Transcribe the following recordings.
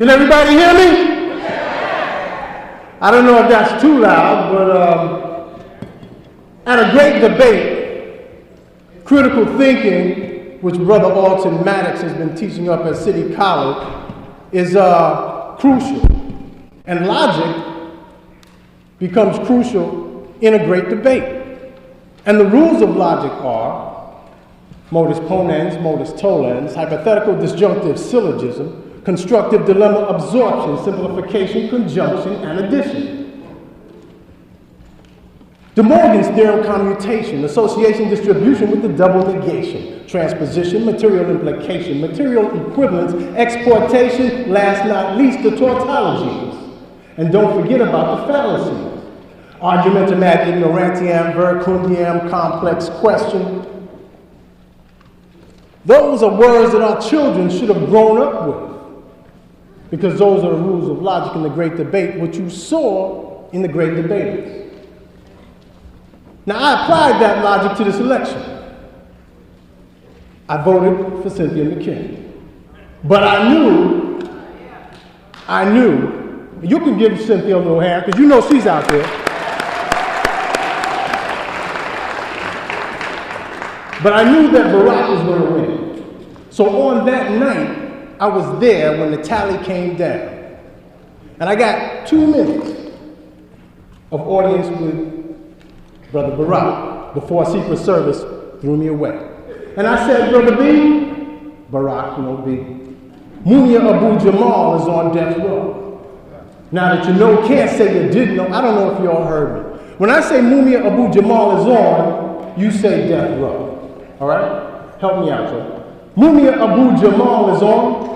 Can everybody hear me? I don't know if that's too loud, but at a great debate, critical thinking, which Brother Alton Maddox has been teaching up at City College, is crucial. And logic becomes crucial in a great debate. And the rules of logic are modus ponens, modus tollens, hypothetical disjunctive syllogism, constructive dilemma absorption, simplification, conjunction, and addition. De Morgan's theorem commutation, association distribution with the double negation, transposition, material implication, material equivalence, exportation, last not least the tautologies. And don't forget about the fallacies. Argumentum ad ignorantiam, verecundiam, complex question. Those are words that our children should have grown up with, because those are the rules of logic in the great debate, which you saw in the great debaters. Now, I applied that logic to this election. I voted for Cynthia McKinney. But I knew, you can give Cynthia a little hand, because you know she's out there. But I knew that Barack was going to win. So on that night, I was there when the tally came down. And I got 2 minutes of audience with Brother Barack before Secret Service threw me away. And I said, Brother B, Barack, B, Mumia Abu Jamal is on death row. Now that you know, can't say you didn't know. I don't know if you all heard me. When I say Mumia Abu Jamal is on, you say death row. All right? Help me out, Joe. Mumia Abu Jamal is on.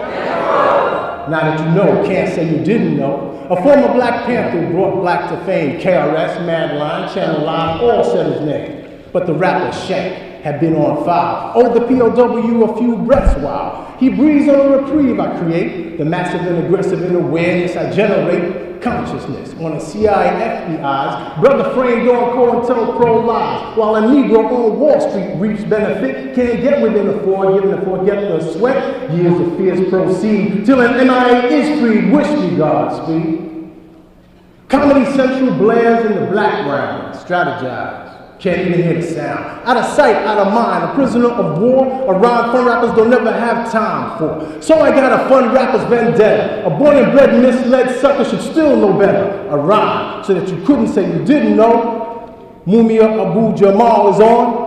Now that you know, can't say you didn't know. A former Black Panther brought black to fame. KRS, Madline, Channel Live, all said his name. But the rapper Shank had been on fire. Oh, the POW a few breaths while he breathes on a reprieve I create. The massive and aggressive in awareness I generate. Consciousness on a CIA FBI's brother framed on COINTELPRO lies, while a Negro on Wall Street reaps benefit, can't get within a four, given to forget the sweat. Years of fears proceed till an MIA is freed. Wish me Godspeed. Comedy Central blares in the background, strategize. Can't even hear the sound. Out of sight, out of mind, a prisoner of war, a rhyme fun rappers don't never have time for. So I got a fun rapper's vendetta. A born and bred misled sucker should still know better. A rhyme so that you couldn't say you didn't know. Mumia Abu Jamal is on.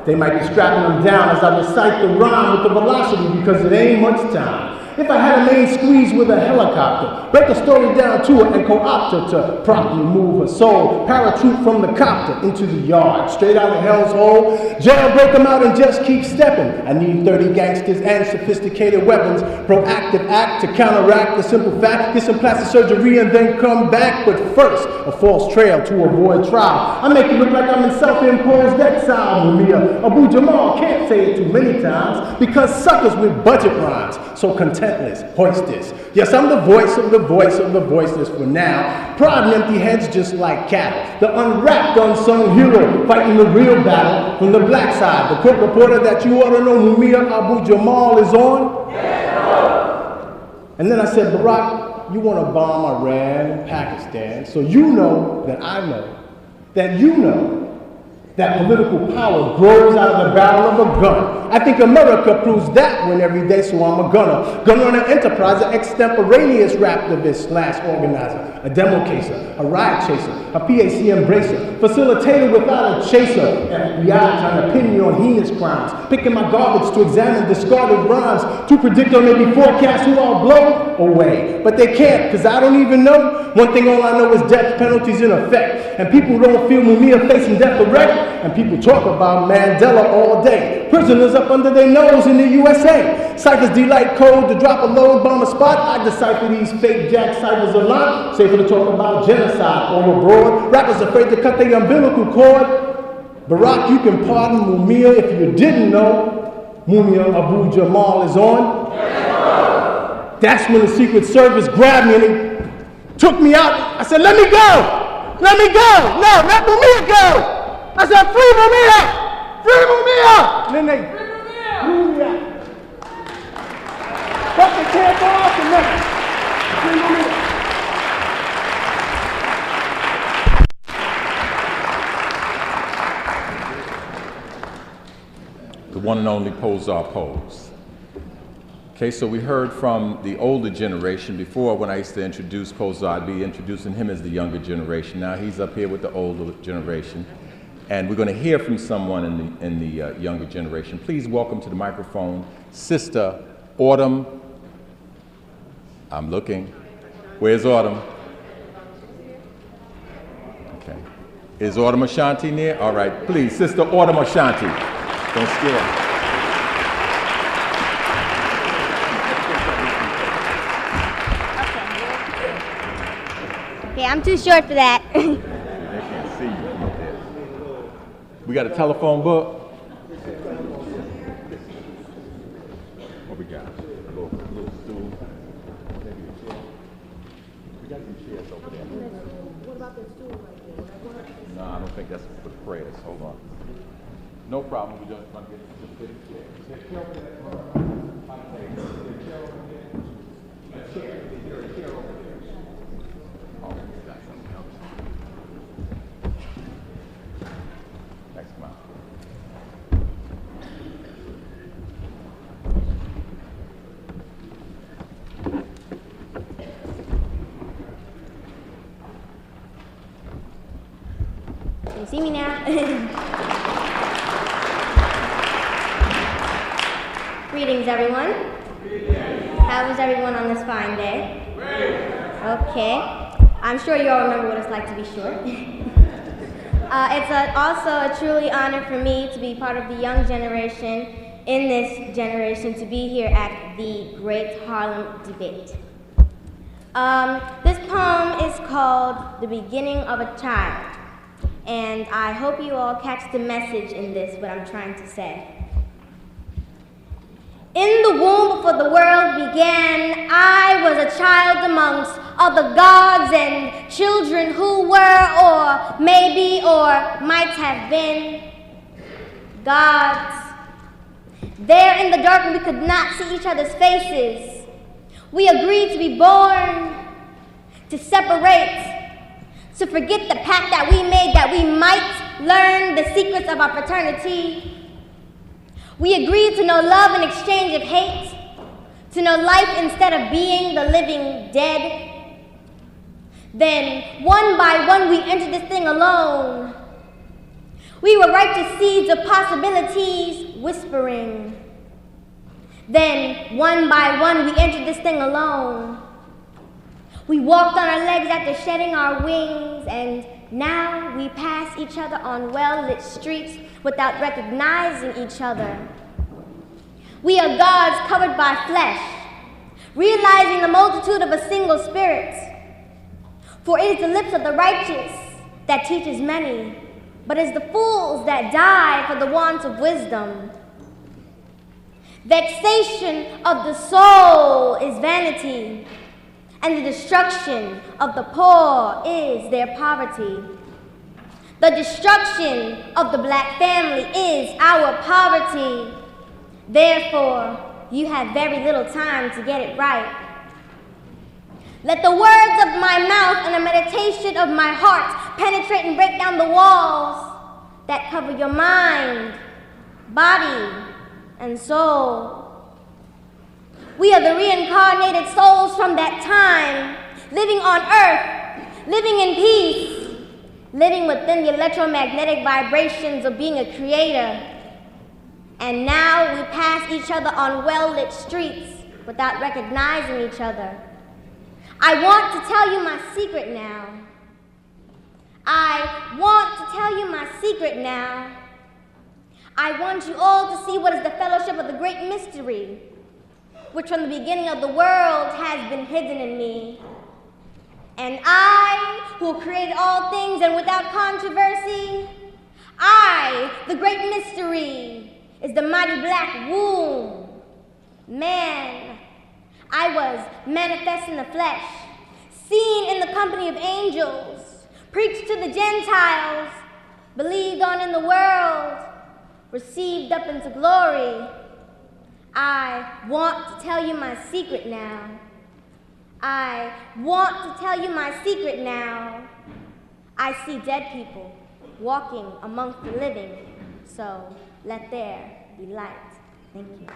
They might be strapping him down as I recite the rhyme with the velocity, because it ain't much time. If I had a main squeeze with a helicopter, break the story down to her and co-opt her to properly move her soul, paratroop from the copter into the yard, straight out of hell's hole, jailbreak them out and just keep stepping. I need 30 gangsters and sophisticated weapons, proactive act to counteract the simple fact, get some plastic surgery and then come back, but first, a false trail to avoid trial. I make it look like I'm in self-imposed exile, Mumia Abu Jamal can't say it too many times, because suckers with budget rhymes, so contentless, hoistess. Yes, I'm the voice of the voice of the voiceless for now. Pride and empty heads just like cattle. The unwrapped, unsung hero fighting the real battle from the black side. The court reporter that you ought to know, Mumia Abu Jamal is on. And then I said, Barack, you want to bomb Iran and Pakistan, so you know that I know that you know that political power grows out of the barrel of a gun. I think America proves that win every day, so I'm a gunner. Gunner on an enterprise, an extemporaneous raptivist / organizer, a demo caser, a riot chaser, a PAC embracer, facilitator without a chaser, FBI trying to pin me on heinous crimes, picking my garbage to examine discarded rhymes, to predict or maybe forecast who I'll blow away. But they can't, because I don't even know. One thing all I know is death penalties in effect, and people don't feel Mumia facing death direct. And people talk about Mandela all day. Prisoners up under their nose in the USA. Ciphers delight code to drop a load, bomb a spot. I decipher these fake jack ciphers a lot. Safer to talk about genocide all abroad. Rappers afraid to cut their umbilical cord. Barack, you can pardon Mumia if you didn't know. Mumia Abu Jamal is on. That's when the Secret Service grabbed me and they took me out. I said, let me go. Let me go. No, let Mumia go. I said, free Mumia! Free Mumia! And then they threw me out. But they can't go off the neck. one and only Posar Pose. Okay, so we heard from the older generation. Before, when I used to introduce Posar, I'd be introducing him as the younger generation. Now he's up here with the older generation. And we're going to hear from someone in the younger generation. Please welcome to the microphone, Sister Autumn. I'm looking. Where's Autumn? Okay. Is Autumn Ashanti near? All right, please, Sister Autumn Ashanti. Don't scare. Okay, I'm too short for that. They can't see you from up there. We got a telephone book. What we got? A little stool. Maybe a chair. We got some chairs over there. What about the stool right there? No, I don't think that's for the prayers. Hold on. No problem. We just want to get the big chair. Is there a chair over there? Is there a chair over there? A chair. Is there a chair over there? Oh, we got something else. Next, come on. Can you see me now? Greetings, everyone. How was everyone on this fine day? Okay. I'm sure you all remember what it's like to be short. It's also a truly honor for me to be part of the young generation in this generation, to be here at the Great Harlem Debate. This poem is called The Beginning of a Child, and I hope you all catch the message in this, what I'm trying to say. In the womb before the world began, I was a child amongst other gods and children who were, or maybe, or might have been gods. There in the dark, when we could not see each other's faces, we agreed to be born, to separate, to forget the pact that we made that we might learn the secrets of our fraternity. We agreed to know love in exchange of hate, to know life instead of being the living dead. Then, one by one, we entered this thing alone. We were ripe to seeds of possibilities, whispering. Then, one by one, we entered this thing alone. We walked on our legs after shedding our wings, and now we pass each other on well-lit streets without recognizing each other. We are gods covered by flesh, realizing the multitude of a single spirit. For it is the lips of the righteous that teaches many, but it is the fools that die for the want of wisdom. Vexation of the soul is vanity, and the destruction of the poor is their poverty. The destruction of the black family is our poverty. Therefore, you have very little time to get it right. Let the words of my mouth and the meditation of my heart penetrate and break down the walls that cover your mind, body, and soul. We are the reincarnated souls from that time, living on earth, living in peace, living within the electromagnetic vibrations of being a creator. And now we pass each other on well-lit streets without recognizing each other. I want to tell you my secret now. I want to tell you my secret now. I want you all to see what is the fellowship of the great mystery, which from the beginning of the world has been hidden in me. And I, who created all things and without controversy, I, the great mystery, is the mighty black womb. Man, I was manifest in the flesh, seen in the company of angels, preached to the Gentiles, believed on in the world, received up into glory. I want to tell you my secret now. I want to tell you my secret now. I see dead people walking amongst the living, so let there be liked. Thank you.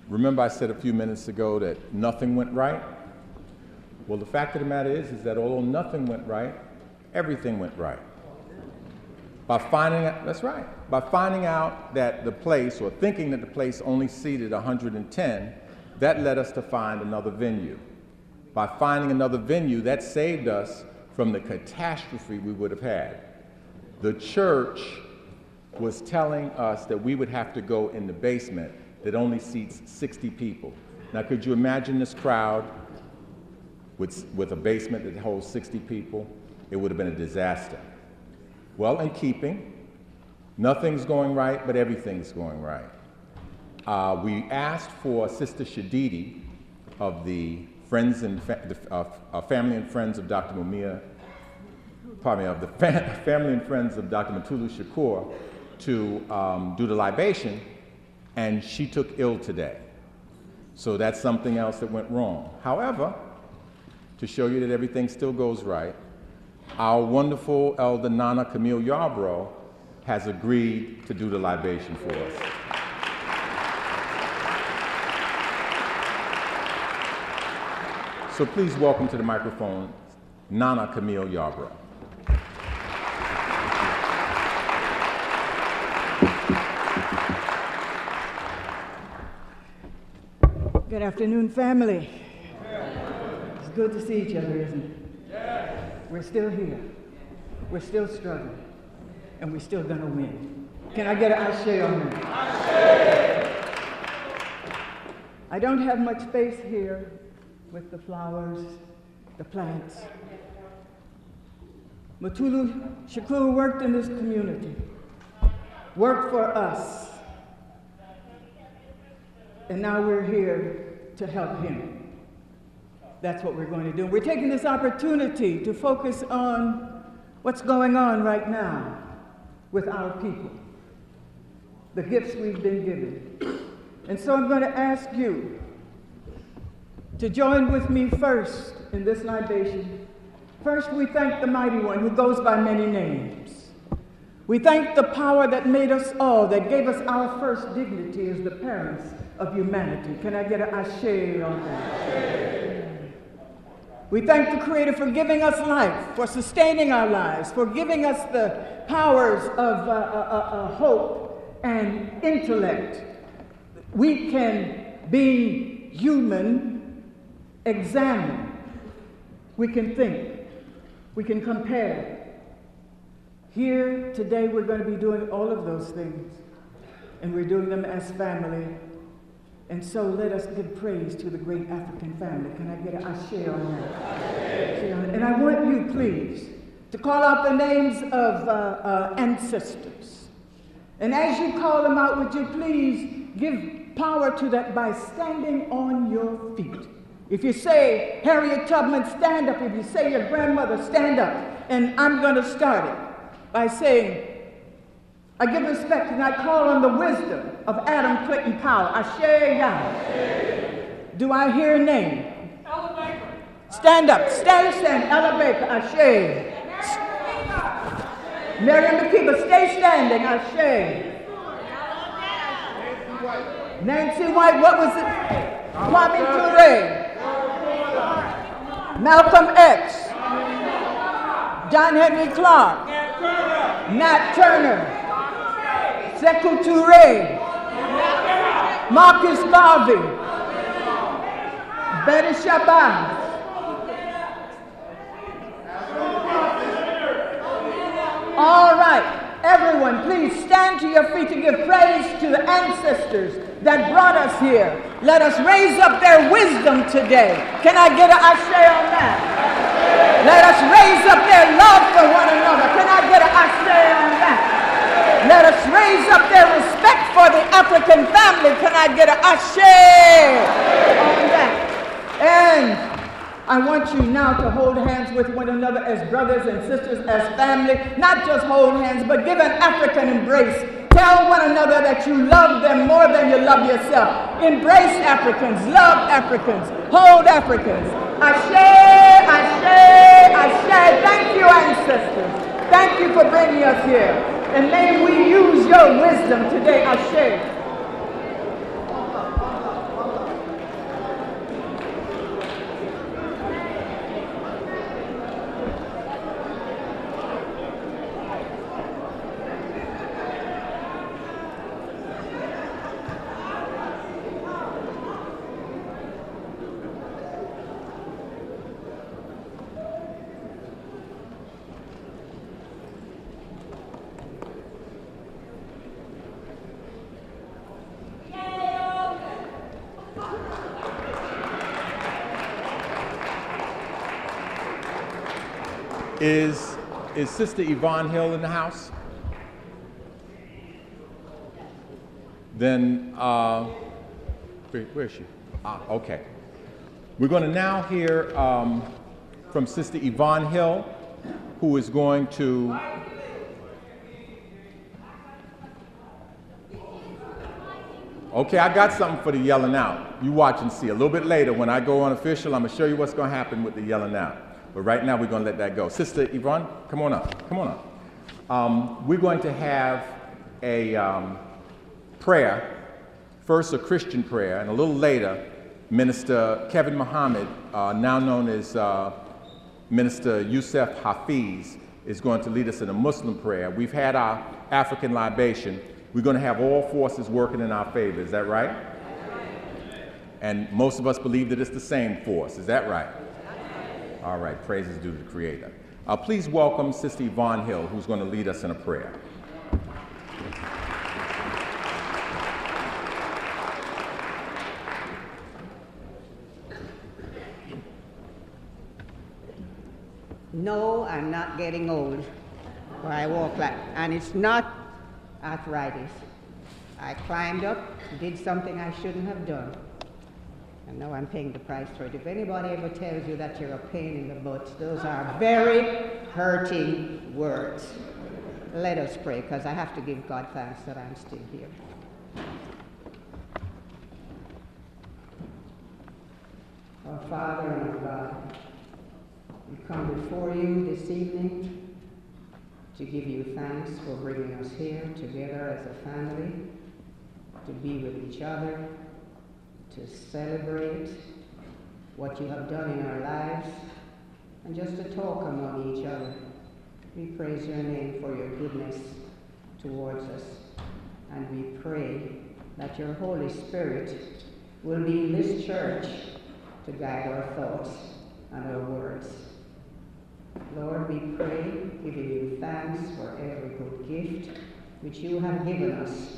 Remember I said a few minutes ago that nothing went right? Well, the fact of the matter is that although nothing went right, everything went right. By finding out, that's right, by finding out that the place, or thinking that the place only seated 110, that led us to find another venue. By finding another venue, that saved us from the catastrophe we would have had. The church was telling us that we would have to go in the basement that only seats 60 people. Now, could you imagine this crowd with a basement that holds 60 people? It would have been a disaster. Well, in keeping, nothing's going right, but everything's going right. We asked for Sister Shadidi of the Friends and Family and Friends of Dr. Mumia, pardon me, of the Family and Friends of Dr. Mutulu Shakur to do the libation, and she took ill today. So that's something else that went wrong. However, to show you that everything still goes right, our wonderful elder Nana Camille Yarbrough has agreed to do the libation for us. So please welcome to the microphone Nana Camille Yarbrough. Good afternoon, family. It's good to see each other, isn't it? We're still here. We're still struggling. And we're still going to win. Can I get an ashe on that? Ashe! I don't have much space here with the flowers, the plants. Mutulu Shakur worked in this community, worked for us. And now we're here to help him. That's what we're going to do. We're taking this opportunity to focus on what's going on right now with our people, the gifts we've been given. And so I'm going to ask you to join with me first in this libation. First, we thank the Mighty One who goes by many names. We thank the power that made us all, that gave us our first dignity as the parents of humanity. Can I get an ashe on that? Ashe. We thank the Creator for giving us life, for sustaining our lives, for giving us the powers of hope and intellect. We can, being human, examine. We can think. We can compare. Here today we're going to be doing all of those things, and we're doing them as family. And so let us give praise to the great African family. Can I get an ashe on that? Ashe. And I want you, please, to call out the names of ancestors. And as you call them out, would you please give power to that by standing on your feet. If you say Harriet Tubman, stand up. If you say your grandmother, stand up. And I'm going to start it by saying, I give respect and I call on the wisdom of Adam Clayton Powell. Ashe Yah. Do I hear a name? Ella Baker. Stand up. Stand. Ella Baker. Ashe. Miriam McKeever. Stay standing. Ashe. Nancy White. What was it? Kwame Ture. Malcolm X. John Henry Clark. Nat Turner. Sekou Touré, Marcus Garvey, Betty Shabazz, all right. Everyone, please stand to your feet to give praise to the ancestors that brought us here. Let us raise up their wisdom today. Can I get an ashe on that? Let us raise up their love for one another. Can I get an ashe on that? Let us raise up their respect for the African family. Can I get an ashe on that? And I want you now to hold hands with one another as brothers and sisters, as family. Not just hold hands, but give an African embrace. Tell one another that you love them more than you love yourself. Embrace Africans, love Africans, hold Africans. Ashe, ashe, ashe. Thank you, ancestors. Thank you for bringing us here. And may we use your wisdom today, ashe. Is Sister Yvonne Hill in the house? Then, where is she? Okay. We're going to now hear from Sister Yvonne Hill, who is going to okay, I got something for the yelling out. You watch and see. A little bit later, when I go unofficial, I'm going to show you what's going to happen with the yelling out. But right now, we're going to let that go. Sister Yvonne, come on up. Come on up. We're going to have a prayer, first a Christian prayer, and a little later, Minister Kevin Muhammad, now known as Minister Yusuf Hafiz, is going to lead us in a Muslim prayer. We've had our African libation. We're going to have all forces working in our favor. Is that right? And most of us believe that it's the same force. Is that right? All right, praise is due to the Creator. Please welcome Sister Yvonne Hill, who's going to lead us in a prayer. No, I'm not getting old, for I walk like, and it's not arthritis. I climbed up, did something I shouldn't have done. And now I'm paying the price for it. If anybody ever tells you that you're a pain in the butt, those are very hurting words. Let us pray, because I have to give God thanks that I'm still here. Our Father and our God, we come before you this evening to give you thanks for bringing us here together as a family, to be with each other, to celebrate what you have done in our lives, and just to talk among each other. We praise your name for your goodness towards us, and we pray that your Holy Spirit will be in this church to guide our thoughts and our words. Lord, we pray, giving you thanks for every good gift which you have given us.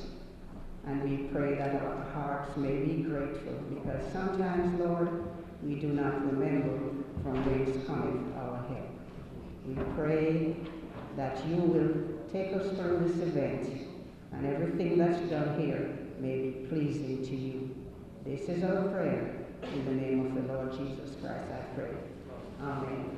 And we pray that our hearts may be grateful, because sometimes, Lord, we do not remember from whence cometh our help. We pray that you will take us through this event, and everything that's done here may be pleasing to you. This is our prayer. In the name of the Lord Jesus Christ, I pray. Amen.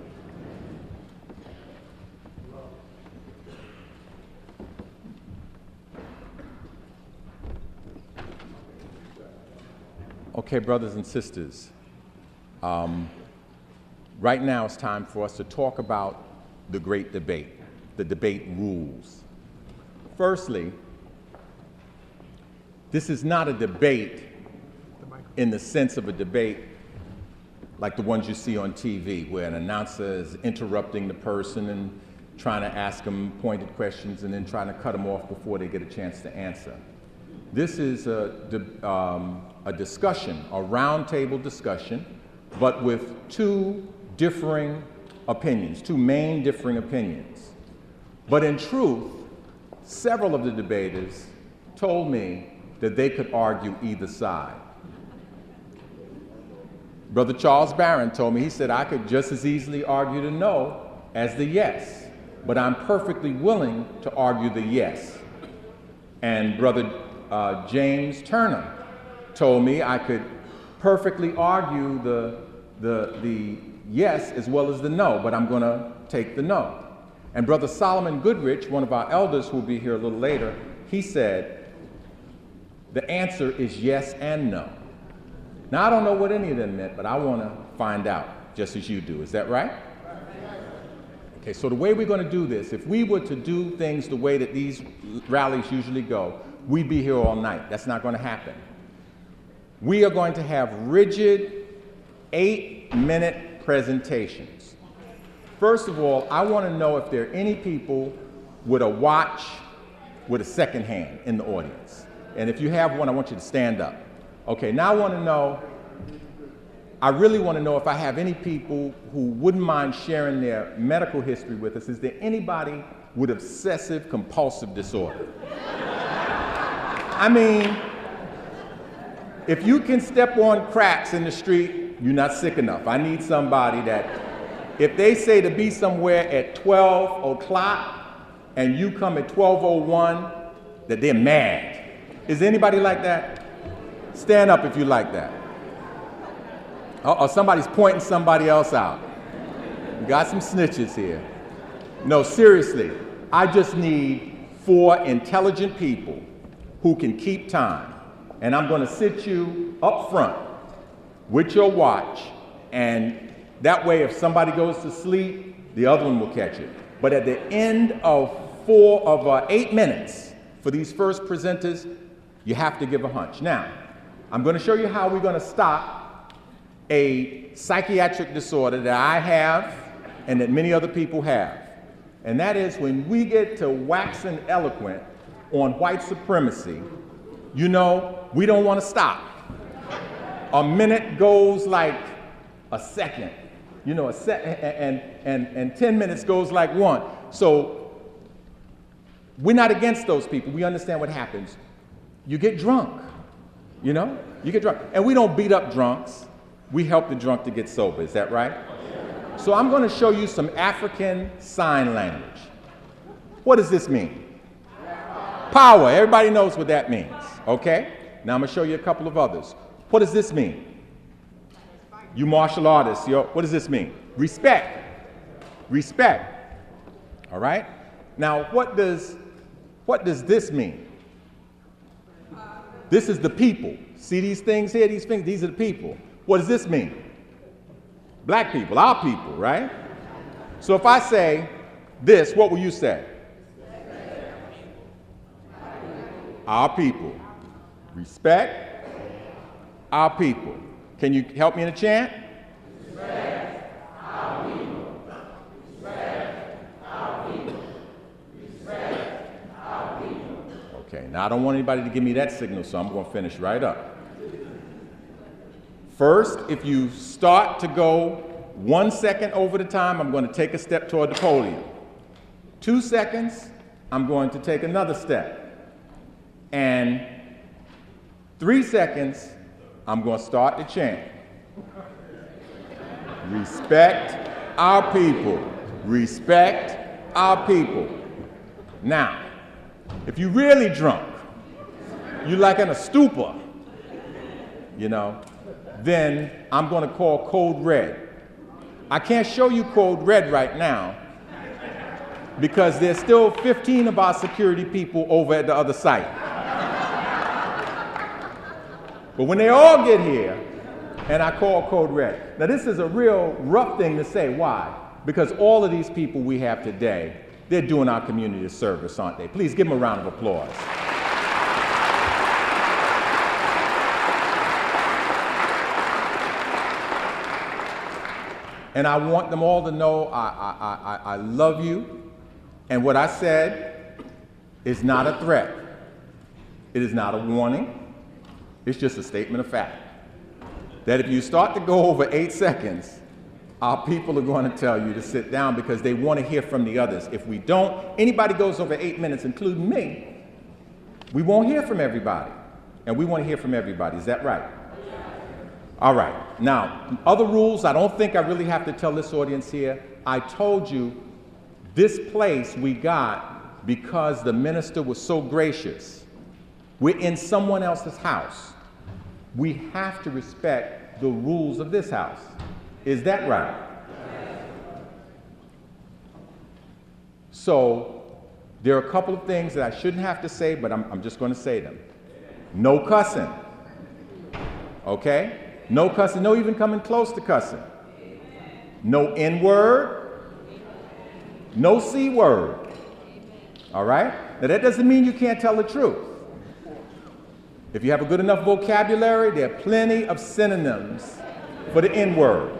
Okay, brothers and sisters, right now it's time for us to talk about the great debate, the debate rules. Firstly, this is not a debate in the sense of a debate like the ones you see on TV, where an announcer is interrupting the person and trying to ask them pointed questions and then trying to cut them off before they get a chance to answer. This is a discussion, a roundtable discussion, but with two differing opinions, two main differing opinions. But in truth, several of the debaters told me that they could argue either side. Brother Charles Barron told me, he said, I could just as easily argue the no as the yes, but I'm perfectly willing to argue the yes. And Brother James Turner told me I could perfectly argue the yes as well as the no, but I'm going to take the no. And Brother Solomon Goodrich, one of our elders who will be here a little later, he said, the answer is yes and no. Now, I don't know what any of them meant, but I want to find out, just as you do. Is that right? Okay, so the way we're going to do this, if we were to do things the way that these rallies usually go, we'd be here all night. That's not going to happen. We are going to have rigid 8-minute presentations. First of all, I want to know if there are any people with a watch with a second hand in the audience. And if you have one, I want you to stand up. Okay, now I really want to know if I have any people who wouldn't mind sharing their medical history with us. Is there anybody with obsessive compulsive disorder? I mean, if you can step on cracks in the street, you're not sick enough. I need somebody that, if they say to be somewhere at 12 o'clock and you come at 12:01, that they're mad. Is there anybody like that? Stand up if you like that. Uh-oh, somebody's pointing somebody else out. We got some snitches here. No, seriously, I just need 4 intelligent people who can keep time. And I'm going to sit you up front with your watch, and that way if somebody goes to sleep, the other one will catch it. But at the end of 8 minutes for these first presenters, you have to give a hunch. Now, I'm going to show you how we're going to stop a psychiatric disorder that I have and that many other people have. And that is when we get to waxing eloquent on white supremacy, you know, we don't want to stop. A minute goes like a second, you know, and 10 minutes goes like 1. So we're not against those people. We understand what happens. You get drunk, you know? You get drunk. And we don't beat up drunks. We help the drunk to get sober. Is that right? So I'm going to show you some African sign language. What does this mean? Power. Everybody knows what that means. Okay? Now I'm going to show you a couple of others. What does this mean? You martial artists, what does this mean? Respect. Respect. All right? Now, what does this mean? This is the people. See these things here, these things? These are the people. What does this mean? Black people, our people, right? So if I say this, what will you say? Our people. Respect our people. Can you help me in a chant? Respect our people. Respect our people. Respect our people. Okay, now I don't want anybody to give me that signal, so I'm going to finish right up. First, if you start to go 1 second over the time, I'm going to take a step toward the podium. 2 seconds, I'm going to take another step. And 3 seconds, I'm going to start the chant. Respect our people. Respect our people. Now, if you're really drunk, you're like in a stupor, you know, then I'm going to call code red. I can't show you code red right now because there's still 15 of our security people over at the other site. But when they all get here and I call code red, now this is a real rough thing to say. Why? Because all of these people we have today, they're doing our community a service, aren't they? Please give them a round of applause. And I want them all to know I love you. And what I said is not a threat. It is not a warning. It's just a statement of fact. That if you start to go over 8 seconds, our people are going to tell you to sit down because they want to hear from the others. If we don't, anybody goes over 8 minutes, including me, we won't hear from everybody. And we want to hear from everybody. Is that right? All right. Now, other rules, I don't think I really have to tell this audience here. I told you this place we got because the minister was so gracious. We're in someone else's house. We have to respect the rules of this house. Is that right? So, there are a couple of things that I shouldn't have to say, but I'm just going to say them. No cussing. Okay? No cussing, no even coming close to cussing. No N-word. No C-word. All right? Now that doesn't mean you can't tell the truth. If you have a good enough vocabulary, there are plenty of synonyms for the N-word.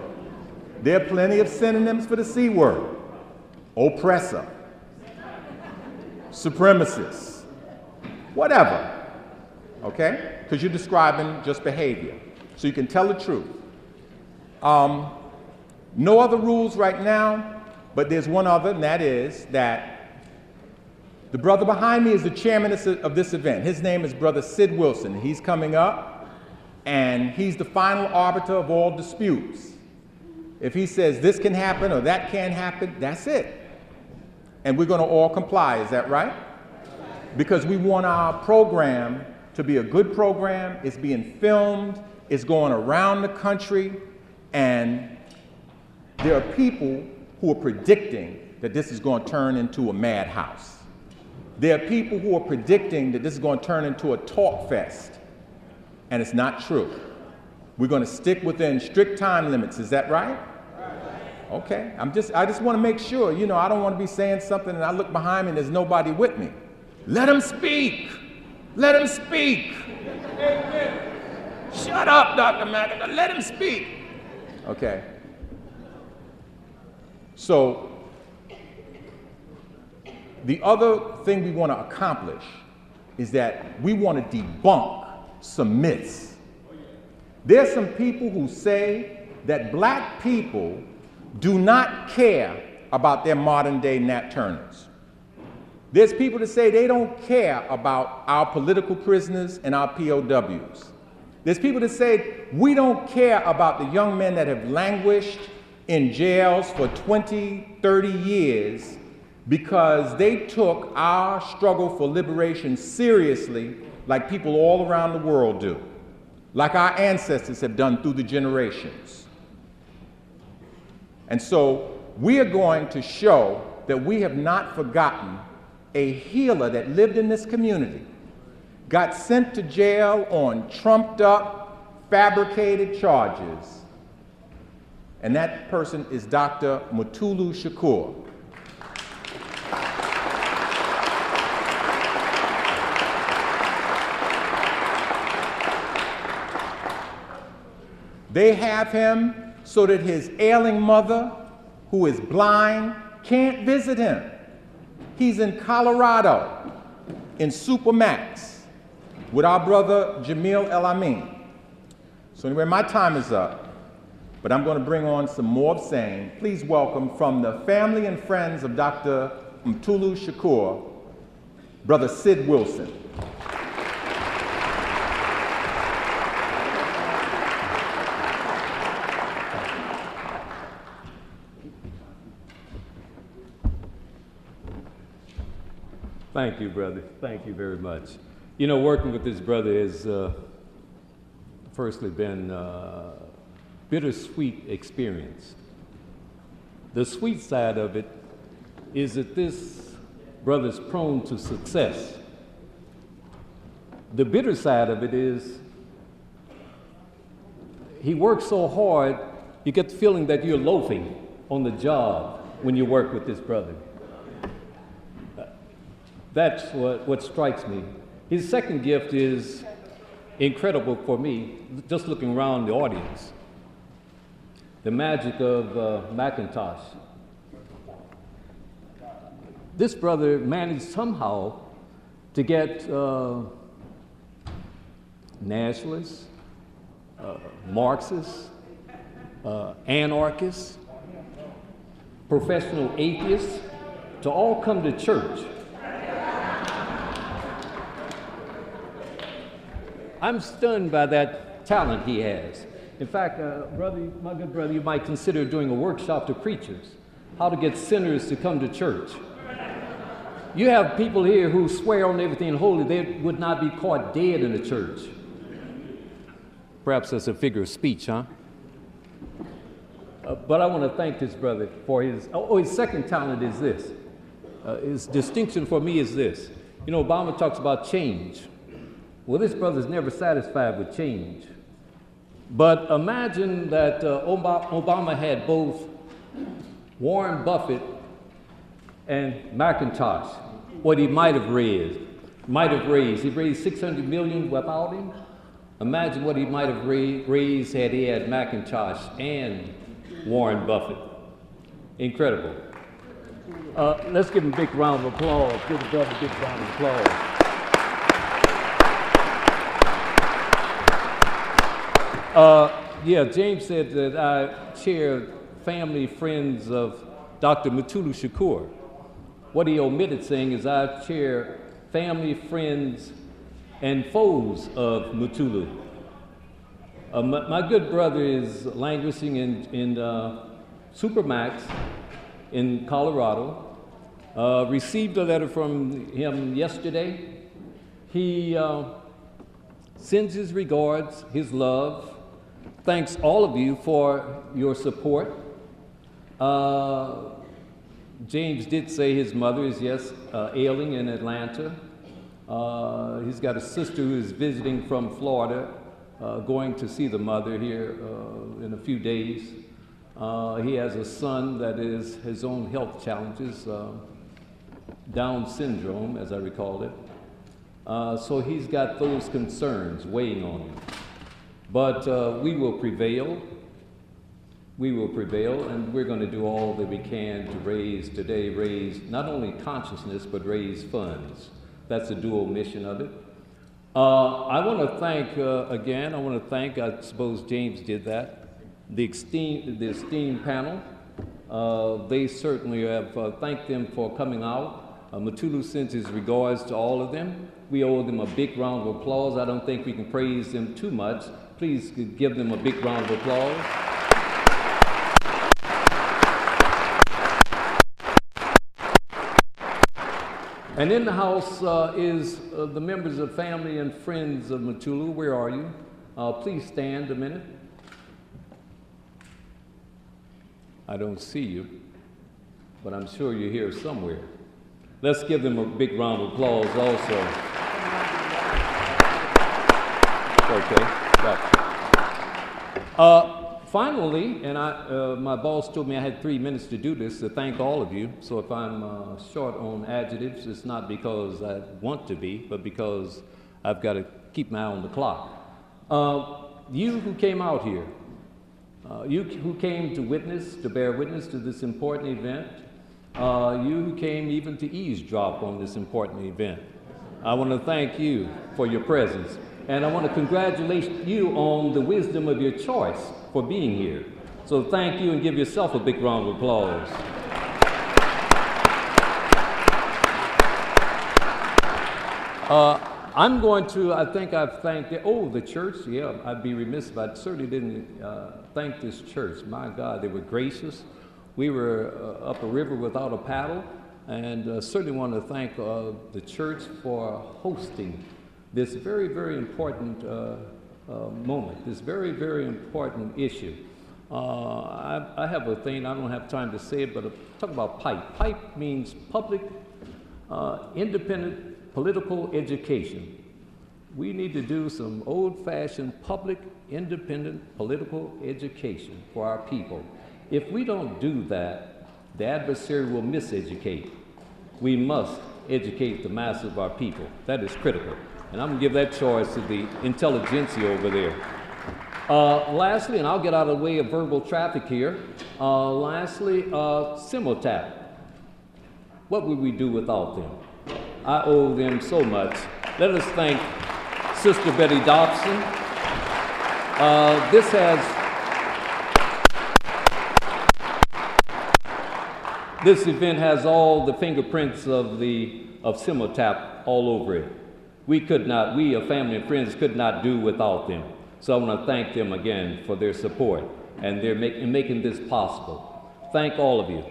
There are plenty of synonyms for the C-word. Oppressor. Supremacist. Whatever. Okay? Because you're describing just behavior. So you can tell the truth. No other rules right now, but there's one other, and that is that the brother behind me is the chairman of this event. His name is Brother Sid Wilson. He's coming up, and he's the final arbiter of all disputes. If he says this can happen or that can't happen, that's it. And we're going to all comply, is that right? Because we want our program to be a good program. It's being filmed. It's going around the country, and there are people who are predicting that this is going to turn into a madhouse. There are people who are predicting that this is going to turn into a talk fest, and it's not true. We're going to stick within strict time limits. Is that right? Okay. I just want to make sure. You know, I don't want to be saying something and I look behind me and there's nobody with me. Let him speak. Let him speak. Shut up, Dr. McIntosh. Let him speak. Okay. So, the other thing we want to accomplish is that we want to debunk some myths. There's some people who say that black people do not care about their modern day Nat Turners. There's people that say they don't care about our political prisoners and our POWs. There's people that say we don't care about the young men that have languished in jails for 20, 30 years because they took our struggle for liberation seriously like people all around the world do, like our ancestors have done through the generations. And so we are going to show that we have not forgotten a healer that lived in this community, got sent to jail on trumped up, fabricated charges, and that person is Dr. Mutulu Shakur. They have him so that his ailing mother, who is blind, can't visit him. He's in Colorado, in Supermax, with our brother Jamil El-Amin. So anyway, my time is up, but I'm going to bring on some more of same. Please welcome from the family and friends of Dr. Mutulu Shakur, Brother Sid Wilson. Thank you, brother. Thank you very much. You know, working with this brother has firstly been a bittersweet experience. The sweet side of it is that this brother's prone to success. The bitter side of it is he works so hard, you get the feeling that you're loafing on the job when you work with this brother. That's what strikes me. His second gift is incredible for me, just looking around the audience. The magic of McIntosh. This brother managed somehow to get nationalists, Marxists, anarchists, professional atheists, to all come to church. I'm stunned by that talent he has. In fact, brother, my good brother, you might consider doing a workshop to preachers, how to get sinners to come to church. You have people here who swear on everything holy, they would not be caught dead in the church. Perhaps that's a figure of speech, huh? But I want to thank this brother for his second talent is this. His distinction for me is this. You know, Obama talks about change. Well, this brother's never satisfied with change. But imagine that Obama had both Warren Buffett and McIntosh, what he might have raised. He raised $600 million without him. Imagine what he might have raised had he had McIntosh and Warren Buffett. Incredible. Let's give him a big round of applause. Give the brother a big round of applause. James said that I chair family friends of Dr. Mutulu Shakur. What he omitted saying is I chair family friends and foes of Mutulu. My good brother is languishing in Supermax in Colorado. Received a letter from him yesterday. He sends his regards, his love. Thanks all of you for your support. James did say his mother is, ailing in Atlanta. He's got a sister who is visiting from Florida, going to see the mother here in a few days. He has a son that is his own health challenges, Down syndrome, as I recall it. So he's got those concerns weighing on him. But we will prevail. We will prevail, and we're going to do all that we can to raise not only consciousness, but raise funds. That's the dual mission of it. I want to thank, I suppose James did that, the esteemed panel. They certainly have thanked them for coming out. Mutulu sends his regards to all of them. We owe them a big round of applause. I don't think we can praise them too much. Please give them a big round of applause. And in the house is the members of family and friends of Mutulu. Where are you? Please stand a minute. I don't see you, but I'm sure you're here somewhere. Let's give them a big round of applause also. Okay. Finally, and my boss told me I had 3 minutes to do this, to thank all of you. So if I'm short on adjectives, it's not because I want to be, but because I've got to keep my eye on the clock. You who came out here, you who came to bear witness to this important event, you who came even to eavesdrop on this important event, I want to thank you for your presence. And I want to congratulate you on the wisdom of your choice for being here. So thank you, and give yourself a big round of applause. I think I've thanked the church. Yeah, I'd be remiss if I certainly didn't thank this church. My God, they were gracious. We were up a river without a paddle, and certainly want to thank the church for hosting this very, very important moment, this very, very important issue. I have a thing, I don't have time to say it, but talk about PIPE. PIPE means Public Independent Political Education. We need to do some old-fashioned public independent political education for our people. If we don't do that, the adversary will miseducate. We must educate the masses of our people. That is critical. And I'm going to give that choice to the intelligentsia over there. Lastly, and I'll get out of the way of verbal traffic here, Simultap. What would we do without them? I owe them so much. Let us thank Sister Betty Dobson. This event has all the fingerprints of Simultap all over it. We, a family and friends, could not do without them. So I want to thank them again for their support and their making this possible. Thank all of you.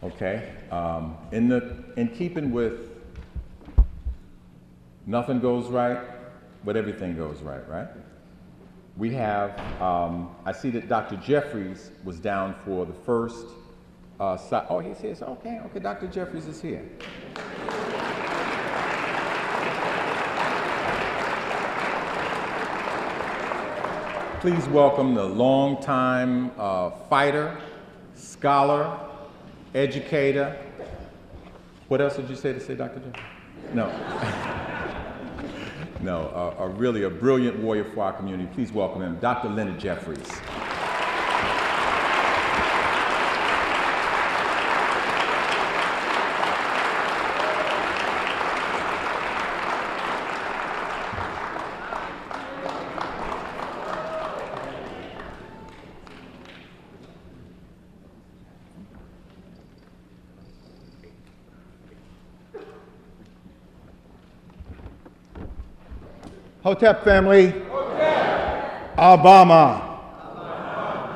Okay, in keeping with nothing goes right, but everything goes right, right? We have, I see that Dr. Jeffries was down for the first side. Oh, he's here, so okay, Dr. Jeffries is here. Please welcome the longtime fighter, scholar, educator. What else did you say Dr. Jeffries? No. No, really a brilliant warrior for our community. Please welcome him, Dr. Leonard Jeffries. Hotep family. Hotep. Obama.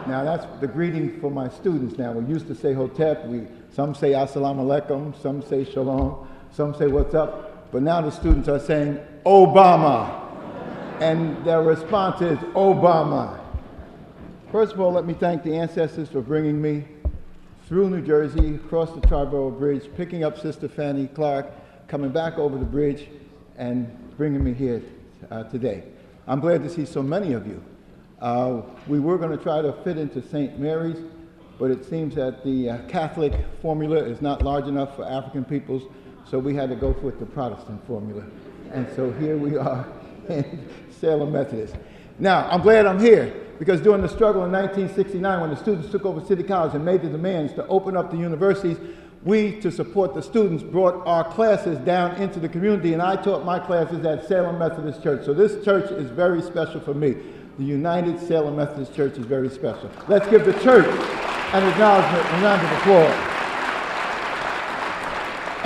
Now that's the greeting for my students now. We used to say Hotep, some say Assalamu alaikum, some say Shalom, some say what's up, but now the students are saying Obama, and their response is Obama. First of all, let me thank the ancestors for bringing me through New Jersey, across the Triborough Bridge, picking up Sister Fannie Clark, coming back over the bridge, and bringing me here today. I'm glad to see so many of you. We were going to try to fit into St. Mary's, but it seems that the Catholic formula is not large enough for African peoples, so we had to go with the Protestant formula. And so here we are in Salem Methodist. Now, I'm glad I'm here, because during the struggle in 1969, when the students took over City College and made the demands to open up the universities, we, to support the students, brought our classes down into the community, and I taught my classes at Salem Methodist Church. So this church is very special for me. The United Salem Methodist Church is very special. Let's give the church an acknowledgement, a round of applause.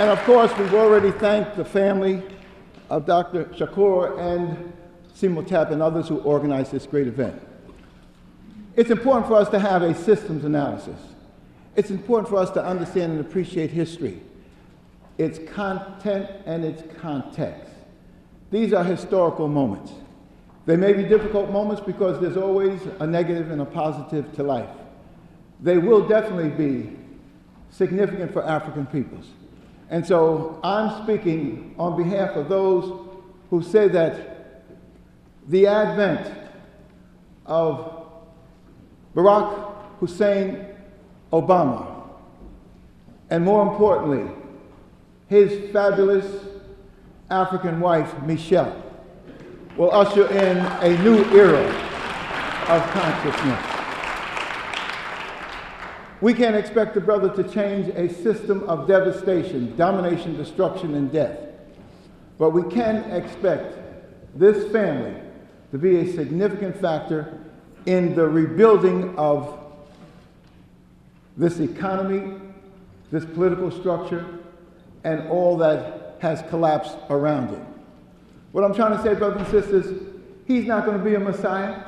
And of course, we've already thanked the family of Dr. Shakur and Simultap and others who organized this great event. It's important for us to have a systems analysis. It's important for us to understand and appreciate history, its content and its context. These are historical moments. They may be difficult moments because there's always a negative and a positive to life. They will definitely be significant for African peoples. And so I'm speaking on behalf of those who say that the advent of Barack Hussein Obama, and more importantly, his fabulous African wife, Michelle, will usher in a new era of consciousness. We can't expect the brother to change a system of devastation, domination, destruction, and death, but we can expect this family to be a significant factor in the rebuilding of this economy, this political structure, and all that has collapsed around it. What I'm trying to say, brothers and sisters, he's not going to be a Messiah.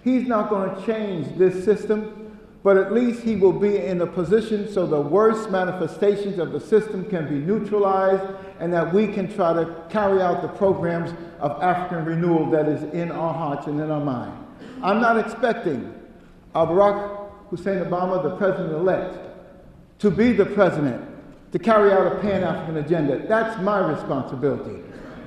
He's not going to change this system, but at least he will be in a position so the worst manifestations of the system can be neutralized and that we can try to carry out the programs of African renewal that is in our hearts and in our mind. I'm not expecting Barack Hussein Obama, the president-elect, to be the president, to carry out a Pan-African agenda. That's my responsibility.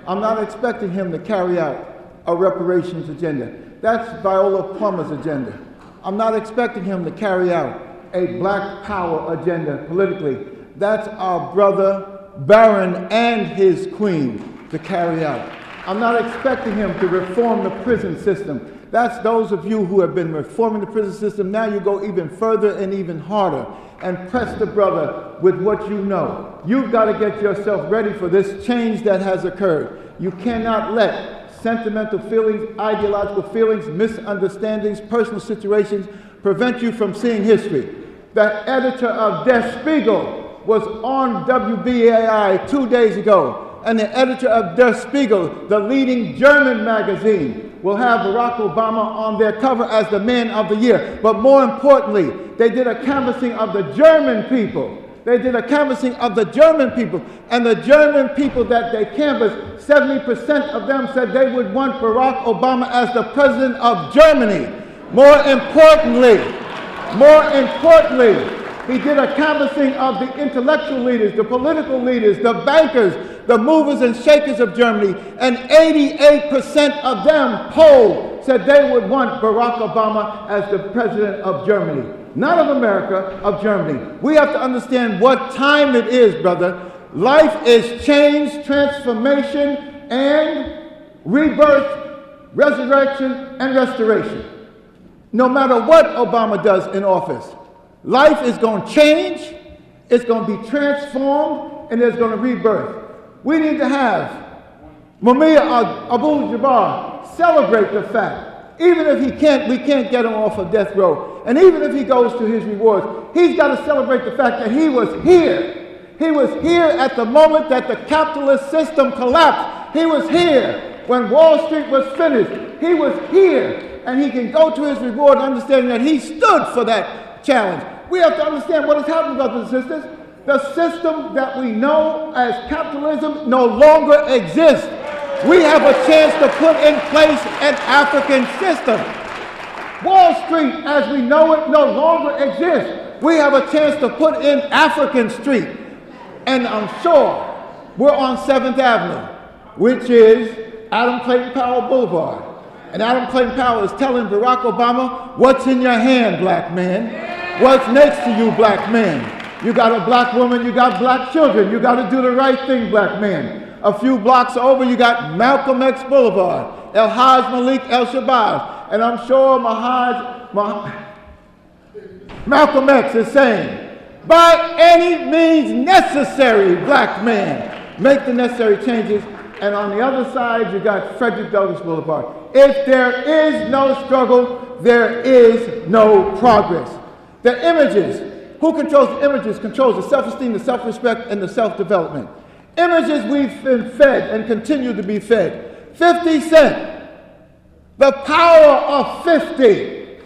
I'm not expecting him to carry out a reparations agenda. That's Viola Plummer's agenda. I'm not expecting him to carry out a black power agenda politically. That's our brother Barron and his queen to carry out. I'm not expecting him to reform the prison system. That's those of you who have been reforming the prison system. Now you go even further and even harder and press the brother with what you know. You've got to get yourself ready for this change that has occurred. You cannot let sentimental feelings, ideological feelings, misunderstandings, personal situations prevent you from seeing history. The editor of Der Spiegel was on WBAI 2 days ago. And the editor of Der Spiegel, the leading German magazine, will have Barack Obama on their cover as the man of the year. But more importantly, they did a canvassing of the German people. They did a canvassing of the German people. And the German people that they canvassed, 70% of them said they would want Barack Obama as the president of Germany. More importantly, he did a canvassing of the intellectual leaders, the political leaders, the bankers, the movers and shakers of Germany, and 88% of them polled said they would want Barack Obama as the president of Germany. Not of America, of Germany. We have to understand what time it is, brother. Life is change, transformation, and rebirth, resurrection, and restoration. No matter what Obama does in office, life is going to change, it's going to be transformed, and there's going to rebirth. We need to have Mumia Abdul-Jabbar celebrate the fact, even if we can't get him off of death row, and even if he goes to his rewards, he's got to celebrate the fact that he was here. He was here at the moment that the capitalist system collapsed. He was here when Wall Street was finished. He was here. And he can go to his reward understanding that he stood for that challenge. We have to understand what has happened, brothers and sisters. The system that we know as capitalism no longer exists. We have a chance to put in place an African system. Wall Street, as we know it, no longer exists. We have a chance to put in African Street. And I'm sure we're on 7th Avenue, which is Adam Clayton Powell Boulevard. And Adam Clayton Powell is telling Barack Obama, what's in your hand, black man? What's next to you, black man? You got a black woman, you got black children. You got to do the right thing, black man. A few blocks over, you got Malcolm X Boulevard, El-Haj Malik El-Shabazz. And I'm sure Malcolm X is saying, by any means necessary, black man, make the necessary changes. And on the other side, you got Frederick Douglass Boulevard. If there is no struggle, there is no progress. The images, who controls the images controls the self-esteem, the self-respect, and the self-development. Images we've been fed and continue to be fed. 50 Cent, the power of 50.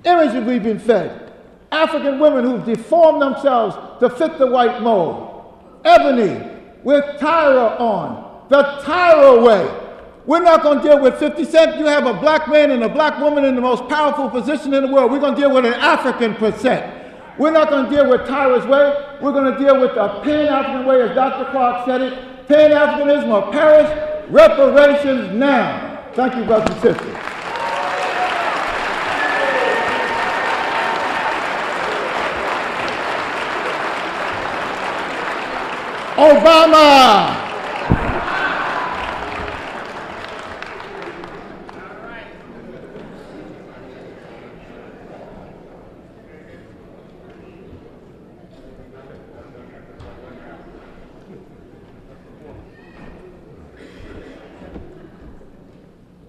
Images we've been fed. African women who've deformed themselves to fit the white mold. Ebony with Tyra on. The Tyra way. We're not going to deal with 50 Cent. You have a black man and a black woman in the most powerful position in the world. We're going to deal with an African percent. We're not going to deal with Tyra's way. We're going to deal with the Pan-African way, as Dr. Clark said it. Pan-Africanism of Paris, reparations now. Thank you, brothers and sisters. Obama!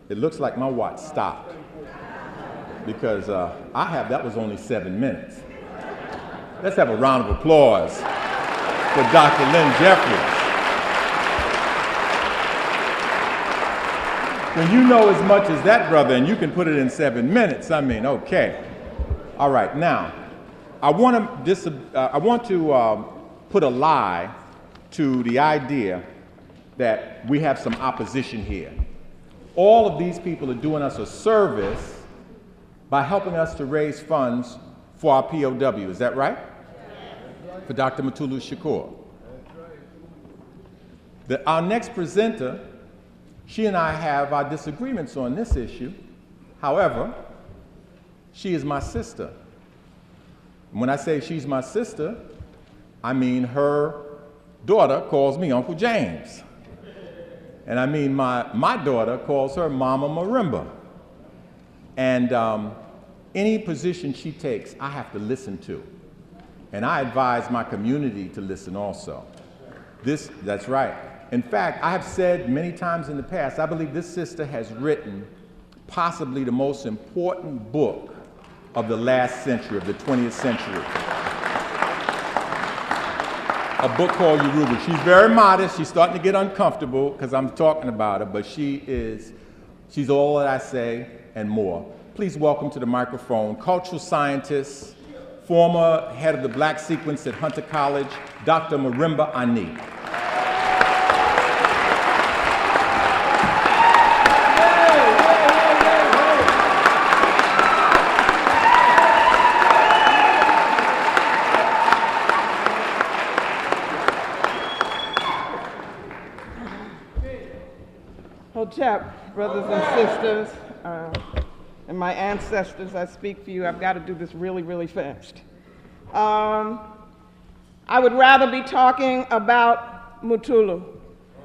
It looks like my watch stopped because that was only 7 minutes. Let's have a round of applause for Dr. Leonard Jeffries. When you know as much as that, brother, and you can put it in 7 minutes, I mean, okay. All right, now, I want to put a lie to the idea that we have some opposition here. All of these people are doing us a service by helping us to raise funds for our POW. Is that right? For Dr. Mutulu Shakur. Our next presenter, she and I have our disagreements on this issue. However, she is my sister. And when I say she's my sister, I mean her daughter calls me Uncle James. And I mean, my daughter calls her Mama Marimba. And any position she takes, I have to listen to. And I advise my community to listen also. That's right. In fact, I have said many times in the past, I believe this sister has written possibly the most important book of the last century, of the 20th century. A book called Yoruba. She's very modest. She's starting to get uncomfortable because I'm talking about her, but she's all that I say and more. Please welcome to the microphone cultural scientist, former head of the Black Sequence at Hunter College, Dr. Marimba Ani. Hotep, brothers and sisters, and my ancestors, I speak for you. I've got to do this really, really fast. I would rather be talking about Mutulu.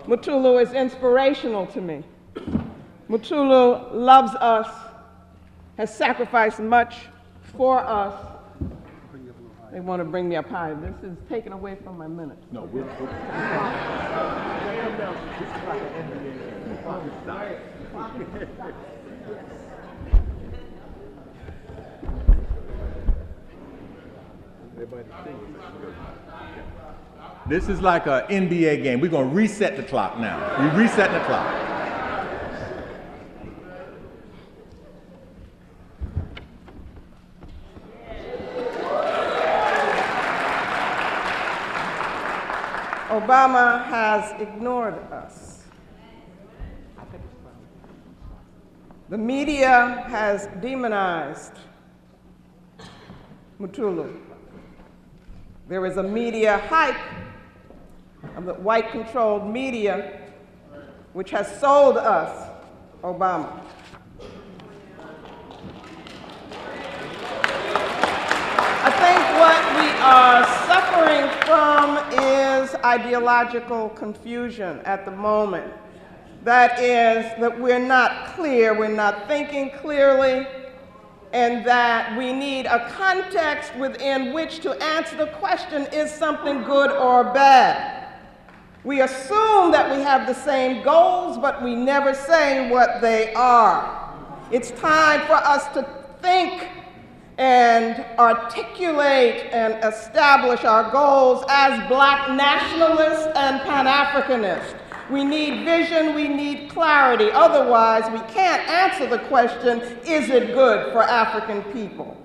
Mutulu is inspirational to me. Mutulu loves us, has sacrificed much for us. They want to bring me up high. This is taken away from my minute. No, This is like an NBA game. We're going to reset the clock now. We reset the clock. Obama has ignored us. The media has demonized Mutulu. There is a media hype of the white-controlled media which has sold us Obama. I think what we are suffering from is ideological confusion at the moment. That is, that we're not clear, we're not thinking clearly, and that we need a context within which to answer the question, is something good or bad? We assume that we have the same goals, but we never say what they are. It's time for us to think and articulate and establish our goals as Black nationalists and Pan-Africanists. We need vision, we need clarity. Otherwise, we can't answer the question, is it good for African people?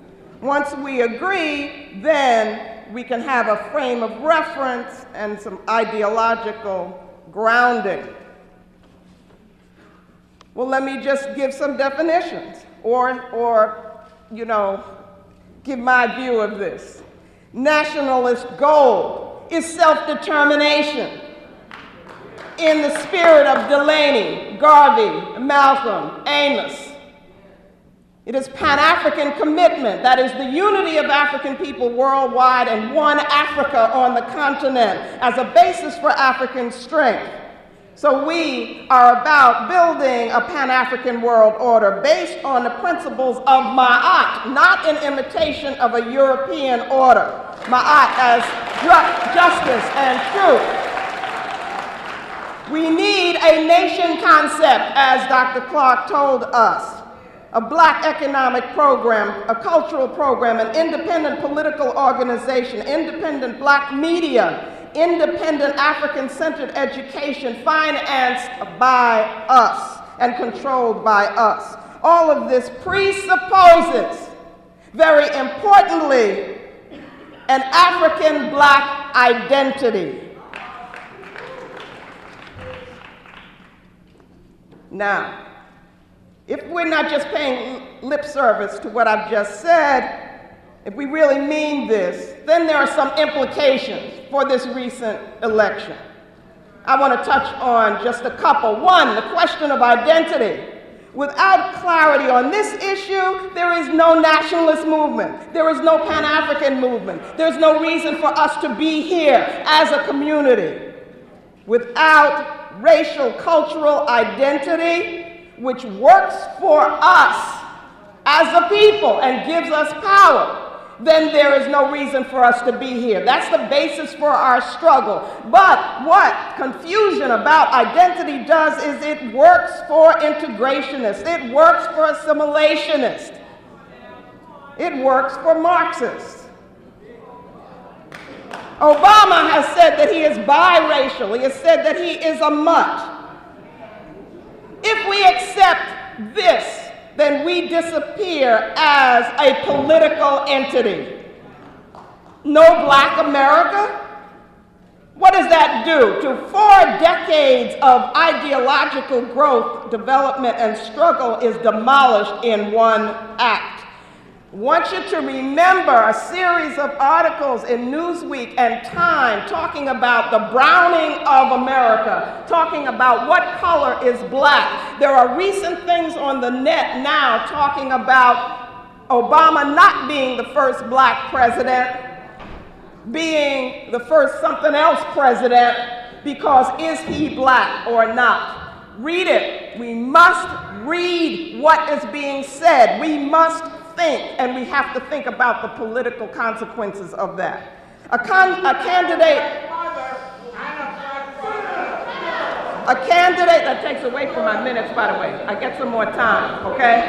Once we agree, then we can have a frame of reference and some ideological grounding. Well, let me just give some definitions or give my view of this. Nationalist goal is self-determination in the spirit of Delaney, Garvey, Malcolm, Amos. It is Pan-African commitment, that is the unity of African people worldwide and one Africa on the continent as a basis for African strength. So we are about building a Pan-African world order based on the principles of Ma'at, not in imitation of a European order. Ma'at as justice and truth. We need a nation concept, as Dr. Clark told us. A Black economic program, a cultural program, an independent political organization, independent Black media, independent African-centered education financed by us and controlled by us. All of this presupposes, very importantly, an African Black identity. Now, if we're not just paying lip service to what I've just said, if we really mean this, then there are some implications for this recent election. I want to touch on just a couple. One, the question of identity. Without clarity on this issue, there is no nationalist movement. There is no Pan-African movement. There's no reason for us to be here as a community. Without racial cultural identity, which works for us as a people and gives us power, then there is no reason for us to be here. That's the basis for our struggle. But what confusion about identity does is it works for integrationists. It works for assimilationists. It works for Marxists. Obama has said that he is biracial. He has said that he is a mutt. If we accept this, then we disappear as a political entity. No Black America? What does that do? To 4 decades of ideological growth, development, and struggle is demolished in one act. I want you to remember a series of articles in Newsweek and Time talking about the browning of America, talking about what color is black. There are recent things on the net now talking about Obama not being the first black president, being the first something else president, because is he black or not? Read it. We must read what is being said. We must think, and we have to think about the political consequences of that. A candidate, that takes away from my minutes, by the way. I get some more time, okay?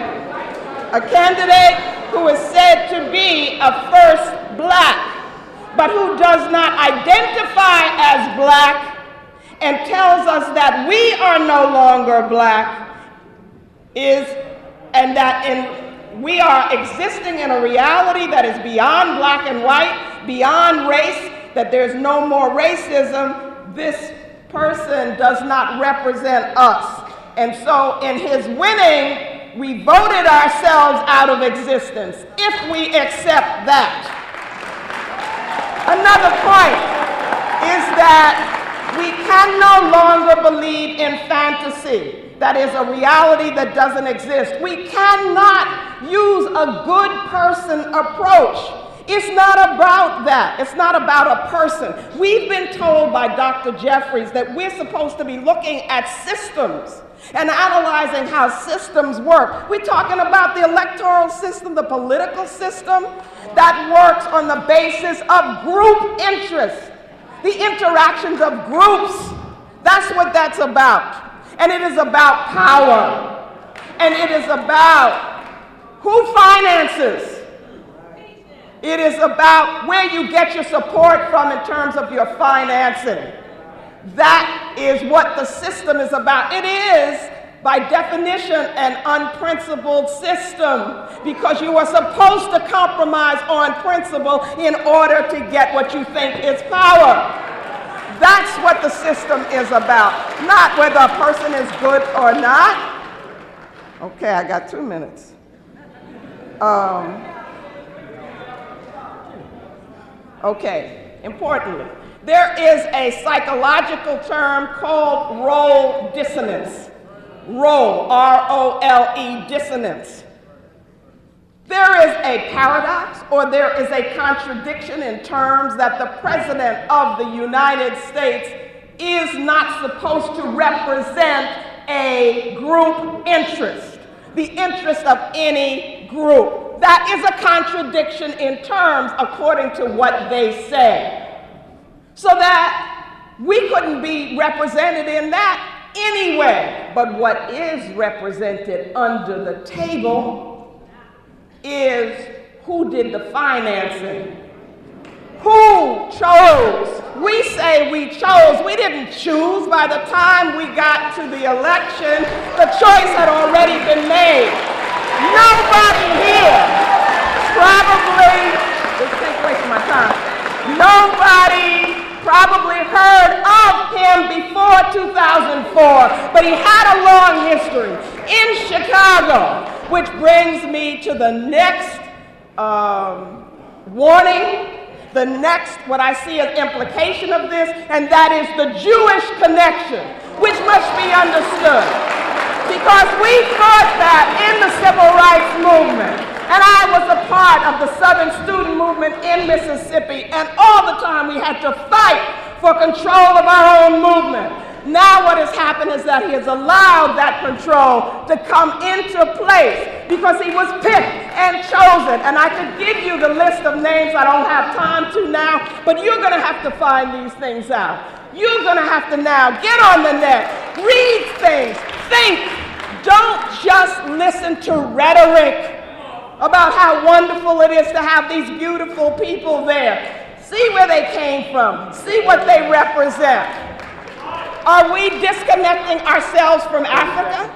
A candidate who is said to be a first black, but who does not identify as black and tells us that we are no longer black we are existing in a reality that is beyond black and white, beyond race, that there's no more racism. This person does not represent us. And so in his winning, we voted ourselves out of existence, if we accept that. Another point is that we can no longer believe in fantasy. That is a reality that doesn't exist. We cannot use a good person approach. It's not about that. It's not about a person. We've been told by Dr. Jeffries that we're supposed to be looking at systems and analyzing how systems work. We're talking about the electoral system, the political system that works on the basis of group interests, the interactions of groups. That's what that's about. And it is about power. And it is about who finances. It is about where you get your support from in terms of your financing. That is what the system is about. It is, by definition, an unprincipled system, because you are supposed to compromise on principle in order to get what you think is power. That's what the system is about, not whether a person is good or not. Okay, I got 2 minutes. Okay, importantly, there is a psychological term called role dissonance. Role, R-O-L-E, dissonance. There is a paradox, or there is a contradiction in terms that the President of the United States is not supposed to represent a group interest, the interest of any group. That is a contradiction in terms according to what they say. So that we couldn't be represented in that anyway. But what is represented under the table is who did the financing, who chose. We say we chose. We didn't choose. By the time we got to the election, the choice had already been made. Nobody here probably, this takes away from my time, nobody probably heard of him before 2004, but he had a long history in Chicago. Which brings me to the next warning, the next, what I see as implication of this, and that is the Jewish connection, which must be understood. Because we thought that in the civil rights movement, and I was a part of the Southern student movement in Mississippi, and all the time we had to fight for control of our own movement. Now what has happened is that he has allowed that control to come into place because he was picked and chosen. And I could give you the list of names. I don't have time to now, but you're going to have to find these things out. You're going to have to now get on the net, read things, think. Don't just listen to rhetoric about how wonderful it is to have these beautiful people there. See where they came from. See what they represent. Are we disconnecting ourselves from Africa?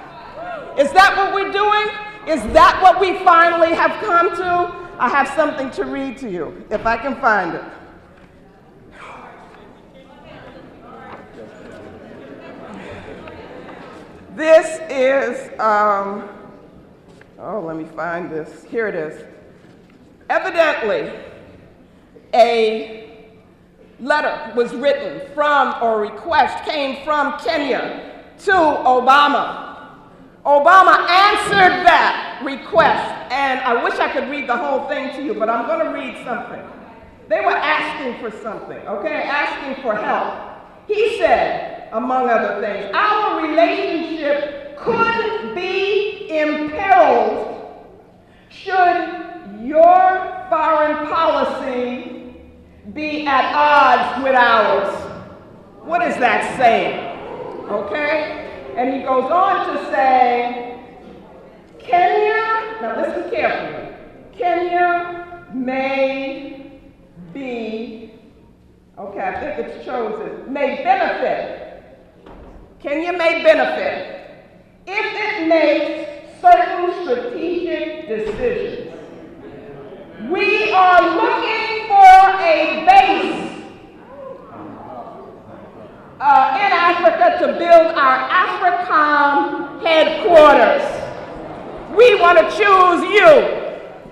Is that what we're doing? Is that what we finally have come to? I have something to read to you, if I can find it. This is, let me find this. Here it is. Evidently, a letter was written from, or request came from Kenya to Obama. Obama answered that request, and I wish I could read the whole thing to you, but I'm going to read something. They were asking for something, okay, asking for help. He said, among other things, our relationship could be imperiled should your foreign policy be at odds with ours. What is that saying? Okay? And he goes on to say, Kenya, now listen carefully, Kenya may be, okay, I think it's chosen, may benefit. Kenya may benefit if it makes certain strategic decisions. We are looking for a base in Africa to build our AFRICOM headquarters. We want to choose you.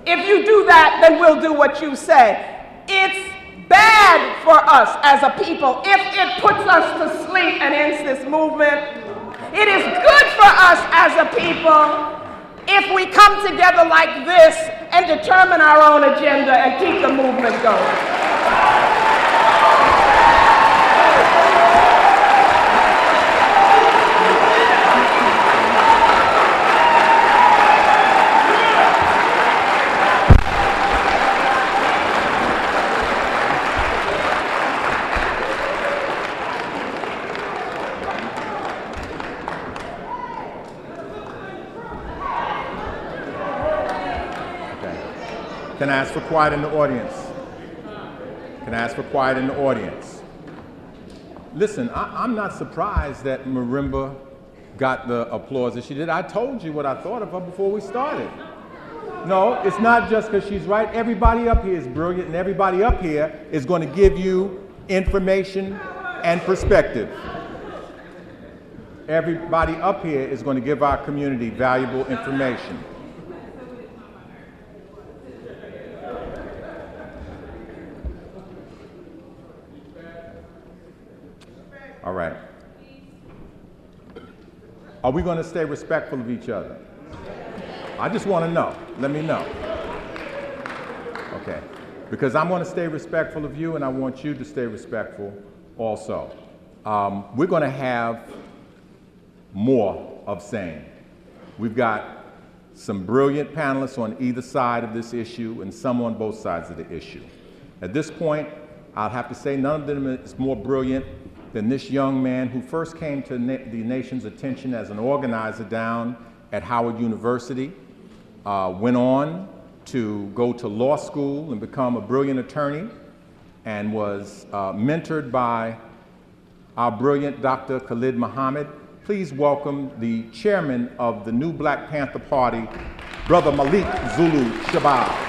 If you do that, then we'll do what you say. It's bad for us as a people if it puts us to sleep and ends this movement. It is good for us as a people if we come together like this and determine our own agenda and keep the movement going. Can I ask for quiet in the audience? Can I ask for quiet in the audience? Listen, I'm not surprised that Marimba got the applause that she did. I told you what I thought of her before we started. No, it's not just because she's right. Everybody up here is brilliant, and everybody up here is going to give you information and perspective. Everybody up here is going to give our community valuable information. All right. Are we going to stay respectful of each other? I just want to know. Let me know. Okay. Because I'm going to stay respectful of you, and I want you to stay respectful also. We're going to have more of same. We've got some brilliant panelists on either side of this issue and some on both sides of the issue. At this point, I'll have to say none of them is more brilliant than this young man who first came to the nation's attention as an organizer down at Howard University, went on to go to law school and become a brilliant attorney, and was mentored by our brilliant Dr. Khalid Muhammad. Please welcome the chairman of the new Black Panther Party, Brother Malik Zulu Shabazz.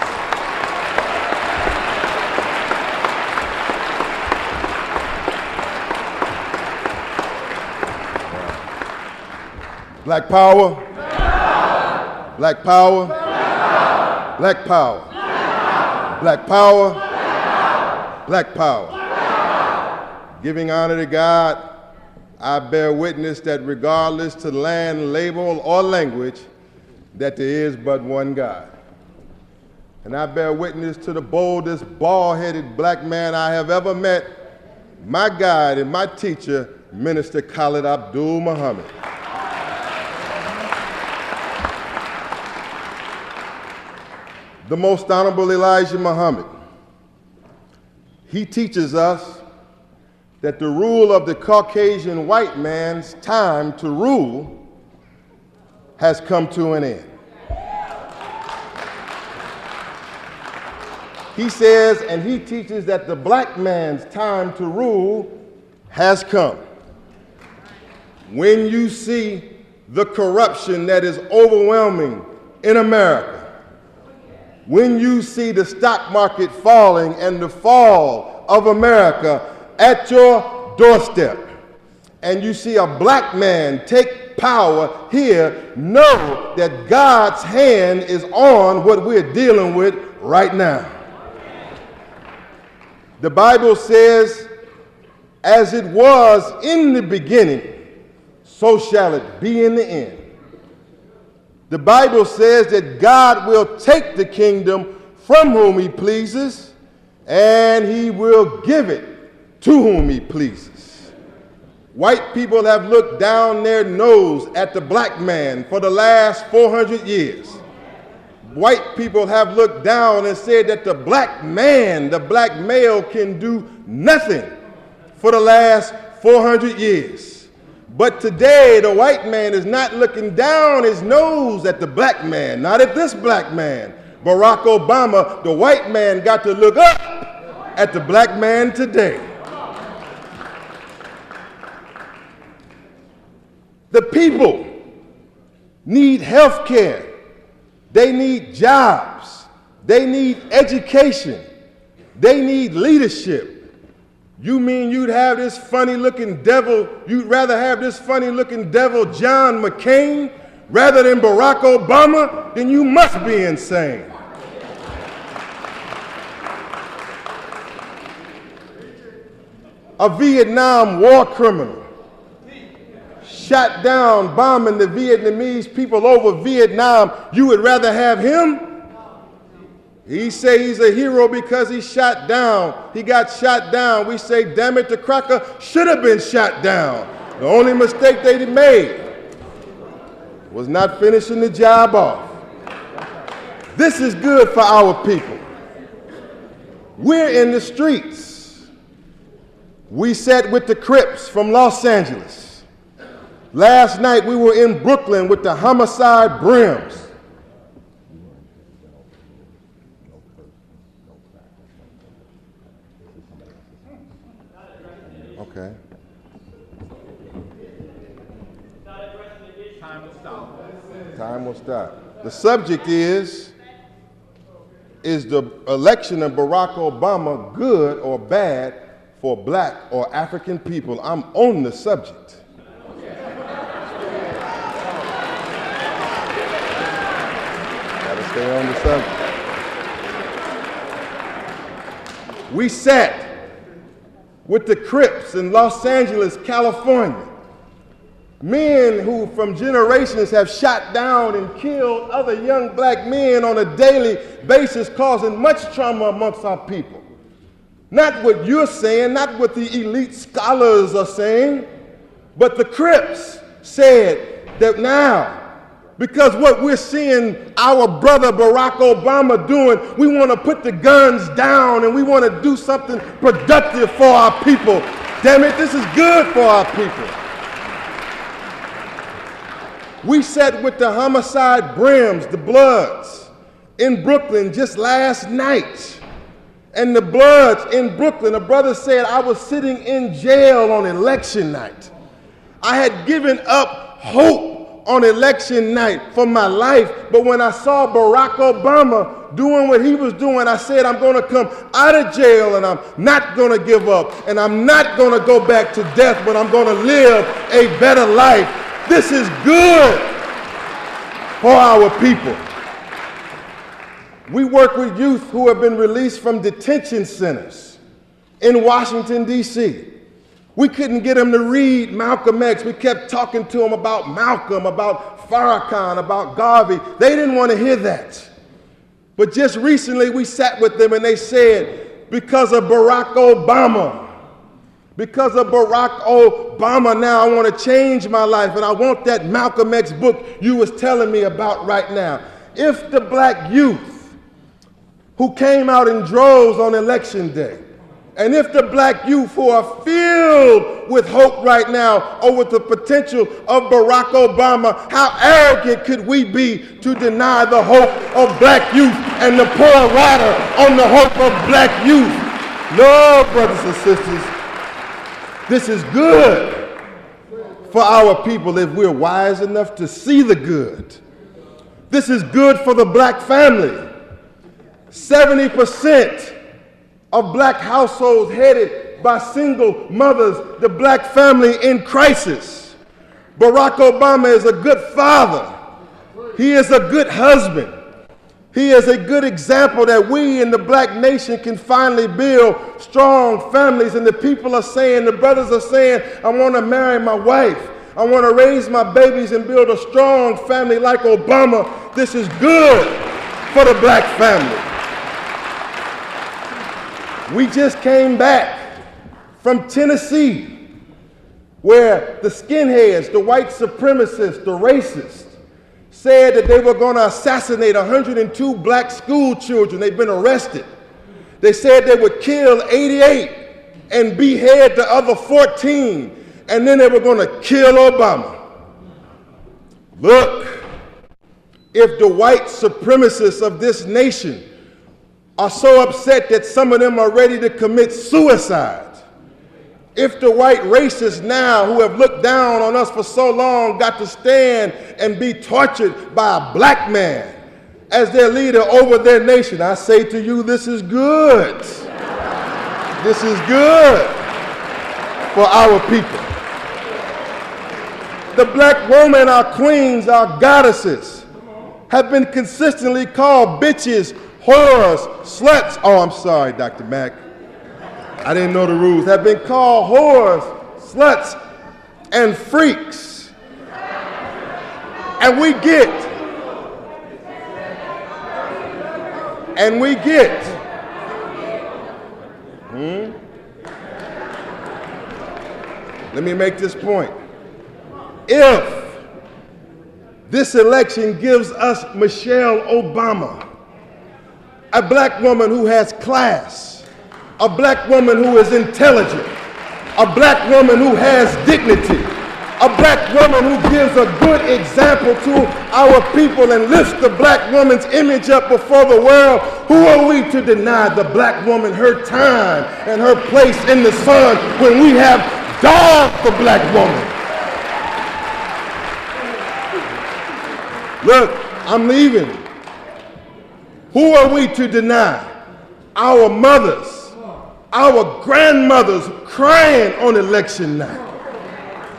Black power. Black power. Black power. Black power. Black power. Giving honor to God, I bear witness that regardless to land, label, or language, that there is but one God. And I bear witness to the boldest, bald-headed black man I have ever met, my guide and my teacher, Minister Khalid Abdul Muhammad. The Most Honorable Elijah Muhammad. He teaches us that the rule of the Caucasian white man's time to rule has come to an end. He says, and he teaches that the black man's time to rule has come. When you see the corruption that is overwhelming in America, when you see the stock market falling and the fall of America at your doorstep, and you see a black man take power here, know that God's hand is on what we're dealing with right now. The Bible says, as it was in the beginning, so shall it be in the end. The Bible says that God will take the kingdom from whom he pleases, and he will give it to whom he pleases. White people have looked down their nose at the black man for the last 400 years. White people have looked down and said that the black man, the black male, can do nothing for the last 400 years. But today, the white man is not looking down his nose at the black man, not at this black man. Barack Obama, the white man, got to look up at the black man today. The people need health care. They need jobs. They need education. They need leadership. You mean you'd have this funny-looking devil, you'd rather have this funny-looking devil John McCain rather than Barack Obama? Then you must be insane. A Vietnam war criminal shot down, bombing the Vietnamese people over Vietnam. You would rather have him? He say he's a hero because he shot down. He got shot down. We say, damn it, the cracker should have been shot down. The only mistake they made was not finishing the job off. This is good for our people. We're in the streets. We sat with the Crips from Los Angeles. Last night we were in Brooklyn with the homicide brims. Okay. Time will stop. The subject is the election of Barack Obama good or bad for black or African people? I'm on the subject. Gotta stay on the subject. We sat with the Crips in Los Angeles, California. Men who from generations have shot down and killed other young black men on a daily basis, causing much trauma amongst our people. Not what you're saying, not what the elite scholars are saying, but the Crips said that now, because what we're seeing our brother Barack Obama doing, we want to put the guns down and we want to do something productive for our people. Damn it, this is good for our people. We sat with the homicide brims, the Bloods, in Brooklyn just last night. And the Bloods in Brooklyn, a brother said, I was sitting in jail on election night. I had given up hope on election night for my life, but when I saw Barack Obama doing what he was doing, I said, I'm going to come out of jail and I'm not going to give up and I'm not going to go back to death, but I'm going to live a better life. This is good for our people. We work with youth who have been released from detention centers in Washington, D.C. We couldn't get them to read Malcolm X. We kept talking to them about Malcolm, about Farrakhan, about Garvey. They didn't want to hear that. But just recently we sat with them and they said, because of Barack Obama, Because of Barack Obama, now I want to change my life, and I want that Malcolm X book you was telling me about right now. If the black youth who came out in droves on election day, and if the black youth who are filled with hope right now over the potential of Barack Obama, how arrogant could we be to deny the hope of black youth and the poor rider on the hope of black youth? No, brothers and sisters, this is good for our people if we're wise enough to see the good. This is good for the black family. 70% of black households headed by single mothers, the black family in crisis. Barack Obama is a good father. He is a good husband. He is a good example that we in the black nation can finally build strong families. And the people are saying, the brothers are saying, I want to marry my wife. I want to raise my babies and build a strong family like Obama. This is good for the black family. We just came back from Tennessee, where the skinheads, the white supremacists, the racists, said that they were going to assassinate 102 black school children. They've been arrested. They said they would kill 88 and behead the other 14, and then they were going to kill Obama. Look, if the white supremacists of this nation are so upset that some of them are ready to commit suicide, if the white racists now who have looked down on us for so long got to stand and be tortured by a black man as their leader over their nation, I say to you, this is good. This is good for our people. The black women, our queens, our goddesses, have been consistently called bitches, whores, sluts. Oh, I'm sorry, Dr. Mack. I didn't know the rules. Have been called whores, sluts, and freaks. And we get. Let me make this point. If this election gives us Michelle Obama, a black woman who has class, a black woman who is intelligent, a black woman who has dignity, a black woman who gives a good example to our people and lifts the black woman's image up before the world, who are we to deny the black woman her time and her place in the sun when we have dogged the black woman? Look, I'm leaving. Who are we to deny our mothers, our grandmothers crying on election night?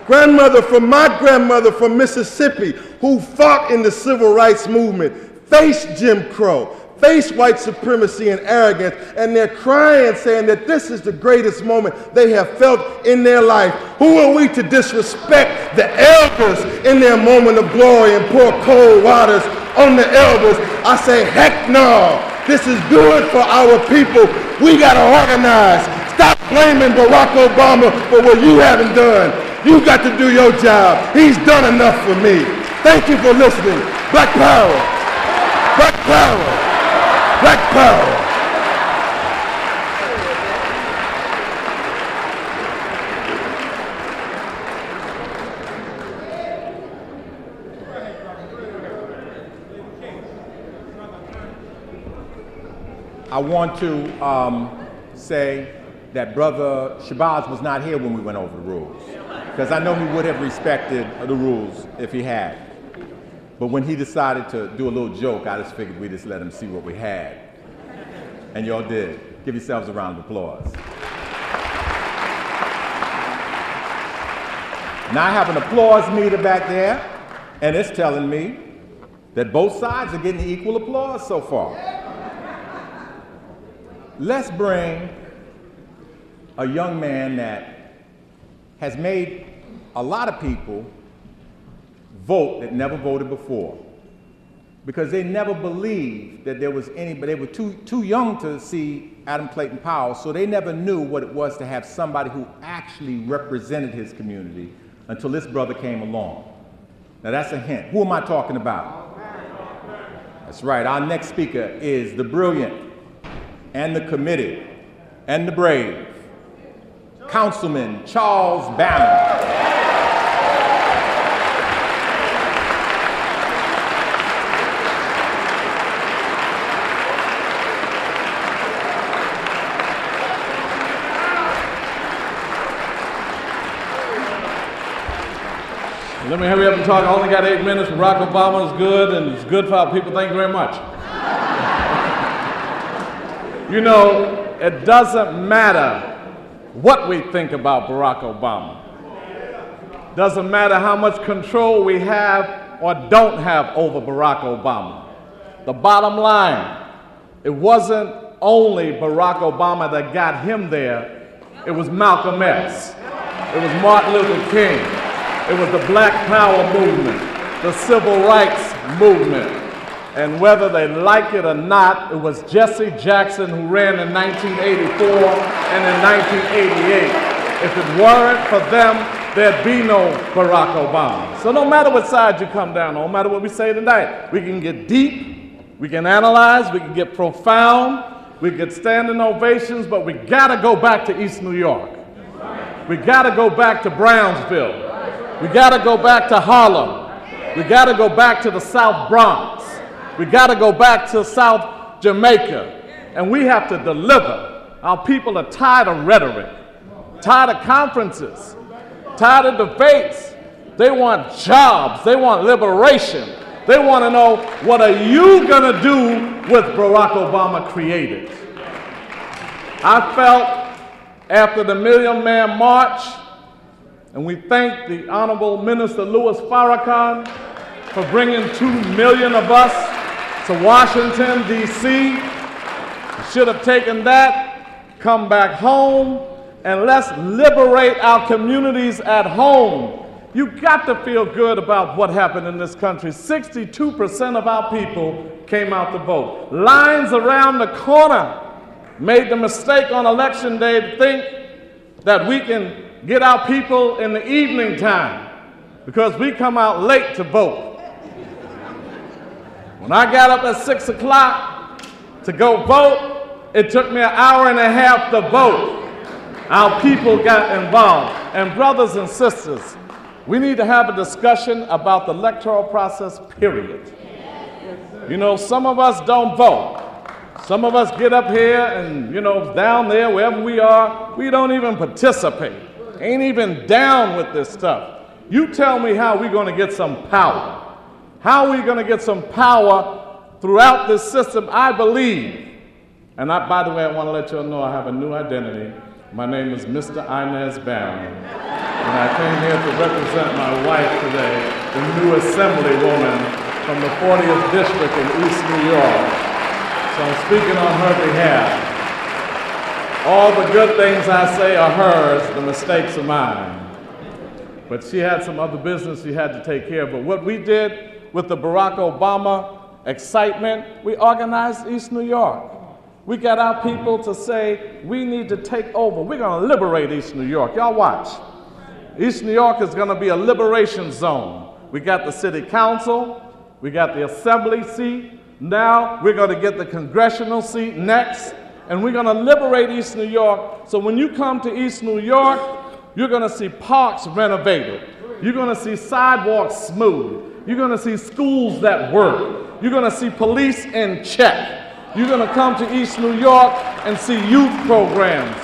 Grandmother from my grandmother from Mississippi who fought in the civil rights movement, faced Jim Crow, faced white supremacy and arrogance, and they're crying saying that this is the greatest moment they have felt in their life. Who are we to disrespect the elders in their moment of glory and pour cold waters on the elders? I say, heck no. This is good for our people. We got to organize. Stop blaming Barack Obama for what you haven't done. You got to do your job. He's done enough for me. Thank you for listening. Black power. Black power. Black power. I want to say that Brother Shabazz was not here when we went over the rules, because I know he would have respected the rules if he had. But when he decided to do a little joke, I just figured we'd just let him see what we had. And y'all did. Give yourselves a round of applause. Now I have an applause meter back there, and it's telling me that both sides are getting equal applause so far. Let's bring a young man that has made a lot of people vote that never voted before. because they never believed that there was anybody. They were too young to see Adam Clayton Powell, so they never knew what it was to have somebody who actually represented his community until this brother came along. Now that's a hint. Who am I talking about? That's right. Our next speaker is the brilliant and the committed and the brave Councilman Charles Barron. Let me hurry up and talk. I only got 8 minutes. Barack Obama is good, and it's good for our people. Thank you very much. You know, it doesn't matter what we think about Barack Obama. Doesn't matter how much control we have or don't have over Barack Obama. The bottom line, it wasn't only Barack Obama that got him there. It was Malcolm X. It was Martin Luther King. It was the Black Power movement, the Civil Rights movement. And whether they like it or not, it was Jesse Jackson who ran in 1984 and in 1988. If it weren't for them, there'd be no Barack Obama. So no matter what side you come down on, no matter what we say tonight, we can get deep, we can analyze, we can get profound, we can get standing ovations, but we gotta go back to East New York. We gotta go back to Brownsville. We gotta go back to Harlem. We gotta go back to the South Bronx. We gotta go back to South Jamaica. And we have to deliver. Our people are tired of rhetoric, tired of conferences, tired of debates. They want jobs, they want liberation. They wanna know, what are you gonna do with Barack Obama created? I felt after the Million Man March, and we thank the Honorable Minister Louis Farrakhan for bringing 2 million of us to Washington, D.C. We should have taken that, come back home, and let's liberate our communities at home. You got to feel good about what happened in this country. 62% of our people came out to vote. Lines around the corner made the mistake on election day to think that we can get our people in the evening time because we come out late to vote. When I got up at 6 o'clock to go vote, it took me an hour and a half to vote. Our people got involved. And brothers and sisters, we need to have a discussion about the electoral process, period. You know, some of us don't vote. Some of us get up here and, down there, wherever we are, we don't even participate. Ain't even down with this stuff. You tell me how we're going to get some power. How are we going to get some power throughout this system? I believe, and by the way, I want to let you all know I have a new identity. My name is Mr. Inez Barron, and I came here to represent my wife today, the new assemblywoman from the 40th District in East New York. So I'm speaking on her behalf. All the good things I say are hers, the mistakes are mine. But she had some other business she had to take care of. But what we did with the Barack Obama excitement, we organized East New York. We got our people to say, we need to take over. We're going to liberate East New York. Y'all watch. East New York is going to be a liberation zone. We got the city council. We got the assembly seat. Now we're going to get the congressional seat next. And we're going to liberate East New York. So when you come to East New York, you're going to see parks renovated. You're going to see sidewalks smooth. You're going to see schools that work. You're going to see police in check. You're going to come to East New York and see youth programs.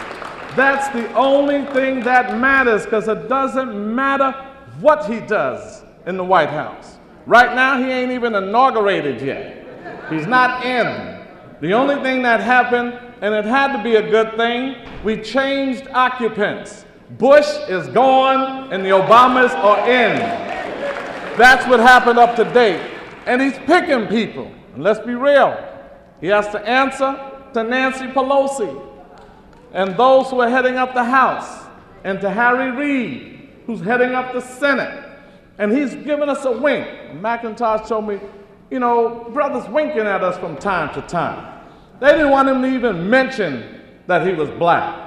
That's the only thing that matters, because it doesn't matter what he does in the White House. Right now, he ain't even inaugurated yet. He's not in. The only thing that happened, and it had to be a good thing, we changed occupants. Bush is gone and the Obamas are in. That's what happened up to date. And he's picking people. And let's be real. He has to answer to Nancy Pelosi and those who are heading up the House, and to Harry Reid, who's heading up the Senate. And he's given us a wink. McIntosh told me, you know, brothers winking at us from time to time. They didn't want him to even mention that he was black.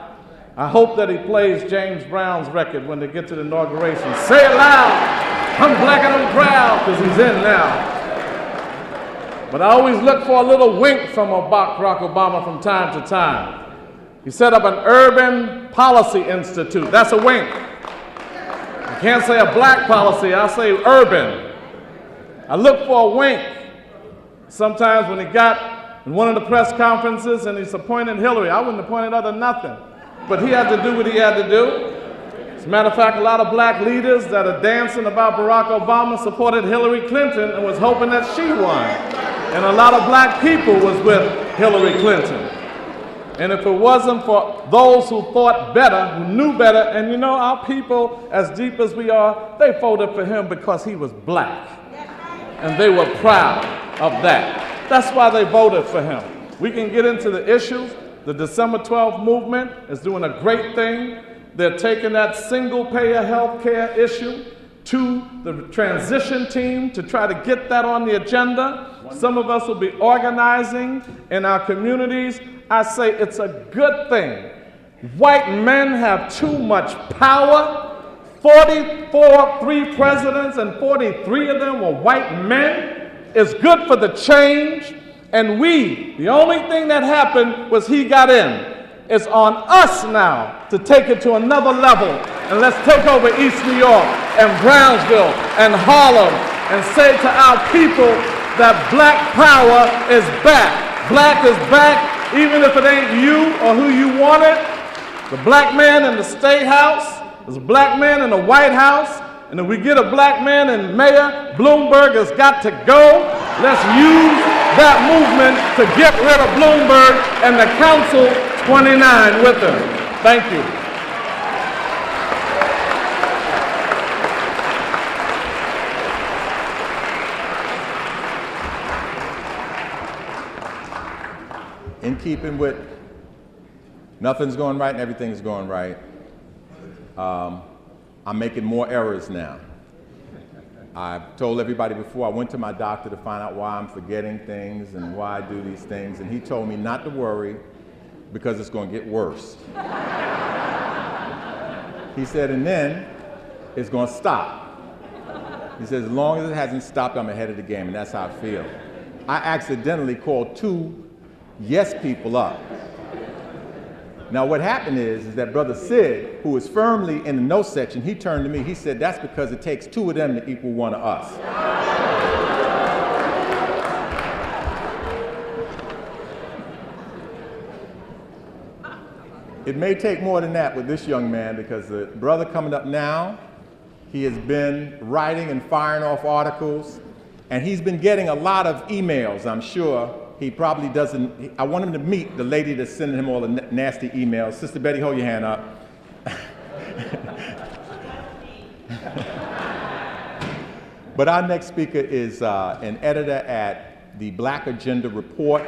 I hope that he plays James Brown's record when they get to the inauguration. Say it loud, I'm black and I'm proud, because he's in now. But I always look for a little wink from Barack Obama from time to time. He set up an urban policy institute. That's a wink. You can't say a black policy, I say urban. I look for a wink. Sometimes when he got in one of the press conferences and he's appointed Hillary, I wouldn't appoint her to nothing. But he had to do what he had to do. As a matter of fact, a lot of black leaders that are dancing about Barack Obama supported Hillary Clinton and was hoping that she won. And a lot of black people was with Hillary Clinton. And if it wasn't for those who thought better, who knew better, and you know, our people, as deep as we are, they voted for him because he was black. And they were proud of that. That's why they voted for him. We can get into the issues. The December 12th movement is doing a great thing. They're taking that single-payer health care issue to the transition team to try to get that on the agenda. Some of us will be organizing in our communities. I say it's a good thing. White men have too much power. 43 presidents and 43 of them were white men. It's good for the change. And the only thing that happened was he got in. It's on us now to take it to another level. And let's take over East New York and Brownsville and Harlem and say to our people that black power is back. Black is back, even if it ain't you or who you wanted. The black man in the State House, there's a black man in the White House, and if we get a black man in Mayor, Bloomberg has got to go. Let's use that movement to get rid of Bloomberg and the Council 29 with him. Thank you. In keeping with nothing's going right and everything's going right, I'm making more errors now. I've told everybody before, I went to my doctor to find out why I'm forgetting things and why I do these things, and he told me not to worry because it's going to get worse. He said, and then it's going to stop. He says, as long as it hasn't stopped, I'm ahead of the game, and that's how I feel. I accidentally called 2 yes people up. Now what happened is that Brother Sid, who is firmly in the no section, he turned to me, he said, that's because it takes 2 of them to equal 1 of us. It may take more than that with this young man because the brother coming up now, he has been writing and firing off articles, and he's been getting a lot of emails, I'm sure. He probably doesn't, I want him to meet the lady that's sending him all the nasty emails. Sister Betty, hold your hand up. But our next speaker is an editor at the Black Agenda Report.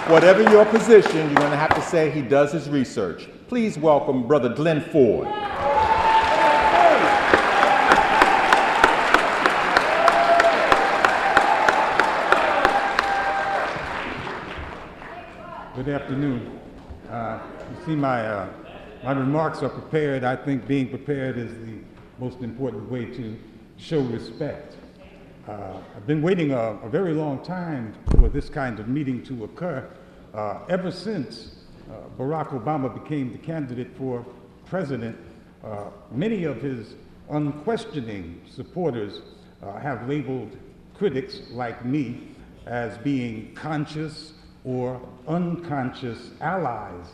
Whatever your position, you're going to have to say he does his research. Please welcome Brother Glenn Ford. Good afternoon. You see, my remarks are prepared. I think being prepared is the most important way to show respect. I've been waiting a very long time for this kind of meeting to occur. Ever since Barack Obama became the candidate for president, many of his unquestioning supporters have labeled critics like me as being conscious or unconscious allies,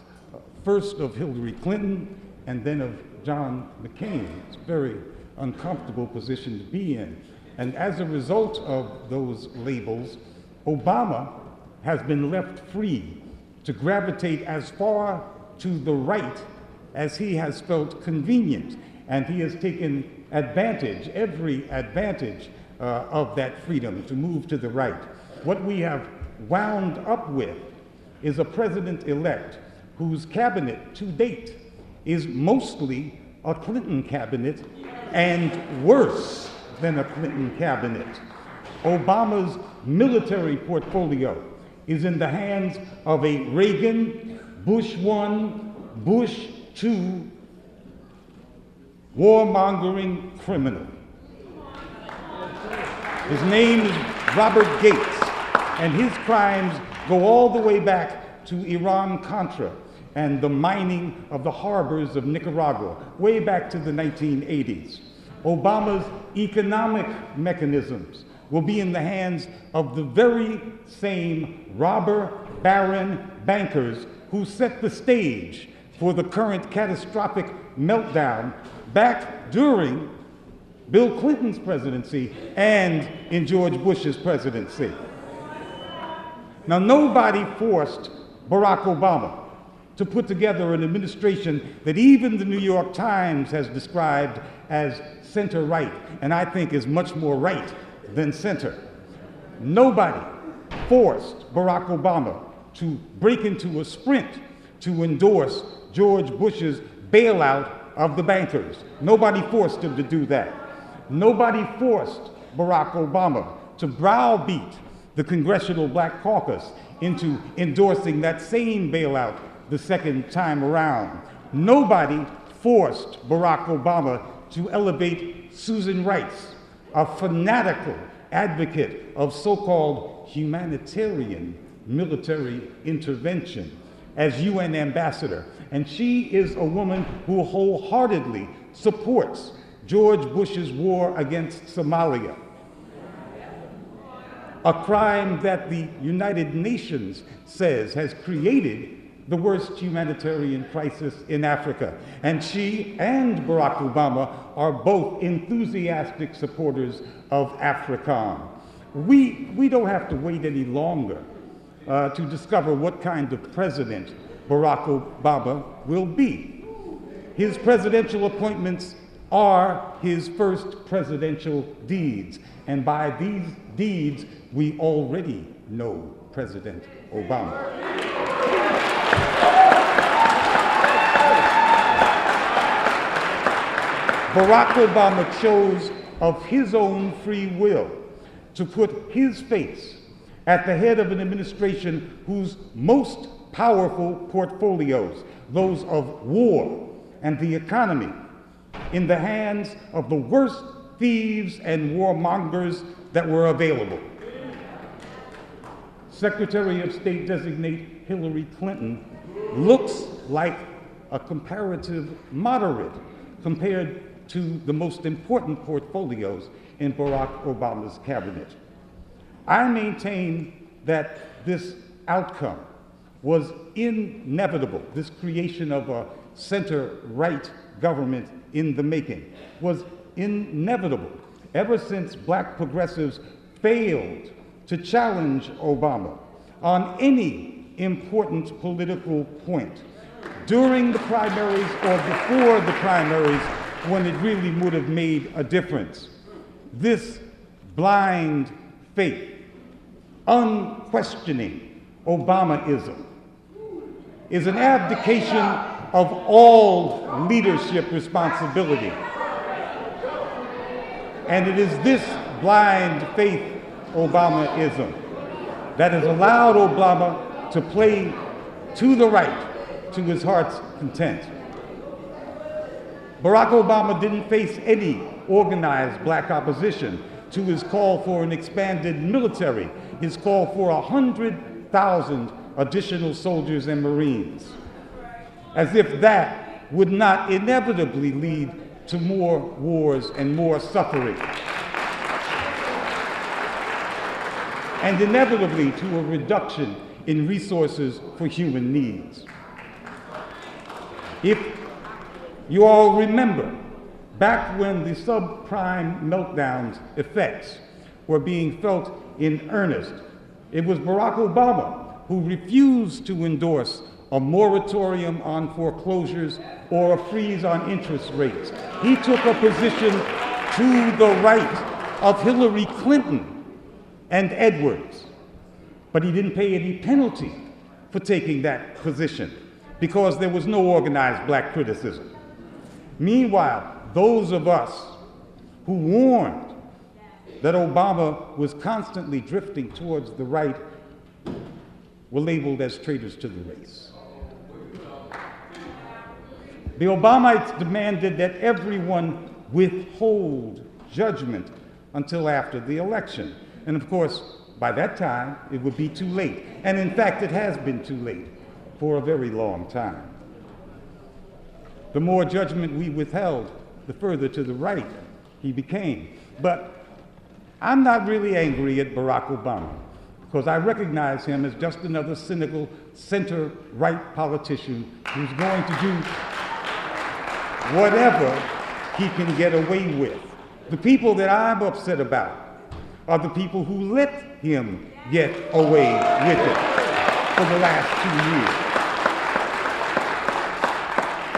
first of Hillary Clinton and then of John McCain. It's a very uncomfortable position to be in. And as a result of those labels, Obama has been left free to gravitate as far to the right as he has felt convenient. And he has taken advantage, every advantage of that freedom to move to the right. What we have wound up with is a president-elect whose cabinet to date is mostly a Clinton cabinet and worse than a Clinton cabinet. Obama's military portfolio is in the hands of a Reagan, Bush 1, Bush 2 warmongering criminal. His name is Robert Gates, and his crimes go all the way back to Iran-Contra and the mining of the harbors of Nicaragua, way back to the 1980s. Obama's economic mechanisms will be in the hands of the very same robber baron bankers who set the stage for the current catastrophic meltdown back during Bill Clinton's presidency and in George Bush's presidency. Now, nobody forced Barack Obama to put together an administration that even the New York Times has described as center-right, and I think is much more right than center. Nobody forced Barack Obama to break into a sprint to endorse George Bush's bailout of the bankers. Nobody forced him to do that. Nobody forced Barack Obama to browbeat the Congressional Black Caucus into endorsing that same bailout the second time around. Nobody forced Barack Obama to elevate Susan Rice, a fanatical advocate of so-called humanitarian military intervention, as UN ambassador. And she is a woman who wholeheartedly supports George Bush's war against Somalia, a crime that the United Nations says has created the worst humanitarian crisis in Africa. And she and Barack Obama are both enthusiastic supporters of AFRICOM. We don't have to wait any longer to discover what kind of president Barack Obama will be. His presidential appointments are his first presidential deeds. And by these deeds, we already know President Obama. Barack Obama chose of his own free will to put his face at the head of an administration whose most powerful portfolios, those of war and the economy, in the hands of the worst thieves and warmongers that were available. Secretary of State designate Hillary Clinton looks like a comparative moderate compared to the most important portfolios in Barack Obama's cabinet. I maintain that this outcome was inevitable. This creation of a center-right government in the making was inevitable ever since black progressives failed to challenge Obama on any important political point during the primaries or before the primaries when it really would have made a difference. This blind faith, unquestioning Obamaism, is an abdication of all leadership responsibility. And it is this blind faith Obamaism that has allowed Obama to play to the right, to his heart's content. Barack Obama didn't face any organized black opposition to his call for an expanded military, his call for 100,000 additional soldiers and Marines, as if that would not inevitably lead to more wars and more suffering, and inevitably to a reduction in resources for human needs. If you all remember, back when the subprime meltdown's effects were being felt in earnest, it was Barack Obama who refused to endorse a moratorium on foreclosures or a freeze on interest rates. He took a position to the right of Hillary Clinton and Edwards, but he didn't pay any penalty for taking that position because there was no organized black criticism. Meanwhile, those of us who warned that Obama was constantly drifting towards the right were labeled as traitors to the race. The Obamites demanded that everyone withhold judgment until after the election. And of course, by that time, it would be too late. And in fact, it has been too late for a very long time. The more judgment we withheld, the further to the right he became. But I'm not really angry at Barack Obama, because I recognize him as just another cynical center-right politician who's going to do whatever he can get away with. The people that I'm upset about are the people who let him get away with it for the last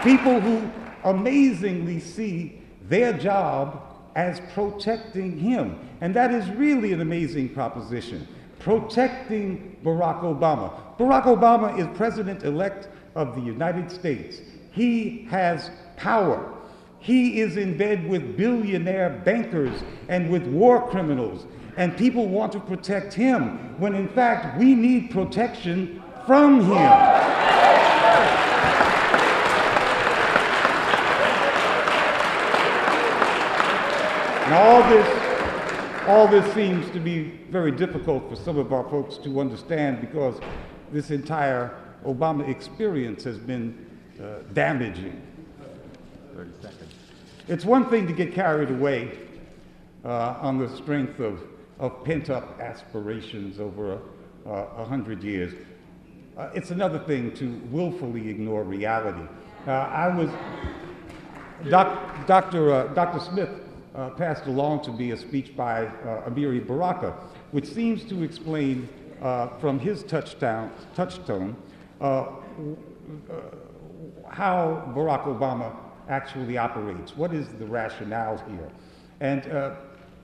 2 years. People who amazingly see their job as protecting him. And that is really an amazing proposition, protecting Barack Obama. Barack Obama is president-elect of the United States. He has power. He is in bed with billionaire bankers and with war criminals, and people want to protect him when in fact we need protection from him. Now all this seems to be very difficult for some of our folks to understand because this entire Obama experience has been damaging. 30 seconds. It's one thing to get carried away on the strength of pent-up aspirations over 100 years. It's another thing to willfully ignore reality. Dr. Smith passed along to me a speech by Amiri Baraka, which seems to explain from his touchstone how Barack Obama actually operates. What is the rationale here? And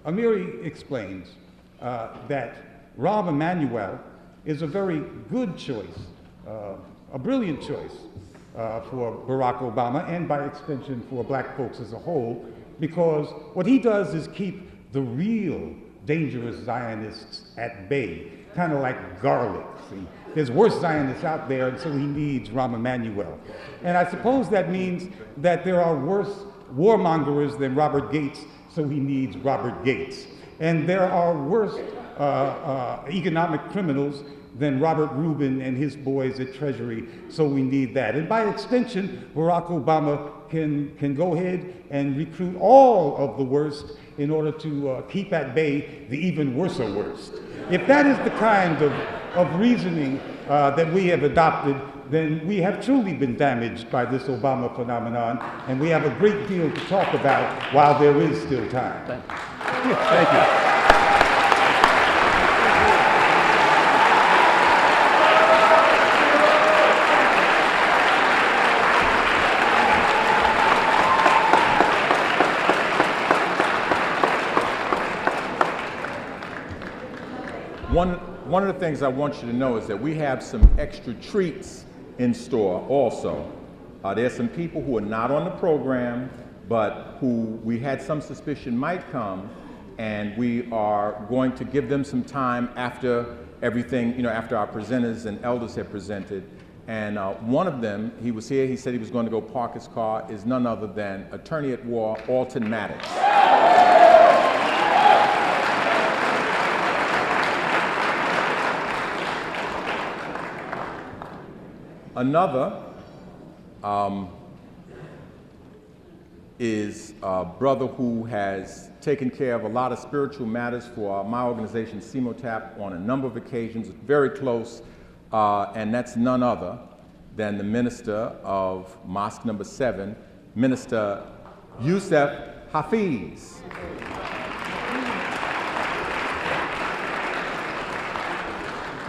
Amiri explains that Rahm Emanuel is a very good choice, a brilliant choice for Barack Obama and by extension for black folks as a whole, because what he does is keep the real dangerous Zionists at bay, kind of like garlic. See? There's worse Zionists out there, and so he needs Rahm Emanuel. And I suppose that means that there are worse warmongers than Robert Gates, so he needs Robert Gates. And there are worse economic criminals than Robert Rubin and his boys at Treasury, so we need that. And by extension, Barack Obama can go ahead and recruit all of the worst in order to keep at bay the even worser worst. If that is the kind of reasoning that we have adopted, then we have truly been damaged by this Obama phenomenon, and we have a great deal to talk about while there is still time. Thank you. Thank you. One of the things I want you to know is that we have some extra treats in store also. There's some people who are not on the program, but who we had some suspicion might come, and we are going to give them some time after everything, after our presenters and elders have presented. And one of them, he was here, he said he was going to go park his car, is none other than attorney at war, Alton Maddox. Another is a brother who has taken care of a lot of spiritual matters for my organization, CMOTAP, on a number of occasions, very close, and that's none other than the minister of Mosque number 7, Minister Yusuf Hafiz.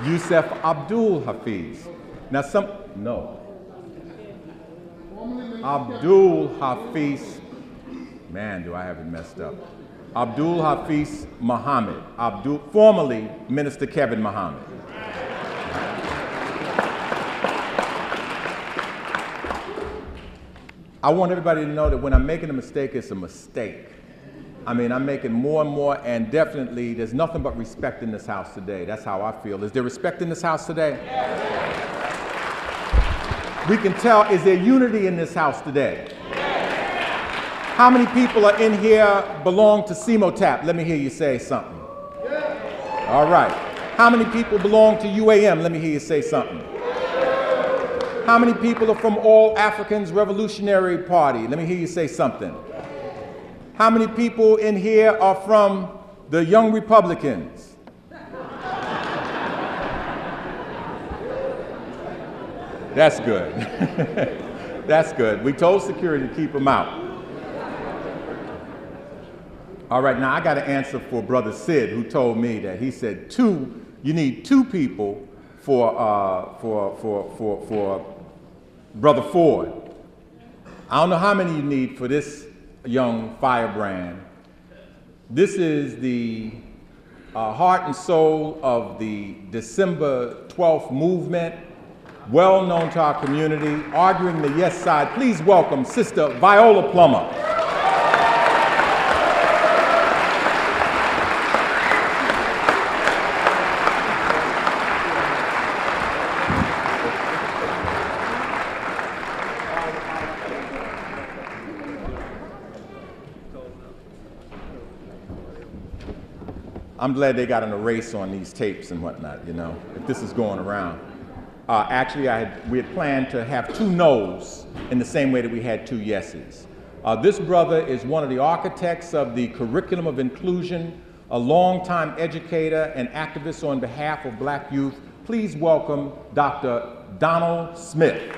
Yusuf Abdul Hafiz. Now Abdul Hafiz, man, do I have it messed up. Abdul Hafiz Muhammad, formerly Minister Kevin Muhammad. I want everybody to know that when I'm making a mistake, it's a mistake. I mean, I'm making more and more, and definitely there's nothing but respect in this house today. That's how I feel. Is there respect in this house today? We can tell, is there unity in this house today? How many people are in here belong to CEMOTAP? Let me hear you say something. All right. How many people belong to UAM? Let me hear you say something. How many people are from All Africans Revolutionary Party? Let me hear you say something. How many people in here are from the Young Republicans? That's good. That's good. We told security to keep them out. All right, now I got to answer for Brother Sid, who told me that he said you need two people for Brother Ford. I don't know how many you need for this young firebrand. This is the heart and soul of the December 12th movement, well known to our community, arguing the yes side. Please welcome Sister Viola Plummer. I'm glad they got an erase on these tapes and whatnot, you know, if this is going around. Actually, we had planned to have two no's in the same way that we had two yeses. This brother is one of the architects of the curriculum of inclusion, a longtime educator and activist on behalf of Black youth. Please welcome Dr. Donald Smith.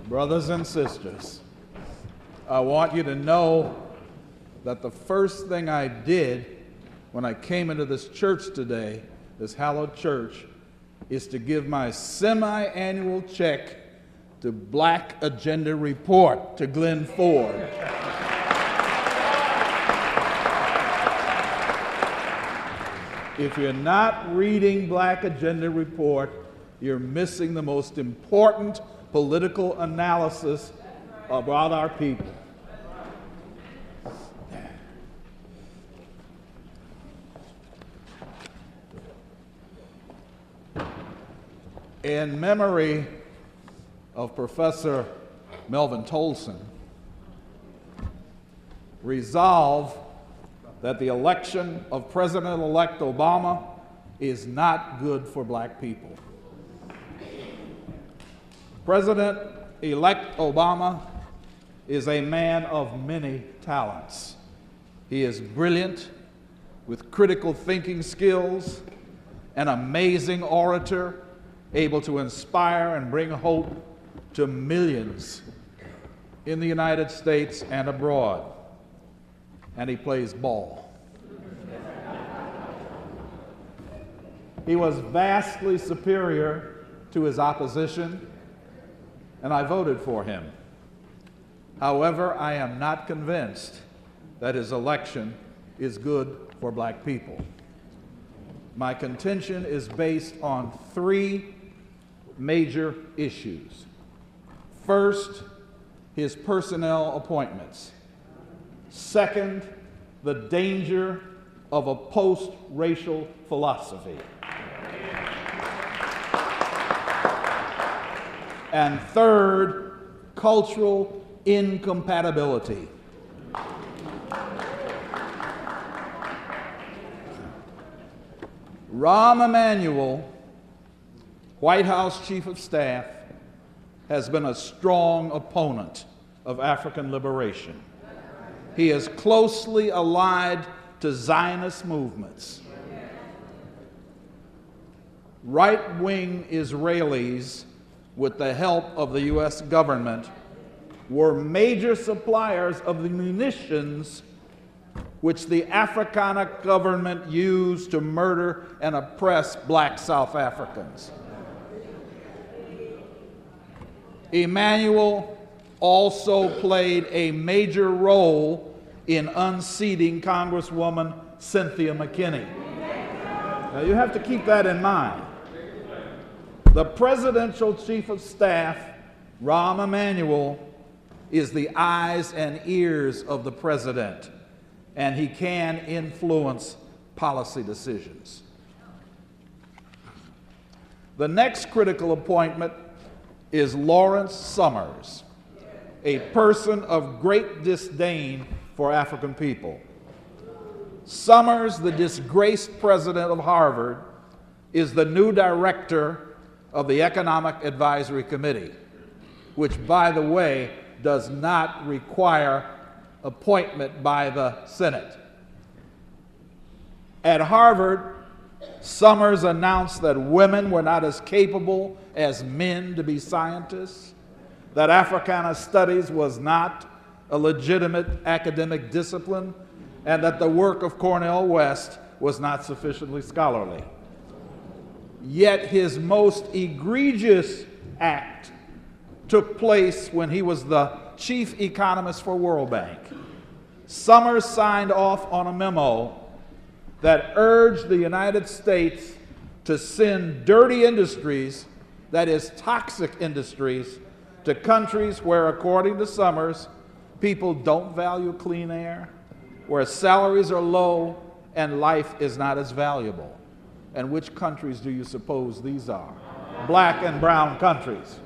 Brothers and sisters, I want you to know that the first thing I did when I came into this church today, this hallowed church, is to give my semi-annual check to Black Agenda Report to Glenn Ford. If you're not reading Black Agenda Report, you're missing the most important political analysis about our people. In memory of Professor Melvin Tolson, resolve that the election of President-elect Obama is not good for Black people. President-elect Obama is a man of many talents. He is brilliant, with critical thinking skills, an amazing orator, able to inspire and bring hope to millions in the United States and abroad. And he plays ball. He was vastly superior to his opposition, and I voted for him. However, I am not convinced that his election is good for Black people. My contention is based on three major issues. First, his personnel appointments. Second, the danger of a post-racial philosophy. And third, cultural incompatibility. Rahm Emanuel, White House Chief of Staff, has been a strong opponent of African liberation. He is closely allied to Zionist movements. Right-wing Israelis, with the help of the U.S. government, were major suppliers of the munitions which the Afrikaner government used to murder and oppress black South Africans. Emanuel also played a major role in unseating Congresswoman Cynthia McKinney. Now you have to keep that in mind. The presidential chief of staff, Rahm Emanuel, is the eyes and ears of the president, and he can influence policy decisions. The next critical appointment is Lawrence Summers, a person of great disdain for African people. Summers, the disgraced president of Harvard, is the new director of the Economic Advisory Committee, which, by the way, does not require appointment by the Senate. At Harvard, Summers announced that women were not as capable as men to be scientists, that Africana studies was not a legitimate academic discipline, and that the work of Cornel West was not sufficiently scholarly. Yet his most egregious act took place when he was the chief economist for World Bank. Summers signed off on a memo that urged the United States to send dirty industries, that is, toxic industries, to countries where, according to Summers, people don't value clean air, where salaries are low and life is not as valuable. And which countries do you suppose these are? Black and brown countries.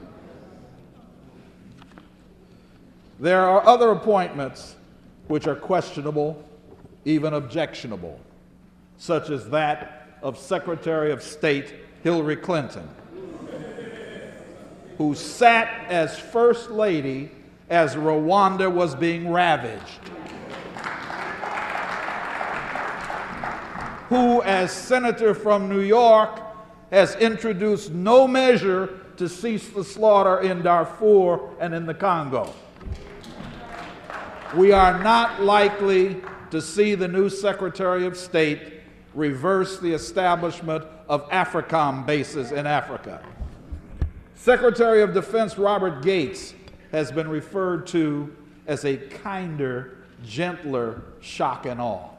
There are other appointments which are questionable, even objectionable, such as that of Secretary of State Hillary Clinton, who sat as First Lady as Rwanda was being ravaged, who, as Senator from New York, has introduced no measure to cease the slaughter in Darfur and in the Congo. We are not likely to see the new Secretary of State reverse the establishment of AFRICOM bases in Africa. Secretary of Defense Robert Gates has been referred to as a kinder, gentler shock and awe.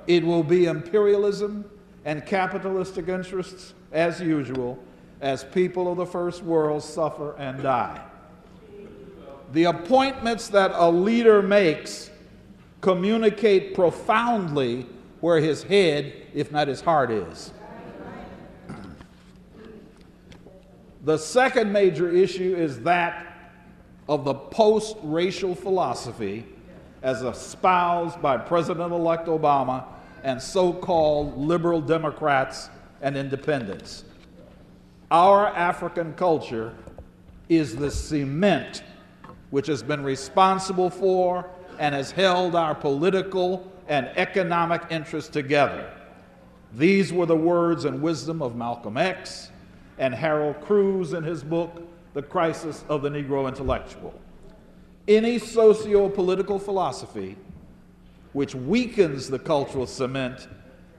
It will be imperialism and capitalistic interests, as usual, as people of the first world suffer and die. The appointments that a leader makes communicate profoundly where his head, if not his heart, is. The second major issue is that of the post-racial philosophy as espoused by President-elect Obama and so-called liberal Democrats and independents. Our African culture is the cement which has been responsible for and has held our political and economic interests together. These were the words and wisdom of Malcolm X and Harold Cruz in his book, The Crisis of the Negro Intellectual. Any socio-political philosophy which weakens the cultural cement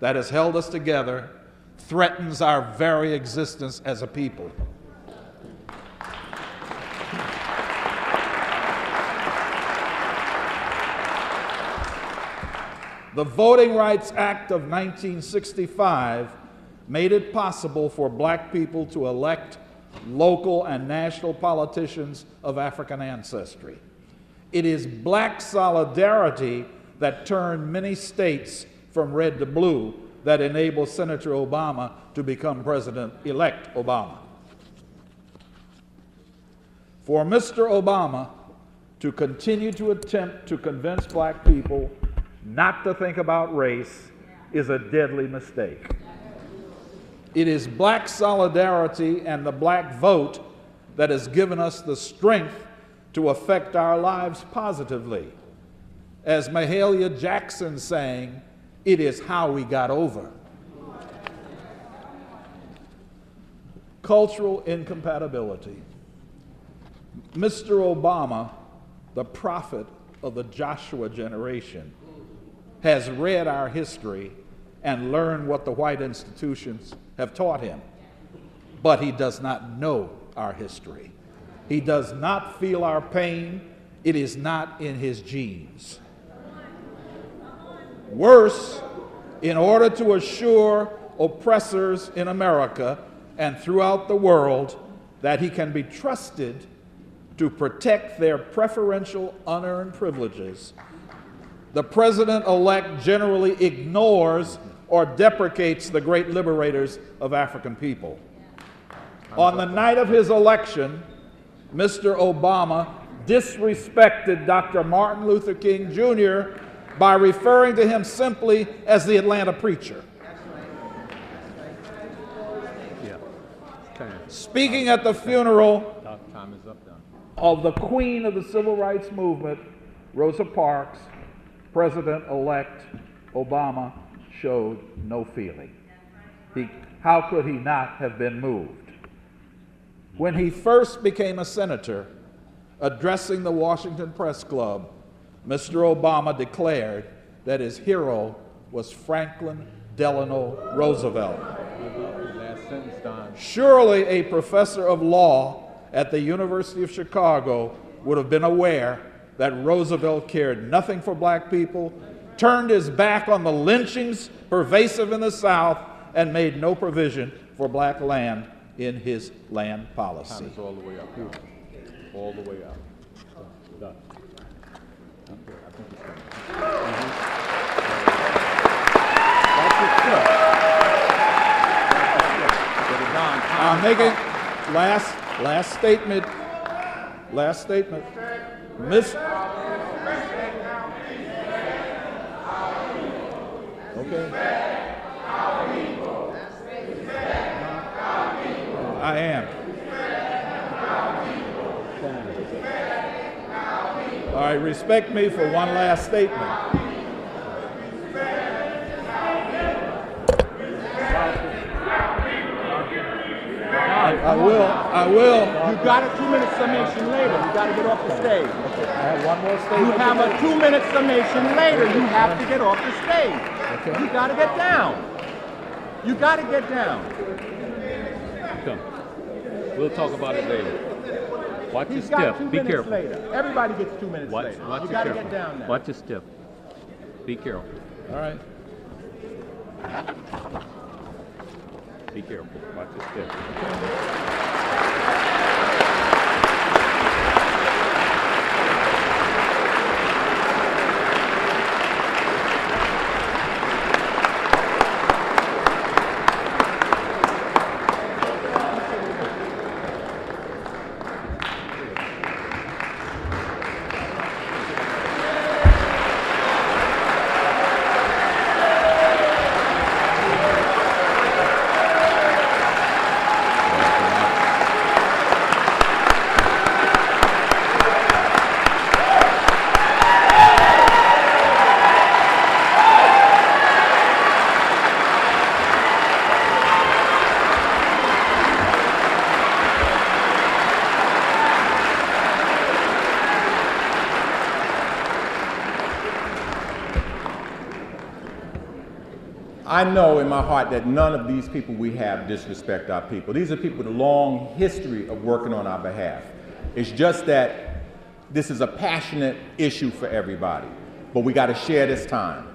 that has held us together threatens our very existence as a people. The Voting Rights Act of 1965 made it possible for black people to elect local and national politicians of African ancestry. It is black solidarity that turned many states from red to blue that enabled Senator Obama to become President-elect Obama. For Mr. Obama to continue to attempt to convince black people not to think about race is a deadly mistake. It is black solidarity and the black vote that has given us the strength to affect our lives positively. As Mahalia Jackson sang, it is how we got over. Cultural incompatibility. Mr. Obama, the prophet of the Joshua generation, has read our history and learned what the white institutions have taught him. But he does not know our history. He does not feel our pain. It is not in his genes. Worse, in order to assure oppressors in America and throughout the world that he can be trusted to protect their preferential unearned privileges, the president-elect generally ignores or deprecates the great liberators of African people. On the night of his election, Mr. Obama disrespected Dr. Martin Luther King Jr. by referring to him simply as the Atlanta preacher. Speaking at the funeral of the queen of the civil rights movement, Rosa Parks, President-elect Obama showed no feeling. How could he not have been moved? When he first became a senator, addressing the Washington Press Club, Mr. Obama declared that his hero was Franklin Delano Roosevelt. Surely a professor of law at the University of Chicago would have been aware that Roosevelt cared nothing for black people, turned his back on the lynchings pervasive in the South, and made no provision for black land in his land policy. Time is all the way up. All the way up. Done. I'm making last statement. Last statement. Okay. I am. All right, respect me for one last statement. I will. You got a 2-minute summation later. You got to get off the stage. Okay. I have one more statement. You have a 2-minute summation later. You have to get off the stage. Okay. You got to get down. You got to get down. Come. We'll talk about it later. Watch your step. Be careful. Later. Everybody gets 2 minutes Watch later. your You got to step. get down now. Watch your step. Be careful. All right. Be careful. Watch your step. I know in my heart that none of these people we have disrespect our people. These are people with a long history of working on our behalf. It's just that this is a passionate issue for everybody, but we got to share this time.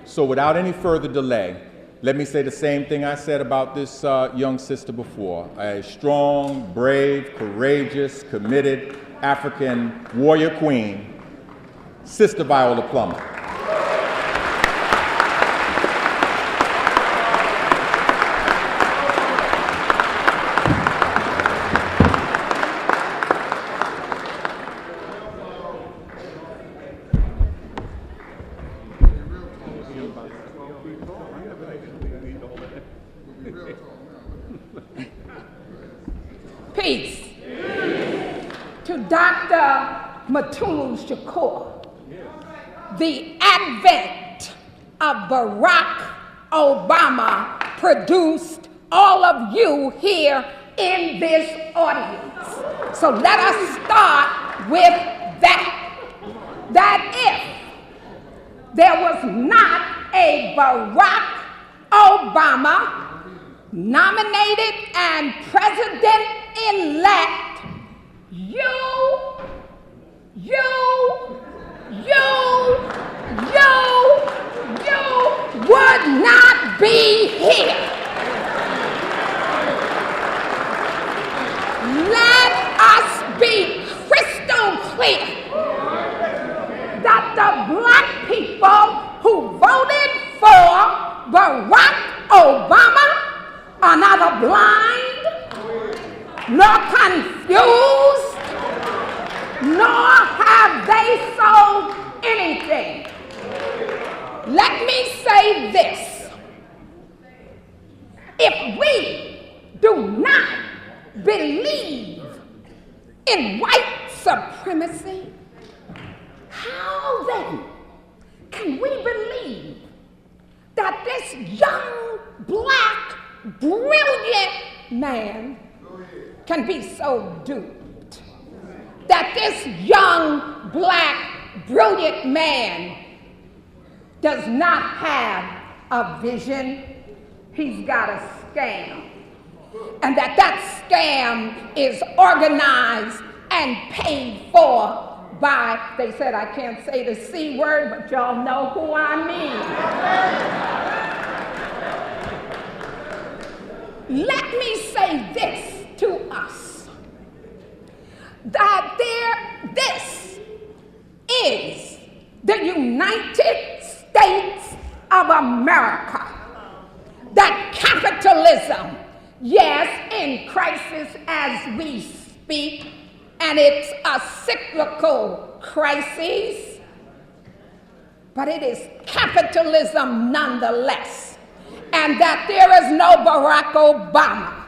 So without any further delay, let me say the same thing I said about this young sister before. A strong, brave, courageous, committed African warrior queen, Sister Viola Plummer. Dr. Mutulu Shakur, the advent of Barack Obama produced all of you here in this audience. So let us start with that. That if there was not a Barack Obama nominated and president-elect, you would not be here. Let us be crystal clear that the black people who voted for Barack Obama are neither blind nor confused, nor have they sold anything. Let me say this. If we do not believe in white supremacy, how then can we believe that this young, black, brilliant man can be so duped? That this young, black, brilliant man does not have a vision, he's got a scam. And that scam is organized and paid for by, they said I can't say the C word, but y'all know who I mean. Let me say this to us, that this is the United States of America, that capitalism, yes, in crisis as we speak, and it's a cyclical crisis, but it is capitalism nonetheless, and that there is no Barack Obama,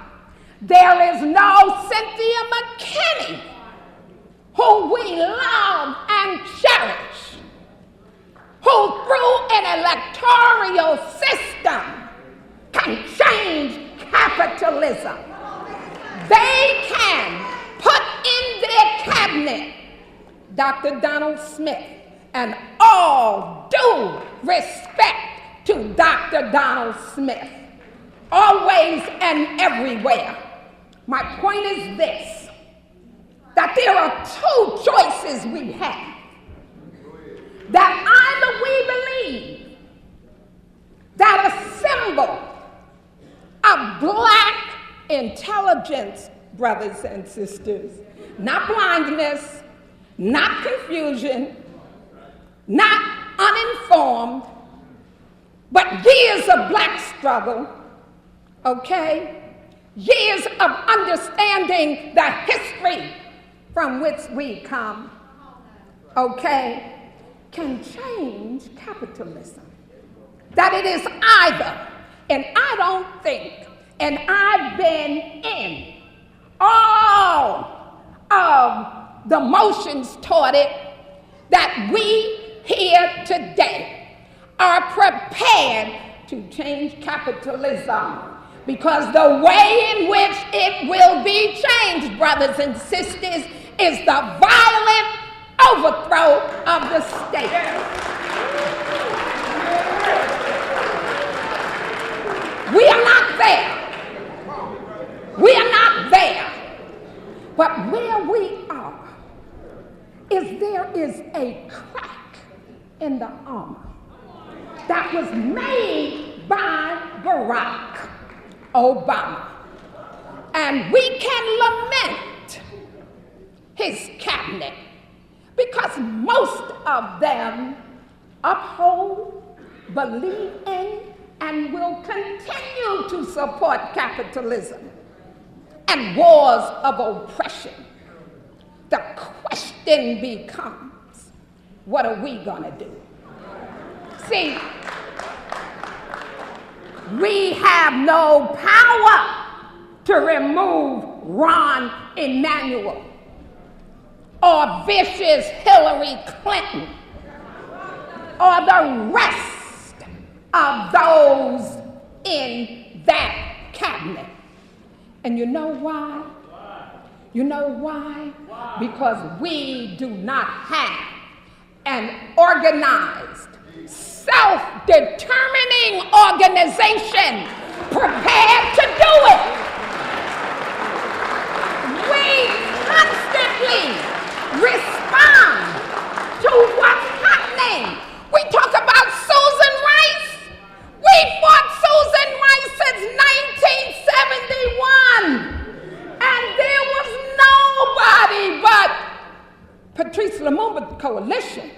there is no Cynthia McKinney, who we love and cherish, who through an electoral system can change capitalism. They can put in their cabinet Dr. Donald Smith, and all due respect to Dr. Donald Smith, always and everywhere. My point is this, that there are two choices we have. That either we believe that a symbol of black intelligence, brothers and sisters, not blindness, not confusion, not uninformed, but years of black struggle, okay? Years of understanding the history from which we come, okay, can change capitalism. That it is either, and I don't think, and I've been in all of the motions toward it, that we here today are prepared to change capitalism, because the way in which it will be changed, brothers and sisters, is the violent overthrow of the state. We are not there. We are not there. But where we are is there is a crack in the armor that was made by Barack Obama. And we can lament his cabinet because most of them uphold, believe in, and will continue to support capitalism and wars of oppression. The question becomes, what are we gonna do? See, we have no power to remove Ron Emanuel. or vicious Hillary Clinton or the rest of those in that cabinet. And you know why? You know why? Because we do not have an organized, self-determining organization prepared to do it. We constantly respond to what's happening. We talk about Susan Rice. We fought Susan Rice since 1971. And there was nobody but Patrice Lumumba's coalition,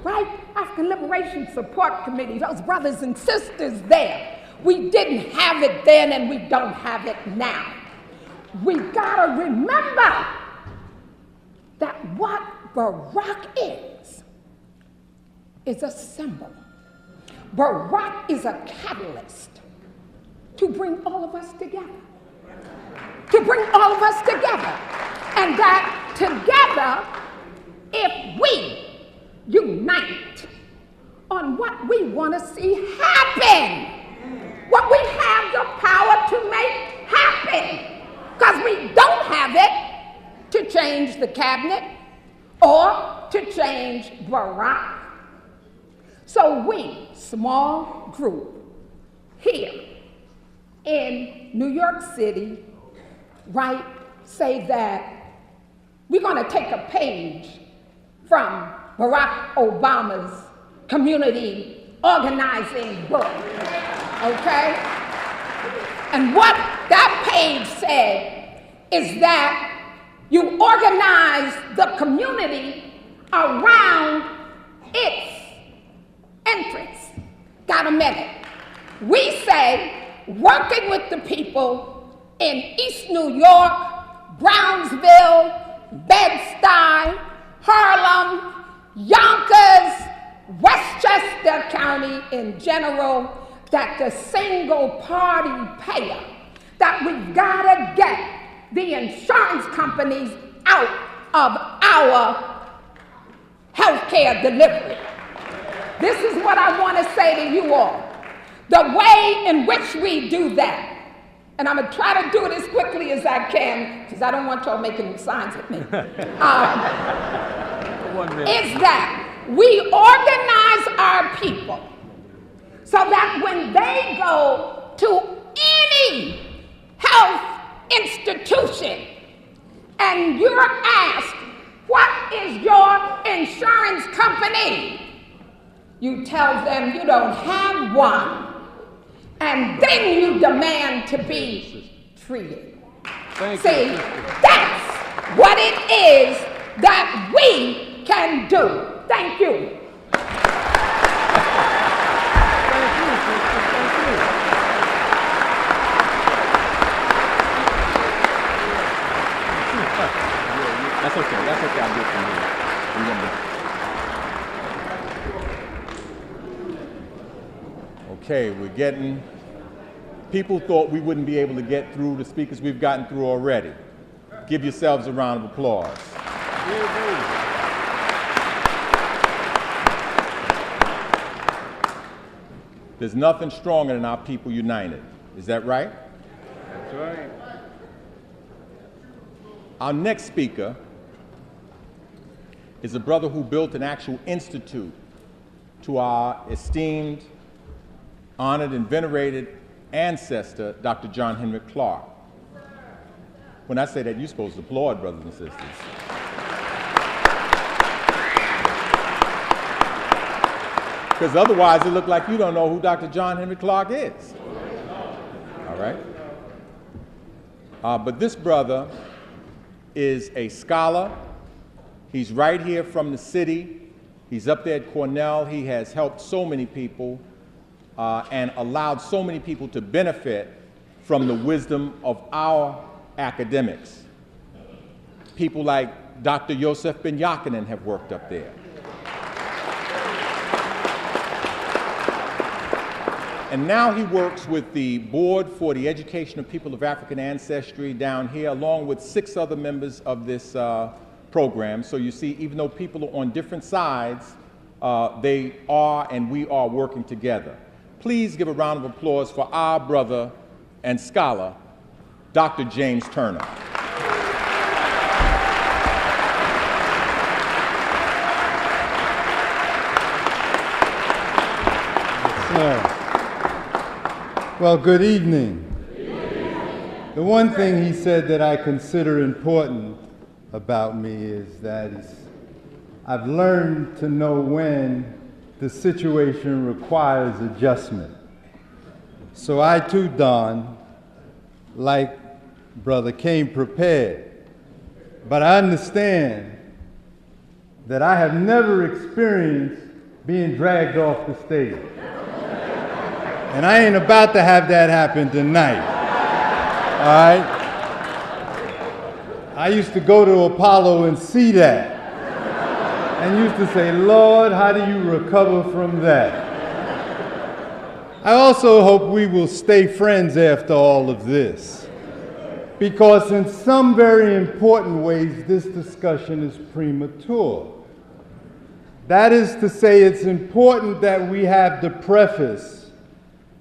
right? African Liberation Support Committee, those brothers and sisters there. We didn't have it then and we don't have it now. We gotta remember that what Barack is a symbol. Barack is a catalyst to bring all of us together. To bring all of us together. And that together, if we unite on what we want to see happen, what we have the power to make happen, because we don't have it to change the cabinet or to change Barack. So we, small group, here in New York City, right, say that we're going to take a page from Barack Obama's community organizing book, okay? And what that page said is that you organize the community around its interests. Got a minute? We say working with the people in East New York, Brownsville, Bed-Stuy, Harlem, Yonkers, Westchester County in general, that the single party payer, that we've gotta get the insurance companies out of our healthcare delivery. This is what I want to say to you all. The way in which we do that, and I'm going to try to do it as quickly as I can, because I don't want y'all making signs at me, is that we organize our people so that when they go to any health institution and you're asked, what is your insurance company? You tell them you don't have one, and then you demand to be treated. See, that's what it is that we can do. Thank you. That's okay. That's okay. I'll do it from here. Okay, we're getting. People thought we wouldn't be able to get through the speakers we've gotten through already. Give yourselves a round of applause. There's nothing stronger than our people united. Is that right? That's right. Our next speaker is a brother who built an actual institute to our esteemed, honored, and venerated ancestor, Dr. John Henrik Clark. When I say that, you're supposed to applaud, brothers and sisters. Because otherwise it looked like you don't know who Dr. John Henrik Clark is. All right? But this brother is a scholar. He's right here from the city. He's up there at Cornell. He has helped so many people and allowed so many people to benefit from the wisdom of our academics. People like Dr. Yosef Ben Yakinen have worked up there. And now he works with the Board for the Education of People of African Ancestry down here, along with 6 other members of this program. So you see, even though people are on different sides, they are and we are working together. Please give a round of applause for our brother and scholar, Dr. James Turner. Well, good evening. The one thing he said that I consider important about me is that I've learned to know when the situation requires adjustment. So I too, Don, like brother, came prepared. But I understand that I have never experienced being dragged off the stage. And I ain't about to have that happen tonight, all right? I used to go to Apollo and see that, and used to say, Lord, how do you recover from that? I also hope we will stay friends after all of this, because in some very important ways, this discussion is premature. That is to say, it's important that we have the preface,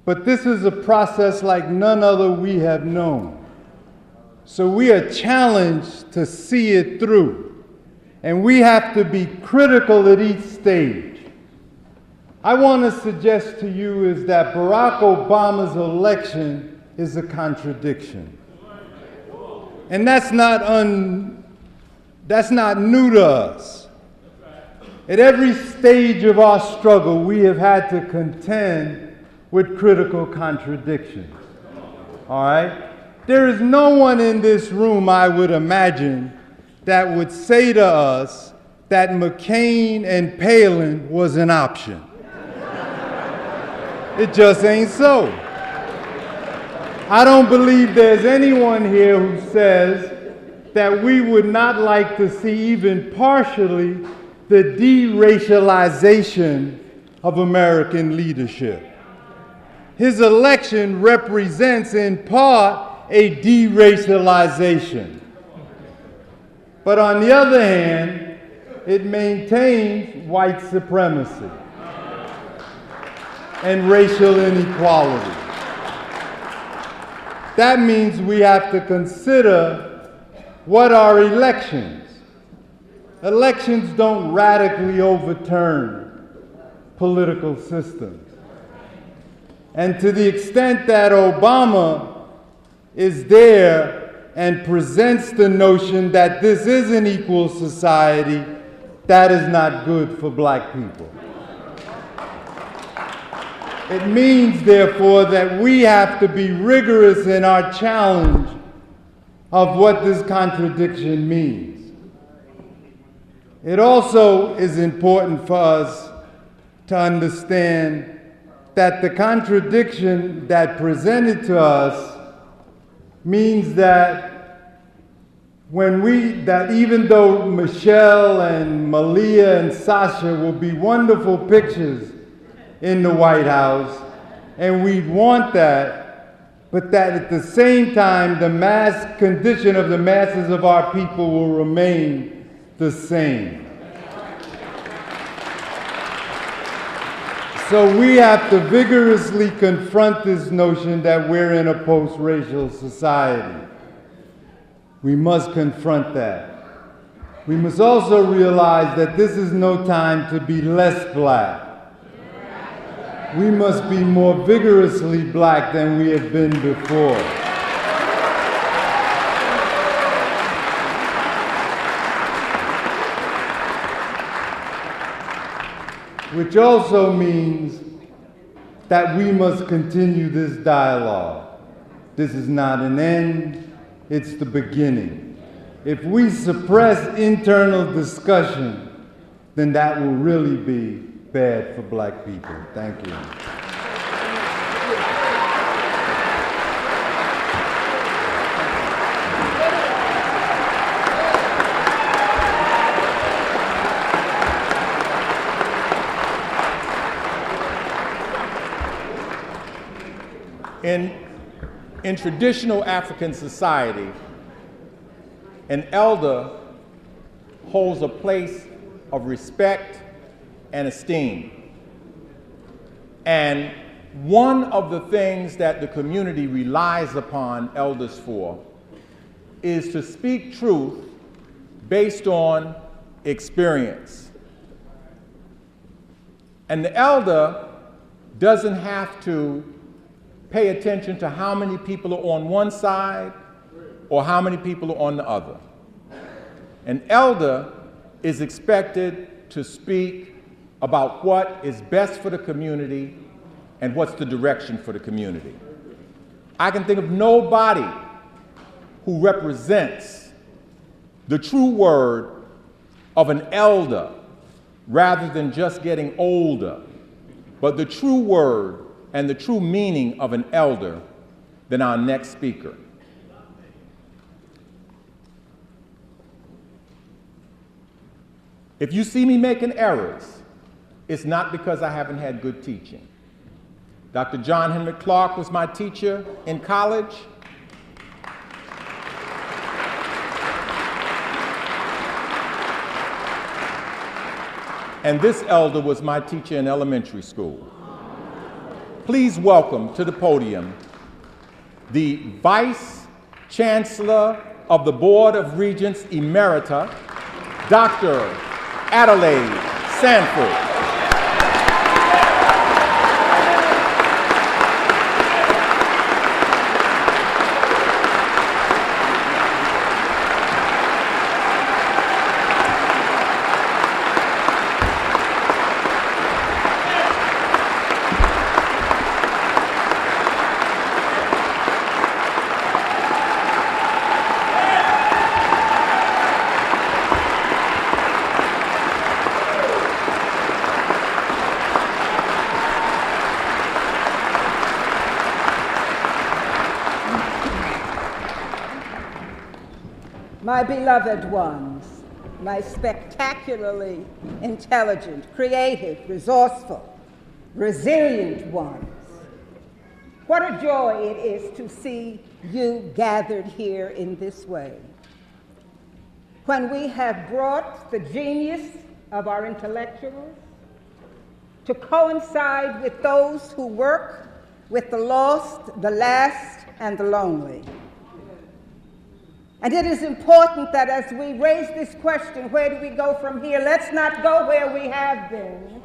but this is a process like none other we have known. So we are challenged to see it through, and we have to be critical at each stage. I want to suggest to you is that Barack Obama's election is a contradiction. And that's not new to us. At every stage of our struggle, we have had to contend with critical contradictions, all right? There is no one in this room, I would imagine, that would say to us that McCain and Palin was an option. It just ain't so. I don't believe there's anyone here who says that we would not like to see even partially the deracialization of American leadership. His election represents in part a deracialization. But on the other hand, it maintains white supremacy and racial inequality. That means we have to consider what are elections. Elections don't radically overturn political systems. And to the extent that Obama is there and presents the notion that this is an equal society, that is not good for black people. It means, therefore, that we have to be rigorous in our challenge of what this contradiction means. It also is important for us to understand that the contradiction that presented to us means that that even though Michelle and Malia and Sasha will be wonderful pictures in the White House, and we want that, but that at the same time the mass condition of the masses of our people will remain the same. So we have to vigorously confront this notion that we're in a post-racial society. We must confront that. We must also realize that this is no time to be less black. We must be more vigorously black than we have been before. Which also means that we must continue this dialogue. This is not an end, it's the beginning. If we suppress internal discussion, then that will really be bad for black people. Thank you. In traditional African society, an elder holds a place of respect and esteem. And one of the things that the community relies upon elders for is to speak truth based on experience. And the elder doesn't have to pay attention to how many people are on one side or how many people are on the other. An elder is expected to speak about what is best for the community and what's the direction for the community. I can think of nobody who represents the true word of an elder rather than just getting older, but the true word and the true meaning of an elder than our next speaker. If you see me making errors, it's not because I haven't had good teaching. Dr. John Henry Clark was my teacher in college. And this elder was my teacher in elementary school. Please welcome to the podium the Vice Chancellor of the Board of Regents Emerita, Dr. Adelaide Sanford. My beloved ones, my spectacularly intelligent, creative, resourceful, resilient ones, what a joy it is to see you gathered here in this way. When we have brought the genius of our intellectuals to coincide with those who work with the lost, the last, and the lonely. And it is important that as we raise this question, where do we go from here? Let's not go where we have been.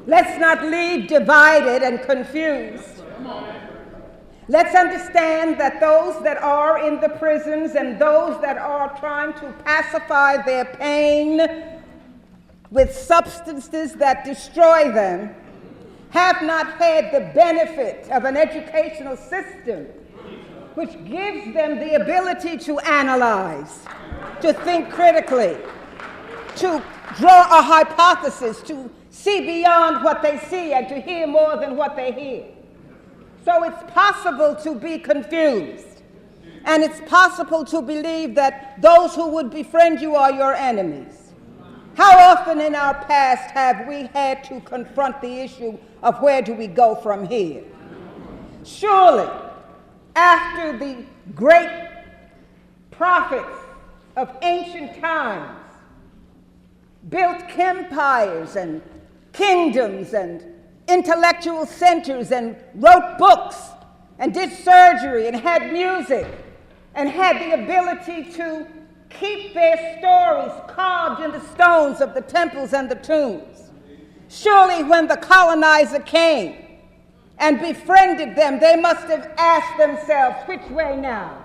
Let's not leave divided and confused. Let's understand that those that are in the prisons and those that are trying to pacify their pain with substances that destroy them have not had the benefit of an educational system which gives them the ability to analyze, to think critically, to draw a hypothesis, to see beyond what they see and to hear more than what they hear. So it's possible to be confused, and it's possible to believe that those who would befriend you are your enemies. How often in our past have we had to confront the issue of where do we go from here? Surely, after the great prophets of ancient times built empires and kingdoms and intellectual centers and wrote books and did surgery and had music and had the ability to keep their stories carved in the stones of the temples and the tombs. Surely when the colonizer came and befriended them, they must have asked themselves, which way now?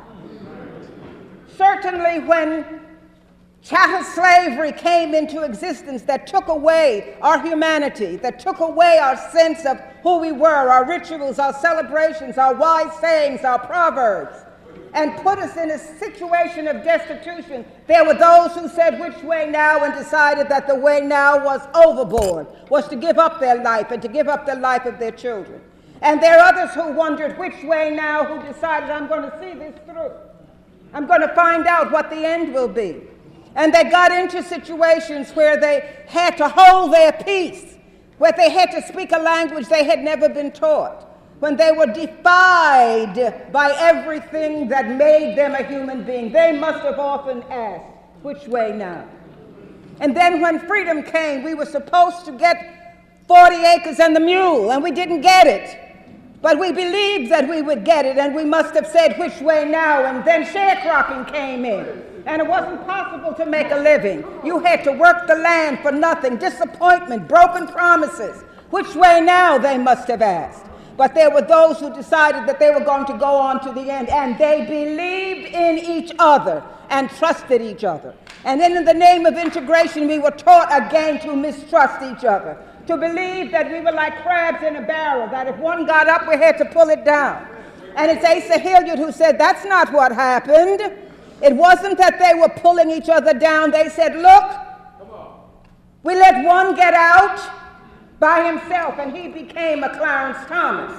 Certainly when chattel slavery came into existence that took away our humanity, that took away our sense of who we were, our rituals, our celebrations, our wise sayings, our proverbs, and put us in a situation of destitution, there were those who said which way now and decided that the way now was overboard, was to give up their life and to give up the life of their children. And there are others who wondered which way now, who decided, I'm going to see this through. I'm going to find out what the end will be. And they got into situations where they had to hold their peace, where they had to speak a language they had never been taught. when they were defied by everything that made them a human being, they must have often asked, which way now? And then when freedom came, we were supposed to get 40 acres and the mule, and we didn't get it. But we believed that we would get it, and we must have said, which way now? And then sharecropping came in, and it wasn't possible to make a living. You had to work the land for nothing, disappointment, broken promises. Which way now, they must have asked. But there were those who decided that they were going to go on to the end, and they believed in each other and trusted each other. And then in the name of integration, we were taught again to mistrust each other, to believe that we were like crabs in a barrel, that if one got up, we had to pull it down. And it's Asa Hilliard who said, that's not what happened. It wasn't that they were pulling each other down. They said, look, we let one get out by himself, and he became a Clarence Thomas.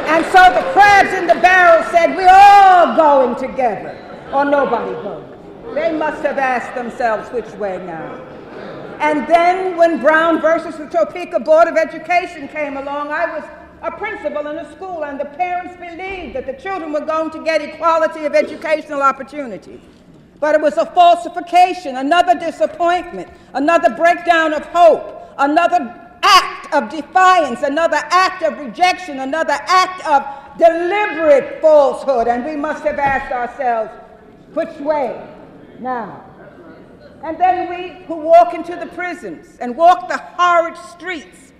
And so the crabs in the barrel said, we're all going together, or nobody goes. They must have asked themselves, which way now? And then when Brown versus the Topeka Board of Education came along, I was a principal in a school, and the parents believed that the children were going to get equality of educational opportunities. But it was a falsification, another disappointment, another breakdown of hope, another act of defiance, another act of rejection, another act of deliberate falsehood. And we must have asked ourselves, which way now? And then we who walk into the prisons and walk the horrid streets,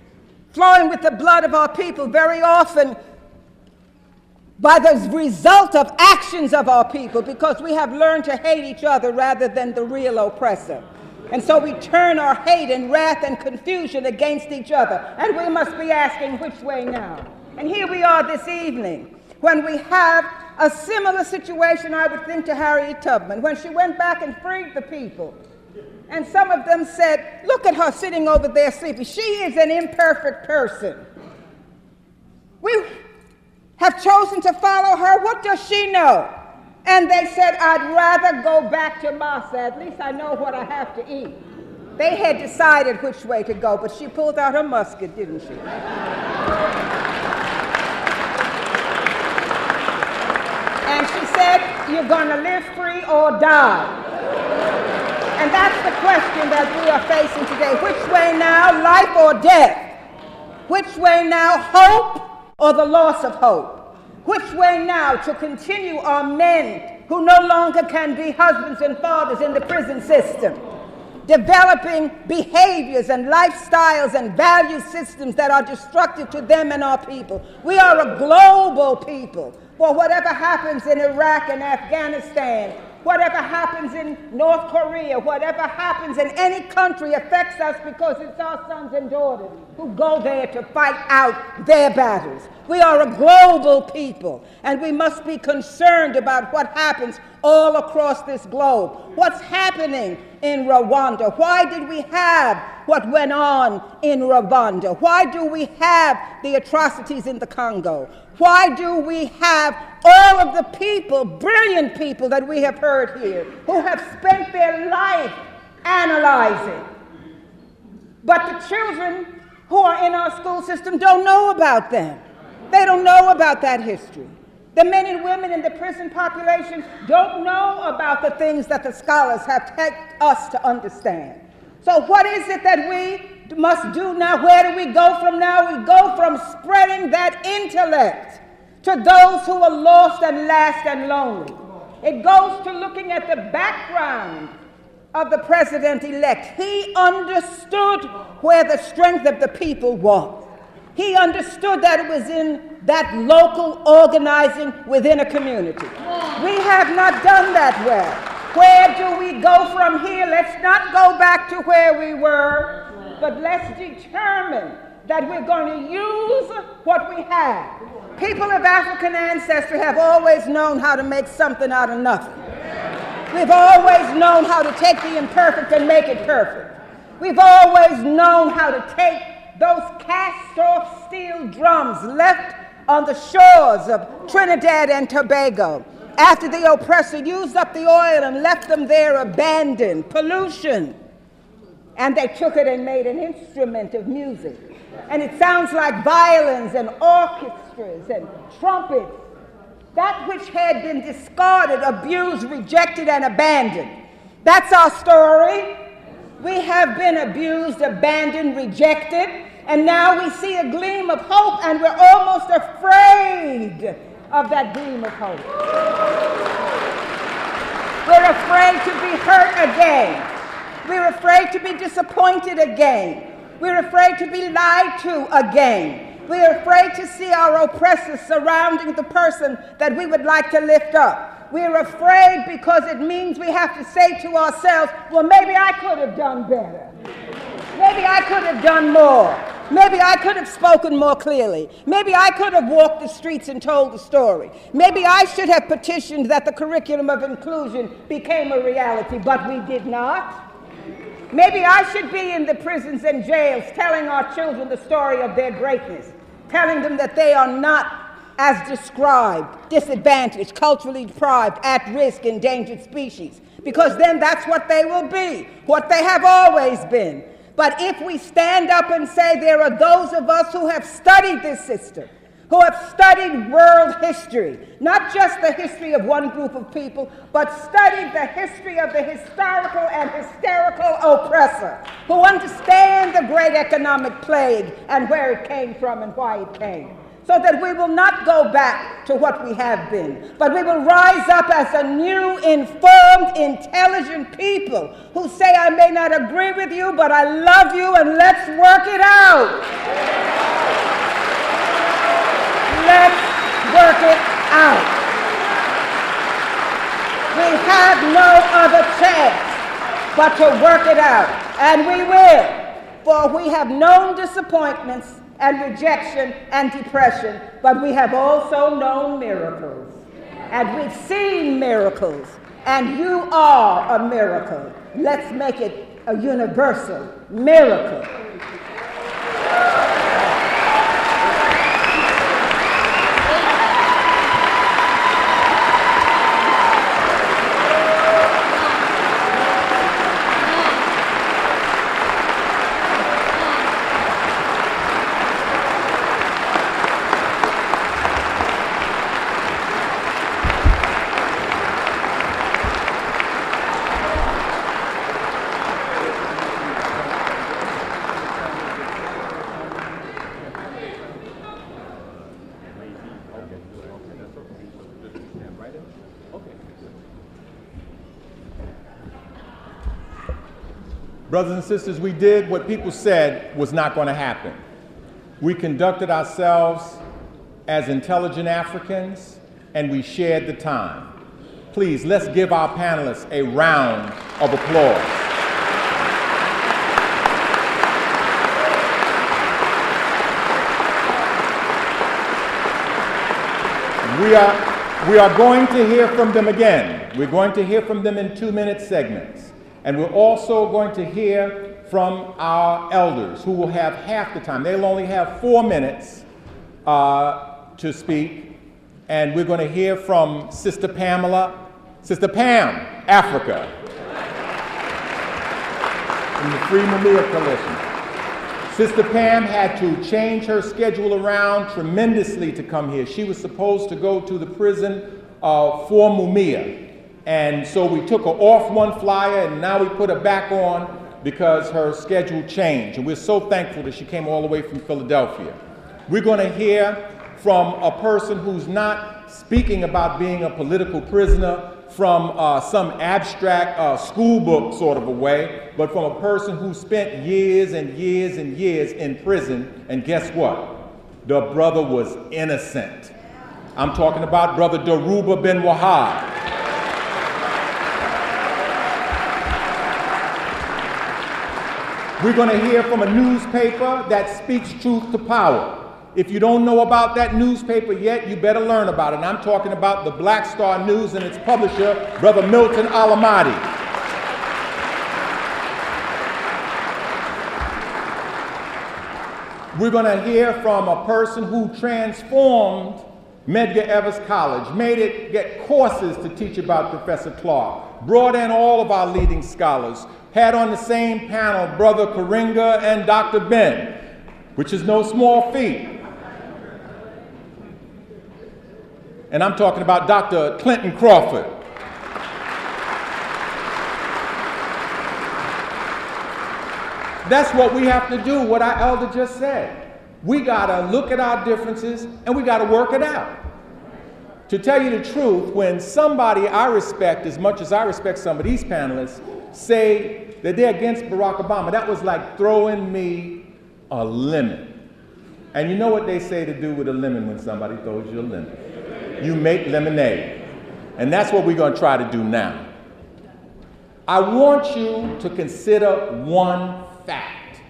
flowing with the blood of our people, very often by the result of actions of our people, because we have learned to hate each other rather than the real oppressor. And so we turn our hate and wrath and confusion against each other. And we must be asking, which way now? And here we are this evening, when we have a similar situation, I would think, to Harriet Tubman, when she went back and freed the people. And some of them said, look at her sitting over there sleeping. She is an imperfect person. We have chosen to follow her. What does she know? And they said, I'd rather go back to Massa. At least I know what I have to eat. They had decided which way to go, but she pulled out her musket, didn't she? And she said, you're going to live free or die. And that's the question that we are facing today. Which way now, life or death? Which way now, hope or the loss of hope? Which way now to continue our men who no longer can be husbands and fathers in the prison system, developing behaviors and lifestyles and value systems that are destructive to them and our people? We are a global people. For whatever happens in Iraq and Afghanistan, whatever happens in North Korea, whatever happens in any country affects us, because it's our sons and daughters who go there to fight out their battles. We are a global people, and we must be concerned about what happens all across this globe. What's happening in Rwanda? Why did we have what went on in Rwanda? Why do we have the atrocities in the Congo? Why do we have all of the people, brilliant people that we have heard here, who have spent their life analyzing? But the children who are in our school system don't know about them. They don't know about that history. The men and women in the prison population don't know about the things that the scholars have helped us to understand. So what is it that we must do now? Where do we go from now? We go from spreading that intellect to those who are lost and last and lonely. It goes to looking at the background of the president-elect. He understood where the strength of the people was. He understood that it was in that local organizing within a community. We have not done that well. Where do we go from here? Let's not go back to where we were, but let's determine that we're going to use what we have. People of African ancestry have always known how to make something out of nothing. We've always known how to take the imperfect and make it perfect. We've always known how to take those cast-off steel drums left on the shores of Trinidad and Tobago after the oppressor used up the oil and left them there abandoned, pollution, and they took it and made an instrument of music. And it sounds like violins and orchestras and trumpets. That which had been discarded, abused, rejected, and abandoned. That's our story. We have been abused, abandoned, rejected, and now we see a gleam of hope, and we're almost afraid of that gleam of hope. We're afraid to be hurt again. We're afraid to be disappointed again. We're afraid to be lied to again. We're afraid to see our oppressors surrounding the person that we would like to lift up. We're afraid because it means we have to say to ourselves, well, maybe I could have done better. Maybe I could have done more. Maybe I could have spoken more clearly. Maybe I could have walked the streets and told the story. Maybe I should have petitioned that the curriculum of inclusion became a reality, but we did not. Maybe I should be in the prisons and jails telling our children the story of their greatness, telling them that they are not as described, disadvantaged, culturally deprived, at risk, endangered species, because then that's what they will be, what they have always been. But if we stand up and say there are those of us who have studied this system, who have studied world history, not just the history of one group of people, but studied the history of the historical and hysterical oppressor, who understand the great economic plague and where it came from and why it came, so that we will not go back to what we have been, but we will rise up as a new, informed, intelligent people who say, I may not agree with you, but I love you, and let's work it out. Let's work it out. We have no other chance but to work it out, and we will, for we have known disappointments and rejection and depression, but we have also known miracles, and we've seen miracles, and you are a miracle. Let's make it a universal miracle. Brothers and sisters, we did what people said was not going to happen. We conducted ourselves as intelligent Africans, and we shared the time. Please, let's give our panelists a round of applause. We are going to hear from them again. We're going to hear from them in 2-minute segments. And we're also going to hear from our elders, who will have half the time. They'll only have 4 minutes to speak. And we're going to hear from Sister Pam Africa, from the Free Mumia Coalition. Sister Pam had to change her schedule around tremendously to come here. She was supposed to go to the prison for Mumia. And so we took her off one flyer, and now we put her back on because her schedule changed. And we're so thankful that she came all the way from Philadelphia. We're going to hear from a person who's not speaking about being a political prisoner from some abstract school book sort of a way, but from a person who spent years and years and years in prison. And guess what? The brother was innocent. I'm talking about Brother Daruba bin Wahab. We're going to hear from a newspaper that speaks truth to power. If you don't know about that newspaper yet, you better learn about it. And I'm talking about the Black Star News and its publisher, Brother Milton Alimadi. We're going to hear from a person who transformed Medgar Evers College, made it get courses to teach about Professor Clark, brought in all of our leading scholars, had on the same panel Brother Karinga and Dr. Ben, which is no small feat. And I'm talking about Dr. Clinton Crawford. That's what we have to do, what our elder just said. We gotta look at our differences and we gotta work it out. To tell you the truth, when somebody I respect as much as I respect some of these panelists say that they're against Barack Obama, that was like throwing me a lemon. And you know what they say to do with a lemon when somebody throws you a lemon? You make lemonade. And that's what we're gonna try to do now. I want you to consider one fact.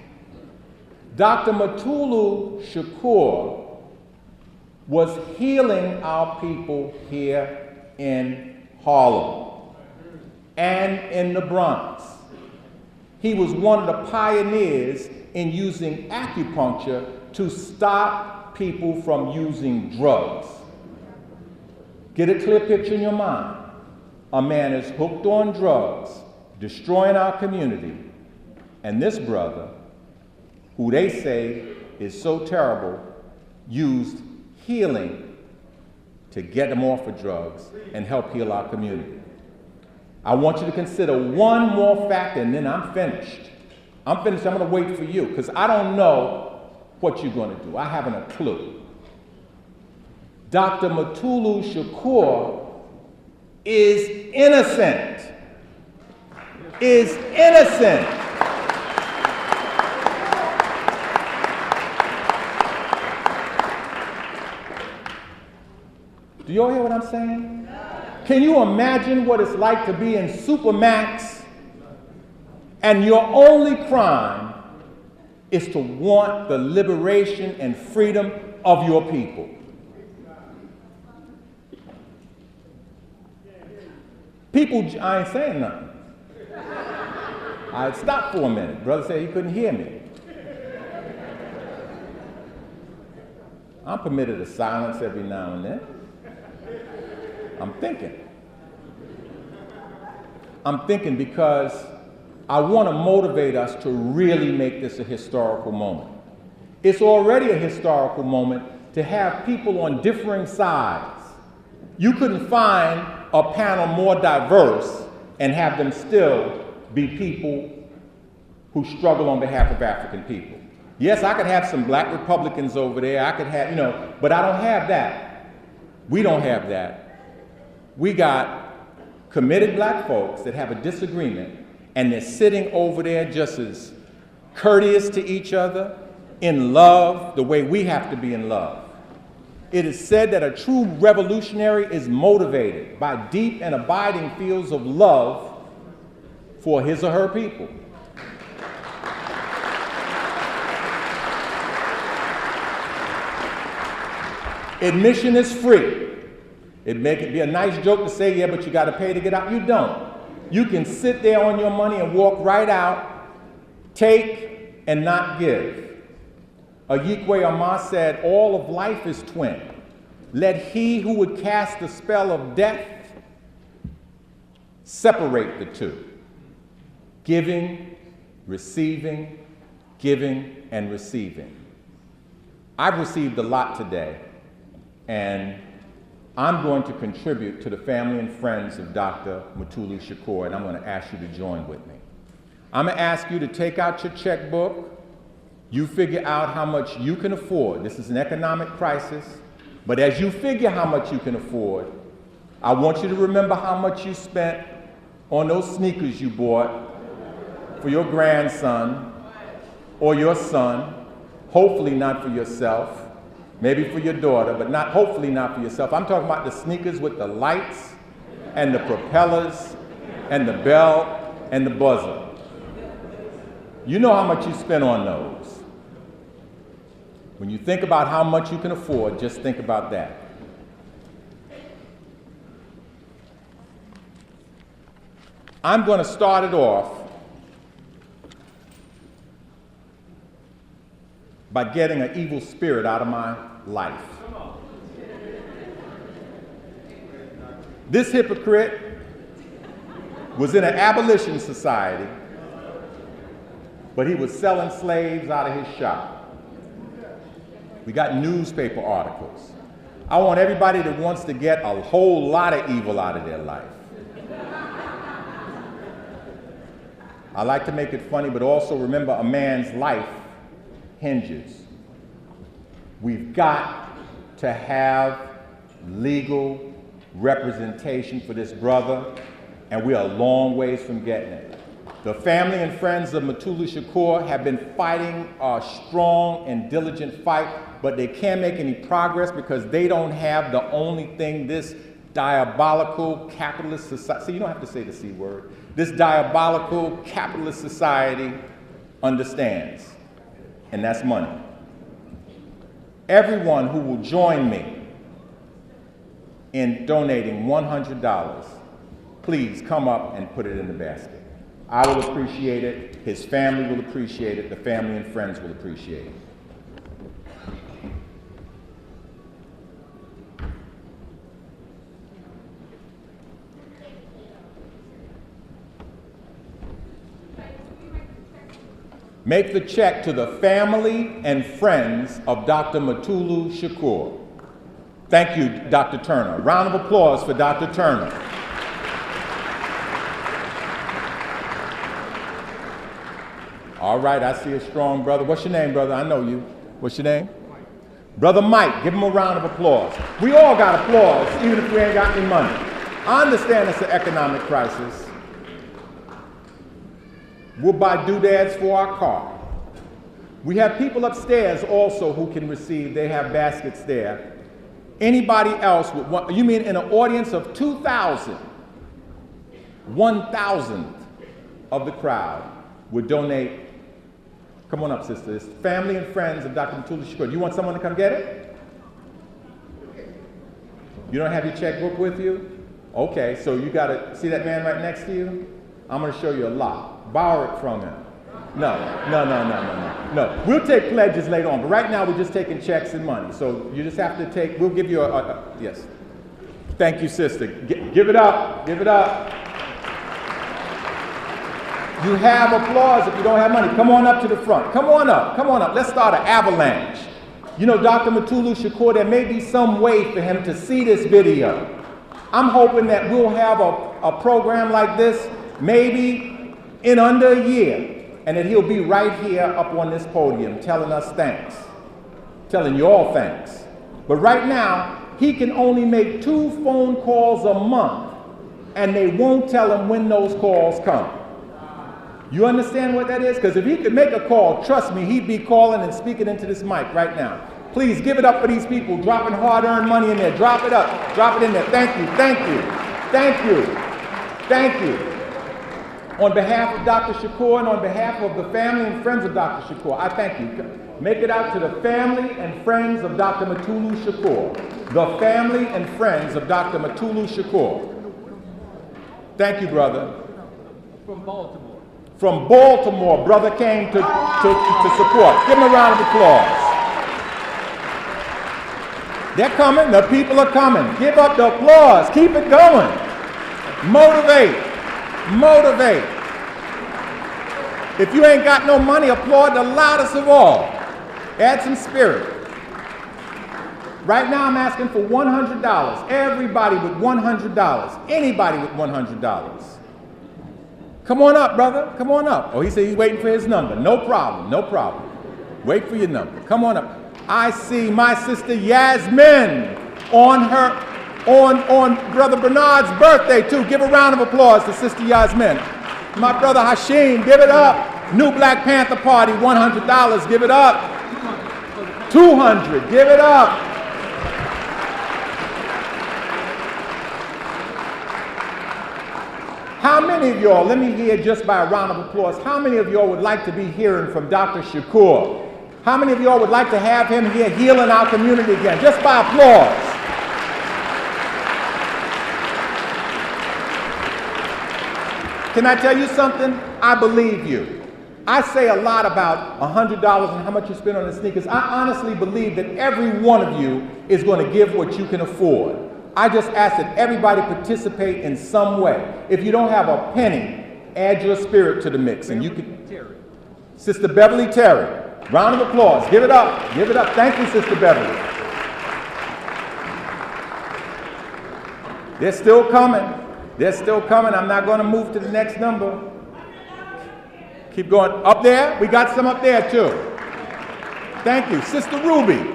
Dr. Mutulu Shakur was healing our people here in Harlem and in the Bronx. He was one of the pioneers in using acupuncture to stop people from using drugs. Get a clear picture in your mind. A man is hooked on drugs, destroying our community, and this brother, who they say is so terrible, used healing to get them off of drugs and help heal our community. I want you to consider one more factor, and then I'm finished. I'm going to wait for you, because I don't know what you're going to do. I haven't a clue. Dr. Mutulu Shakur is innocent. Is innocent. Do you all hear what I'm saying? Can you imagine what it's like to be in Supermax and your only crime is to want the liberation and freedom of your people? People, I ain't saying nothing. I stopped for a minute. Brother said he couldn't hear me. I'm permitted to silence every now and then. I'm thinking because I want to motivate us to really make this a historical moment. It's already a historical moment to have people on differing sides. You couldn't find a panel more diverse and have them still be people who struggle on behalf of African people. Yes, I could have some black Republicans over there, I could have, but I don't have that. We don't have that. We got committed black folks that have a disagreement and they're sitting over there just as courteous to each other, in love, the way we have to be in love. It is said that a true revolutionary is motivated by deep and abiding feelings of love for his or her people. Admission is free. It'd be a nice joke to say, yeah, but you got to pay to get out. You don't. You can sit there on your money and walk right out, take and not give. Ayikwe Amma said, all of life is twin. Let he who would cast the spell of death separate the two. Giving, receiving, giving, and receiving. I've received a lot today, and I'm going to contribute to the family and friends of Dr. Mutulu Shakur, and I'm going to ask you to join with me. I'm going to ask you to take out your checkbook. You figure out how much you can afford. This is an economic crisis, but as you figure how much you can afford, I want you to remember how much you spent on those sneakers you bought for your grandson or your son, hopefully not for yourself, maybe for your daughter, but hopefully not for yourself. I'm talking about the sneakers with the lights and the propellers and the belt and the buzzer. You know how much you spent on those. When you think about how much you can afford, just think about that. I'm going to start it off by getting an evil spirit out of my life. This hypocrite was in an abolition society but he was selling slaves out of his shop. We got newspaper articles. I want everybody that wants to get a whole lot of evil out of their life. I like to make it funny, but also remember a man's life hinges. We've got to have legal representation for this brother, and we are a long ways from getting it. The family and friends of Mutulu Shakur have been fighting a strong and diligent fight, but they can't make any progress because they don't have the only thing this diabolical capitalist society, see, you don't have to say the C word, this diabolical capitalist society understands, and that's money. Everyone who will join me in donating $100, please come up and put it in the basket. I will appreciate it, his family will appreciate it, the family and friends will appreciate it. Make the check to the family and friends of Dr. Mutulu Shakur. Thank you, Dr. Turner. Round of applause for Dr. Turner. All right, I see a strong brother. What's your name, brother? I know you. What's your name? Brother Mike. Give him a round of applause. We all got applause, even if we ain't got any money. I understand it's an economic crisis. We'll buy doodads for our car. We have people upstairs also who can receive. They have baskets there. Anybody else would want, you mean in an audience of 2,000, 1,000th of the crowd would donate. Come on up, sisters. Family and friends of Dr. Mutulu Shakur. You want someone to come get it? You don't have your checkbook with you? Okay, so you gotta see that man right next to you? I'm gonna show you a lot. Borrow it from him. No. We'll take pledges later on, but right now we're just taking checks and money. So you just have to take, we'll give you yes. Thank you, sister. Give it up, give it up. You have applause if you don't have money. Come on up to the front. Come on up. Let's start an avalanche. You know, Dr. Mutulu Shakur, there may be some way for him to see this video. I'm hoping that we'll have a program like this maybe in under a year, and that he'll be right here up on this podium telling us thanks, telling you all thanks. But right now, he can only make 2 phone calls a month, and they won't tell him when those calls come. You understand what that is? Because if he could make a call, trust me, he'd be calling and speaking into this mic right now. Please give it up for these people dropping hard-earned money in there. Drop it up. Drop it in there. Thank you. Thank you. Thank you. Thank you. On behalf of Dr. Shakur and on behalf of the family and friends of Dr. Shakur, I thank you. Make it out to the family and friends of Dr. Mutulu Shakur. The family and friends of Dr. Mutulu Shakur. Thank you, brother. From Baltimore. From Baltimore, brother came to support. Give him a round of applause. They're coming. The people are coming. Give up the applause. Keep it going. Motivate. Motivate. If you ain't got no money, applaud the loudest of all. Add some spirit. Right now I'm asking for $100. Everybody with $100. Anybody with $100. Come on up, brother. Come on up. Oh, he said he's waiting for his number. No problem. No problem. Wait for your number. Come on up. I see my sister Yasmin on Brother Bernard's birthday, too. Give a round of applause to Sister Yasmin. My brother Hashim, give it up. New Black Panther Party, $100. Give it up. $200. Give it up. How many of y'all, let me hear just by a round of applause, how many of y'all would like to be hearing from Dr. Shakur? How many of y'all would like to have him here healing our community again? Just by applause. Can I tell you something? I believe you. I say a lot about $100 and how much you spend on the sneakers. I honestly believe that every one of you is going to give what you can afford. I just ask that everybody participate in some way. If you don't have a penny, add your spirit to the mix and you can... Sister Beverly Terry. Round of applause. Give it up. Give it up. Thank you, Sister Beverly. They're still coming. They're still coming. I'm not going to move to the next number. Keep going. Up there? We got some up there, too. Thank you. Sister Ruby.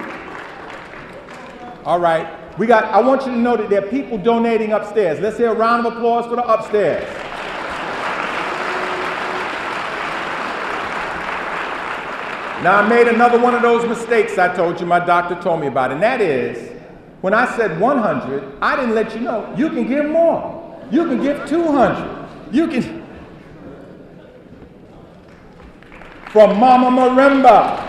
All right. I want you to know that there are people donating upstairs. Let's hear a round of applause for the upstairs. Now, I made another one of those mistakes I told you my doctor told me about, and that is, when I said 100, I didn't let you know. You can give more. You can give 200. You can... From Mama Marimba.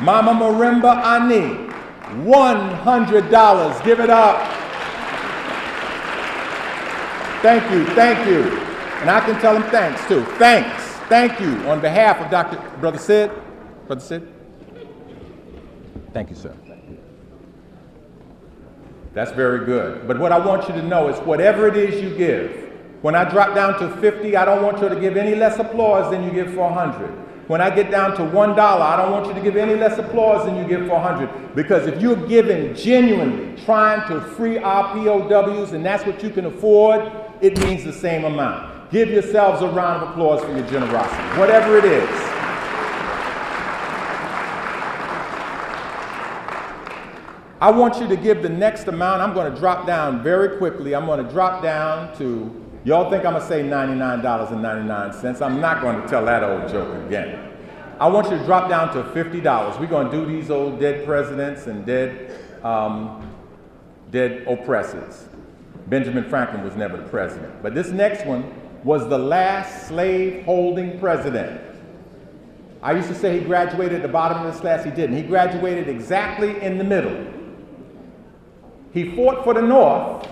Mama Marimba Ani. $100. Give it up. Thank you, thank you. And I can tell him thanks, too. Thanks. Thank you on behalf of Brother Sid. Brother Sid? Thank you, sir. That's very good. But what I want you to know is whatever it is you give, when I drop down to 50, I don't want you to give any less applause than you give for 100. When I get down to $1, I don't want you to give any less applause than you give for 100. Because if you're giving genuinely, trying to free our POWs, and that's what you can afford, it means the same amount. Give yourselves a round of applause for your generosity, whatever it is. I want you to give the next amount. I'm going to drop down very quickly. I'm going to drop down to, y'all think I'm going to say $99.99. I'm not going to tell that old joke again. I want you to drop down to $50. We're going to do these old dead presidents and dead oppressors. Benjamin Franklin was never the president. But this next one was the last slave-holding president. I used to say he graduated at the bottom of this class. He didn't. He graduated exactly in the middle. He fought for the North,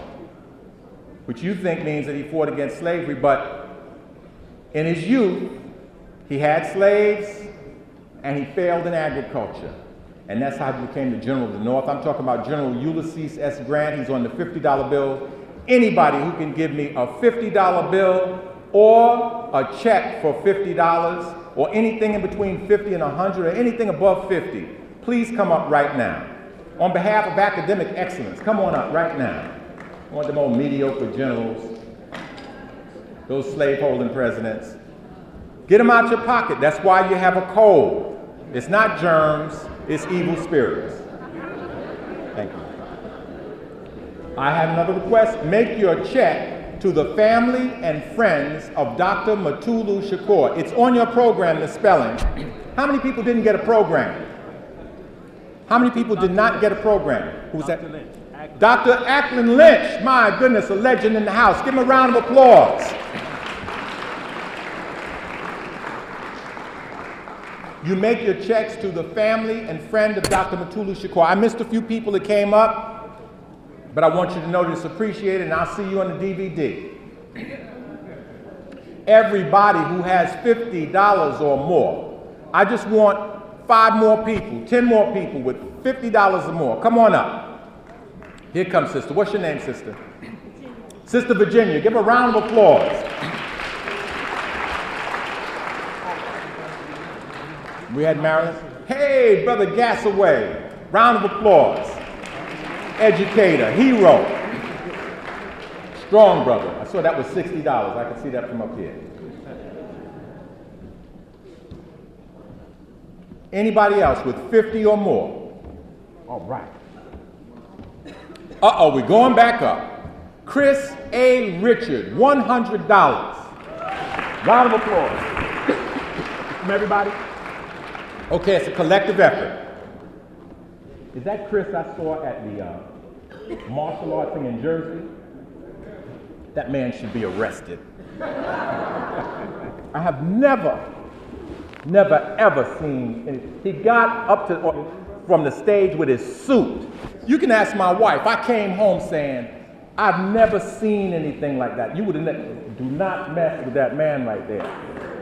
which you think means that he fought against slavery, but in his youth, he had slaves and he failed in agriculture. And that's how he became the General of the North. I'm talking about General Ulysses S. Grant. He's on the $50 bill. Anybody who can give me a $50 bill or a check for $50 or anything in between 50 and 100 or anything above 50, please come up right now. On behalf of academic excellence, come on up right now. I want them old mediocre generals, those slave-holding presidents. Get them out your pocket. That's why you have a cold. It's not germs, it's evil spirits. Thank you. I have another request. Make your check to the family and friends of Dr. Matulu Shakur. It's on your program, the spelling. How many people didn't get a program? How many people did not get a program? Who was that? Dr. Ackland Lynch. My goodness, a legend in the house. Give him a round of applause. You make your checks to the family and friend of Dr. Matulu Shakur. I missed a few people that came up, but I want you to know that it's appreciated, and I'll see you on the DVD. Everybody who has $50 or more, I just want 5 more people, 10 more people with $50 or more. Come on up. Here comes sister. What's your name, sister? Sister Virginia. Give a round of applause. We had Marilyn. Hey, Brother Gasaway. Round of applause. Educator, hero. Strong brother. I saw that was $60. I can see that from up here. Anybody else with 50 or more? All right. Uh-oh, we're going back up. Chris A. Richard, $100. Round of applause. From everybody? Okay, it's a collective effort. Is that Chris I saw at the martial arts thing in Jersey? That man should be arrested. I have never ever seen anything. He got up to from the stage with his suit. You can ask my wife. I came home saying, I've never seen anything like that. You would have do not mess with that man right there.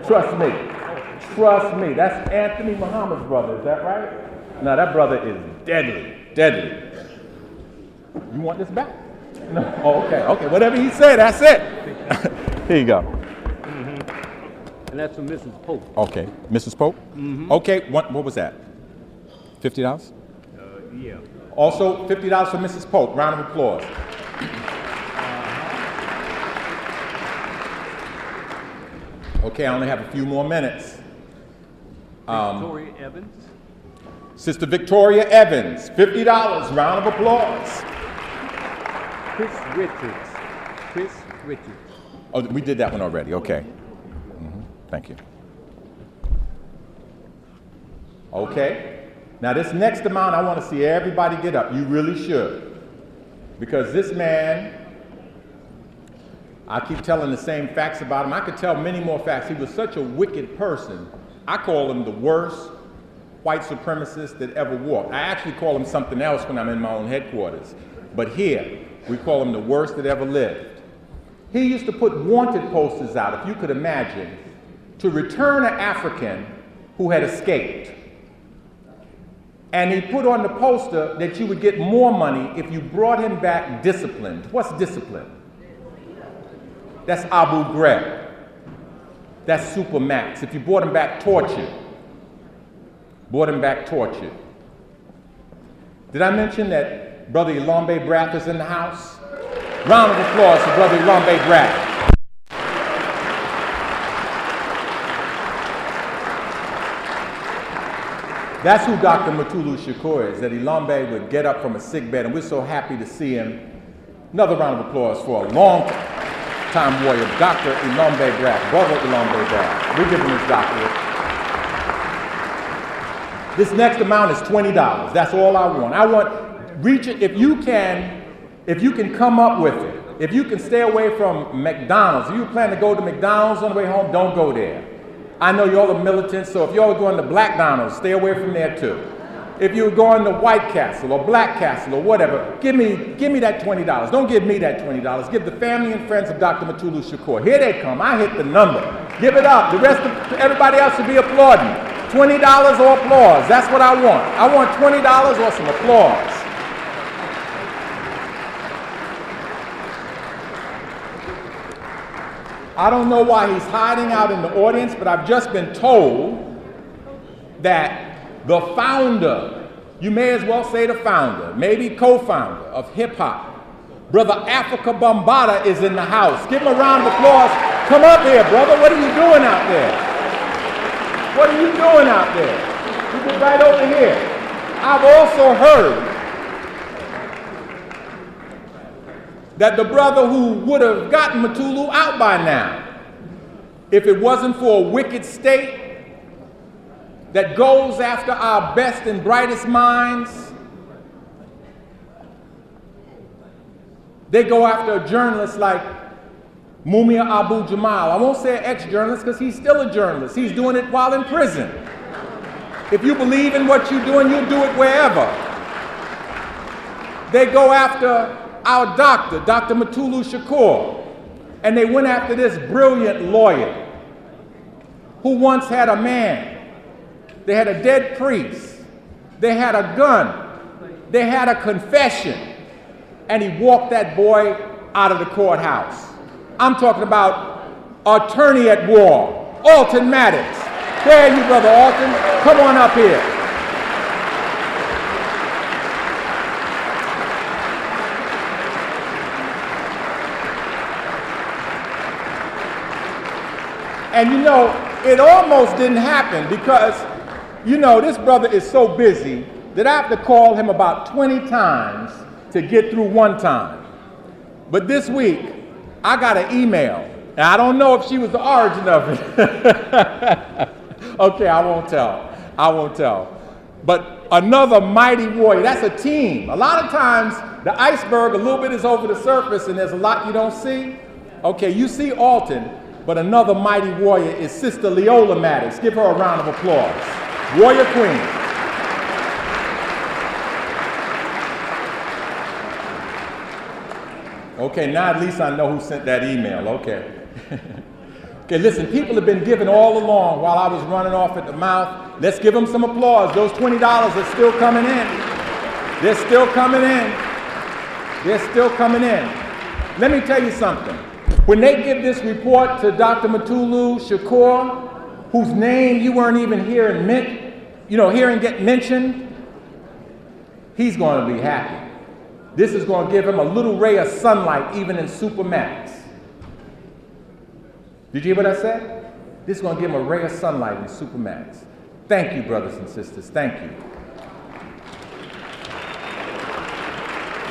Trust me. Trust me. That's Anthony Muhammad's brother. Is that right? No, that brother is deadly. Deadly. You want this back? No. Oh, okay. Okay. Whatever he said, that's it. Here you go. And that's from Mrs. Pope. Okay, Mrs. Pope? Okay, what was that? $50? Yeah. Also, $50 for Mrs. Pope. Round of applause. Okay, I only have a few more minutes. Victoria Evans. Sister Victoria Evans, $50. Round of applause. Chris Richards. Chris Richards. Oh, we did that one already. Okay. Thank you. Okay. Now this next amount, I want to see everybody get up. You really should. Because this man, I keep telling the same facts about him. I could tell many more facts. He was such a wicked person. I call him the worst white supremacist that ever walked. I actually call him something else when I'm in my own headquarters. But here, we call him the worst that ever lived. He used to put wanted posters out, if you could imagine, to return an African who had escaped. And he put on the poster that you would get more money if you brought him back disciplined. What's discipline? That's Abu Ghraib. That's Supermax. If you brought him back tortured. Brought him back tortured. Did I mention that Brother Ilambe Brath is in the house? Round of applause for Brother Ilambe Brath. That's who Dr. Mutulu Shakur is, that Ilambe would get up from a sick bed, and we're so happy to see him. Another round of applause for a long-time warrior, Dr. Ilambe Brath, Brother Ilambe Brath. We give him his doctorate. This next amount is $20. That's all I want. I want, reach it, if you can come up with it. If you can stay away from McDonald's, if you plan to go to McDonald's on the way home, don't go there. I know y'all are militants, so if y'all are going to Black Donald's, stay away from there too. If you're going to White Castle or Black Castle or whatever, give me that $20. Don't give me that $20. Give the family and friends of Dr. Mutulu Shakur. Here they come. I hit the number. Give it up. The rest of everybody else should be applauding. $20 or applause. That's what I want. I want $20 or some applause. I don't know why he's hiding out in the audience, but I've just been told that the founder, you may as well say the founder, maybe co-founder of hip-hop, Brother Africa Bambaataa is in the house. Give him a round of applause. Come up here, brother. What are you doing out there? What are you doing out there? You get right over here. I've also heard that the brother who would have gotten Mutulu out by now, if it wasn't for a wicked state that goes after our best and brightest minds, they go after a journalist like Mumia Abu Jamal. I won't say an ex-journalist because he's still a journalist. He's doing it while in prison. If you believe in what you're doing, you do it wherever. They go after our doctor, Dr. Mutulu Shakur, and they went after this brilliant lawyer who once had a man. They had a dead priest. They had a gun. They had a confession. And he walked that boy out of the courthouse. I'm talking about attorney at war, Alton Maddox. There you, Brother Alton. Come on up here. And you know, it almost didn't happen because, you know, this brother is so busy that I have to call him about 20 times to get through one time. But this week, I got an email, and I don't know if she was the origin of it. Okay, I won't tell. I won't tell. But another mighty warrior, that's a team. A lot of times, the iceberg, a little bit is over the surface, and there's a lot you don't see. Okay, you see Alton, but another mighty warrior is Sister Viola Maddox. Give her a round of applause. Warrior Queen. Okay, now at least I know who sent that email. Okay. Okay, listen, people have been giving all along while I was running off at the mouth. Let's give them some applause. Those $20 are still coming in. They're still coming in. They're still coming in. Let me tell you something. When they give this report to Dr. Matulu Shakur, whose name you weren't even hearing get mentioned, he's going to be happy. This is going to give him a little ray of sunlight even in Supermax. Did you hear what I said? This is going to give him a ray of sunlight in Supermax. Thank you, brothers and sisters. Thank you.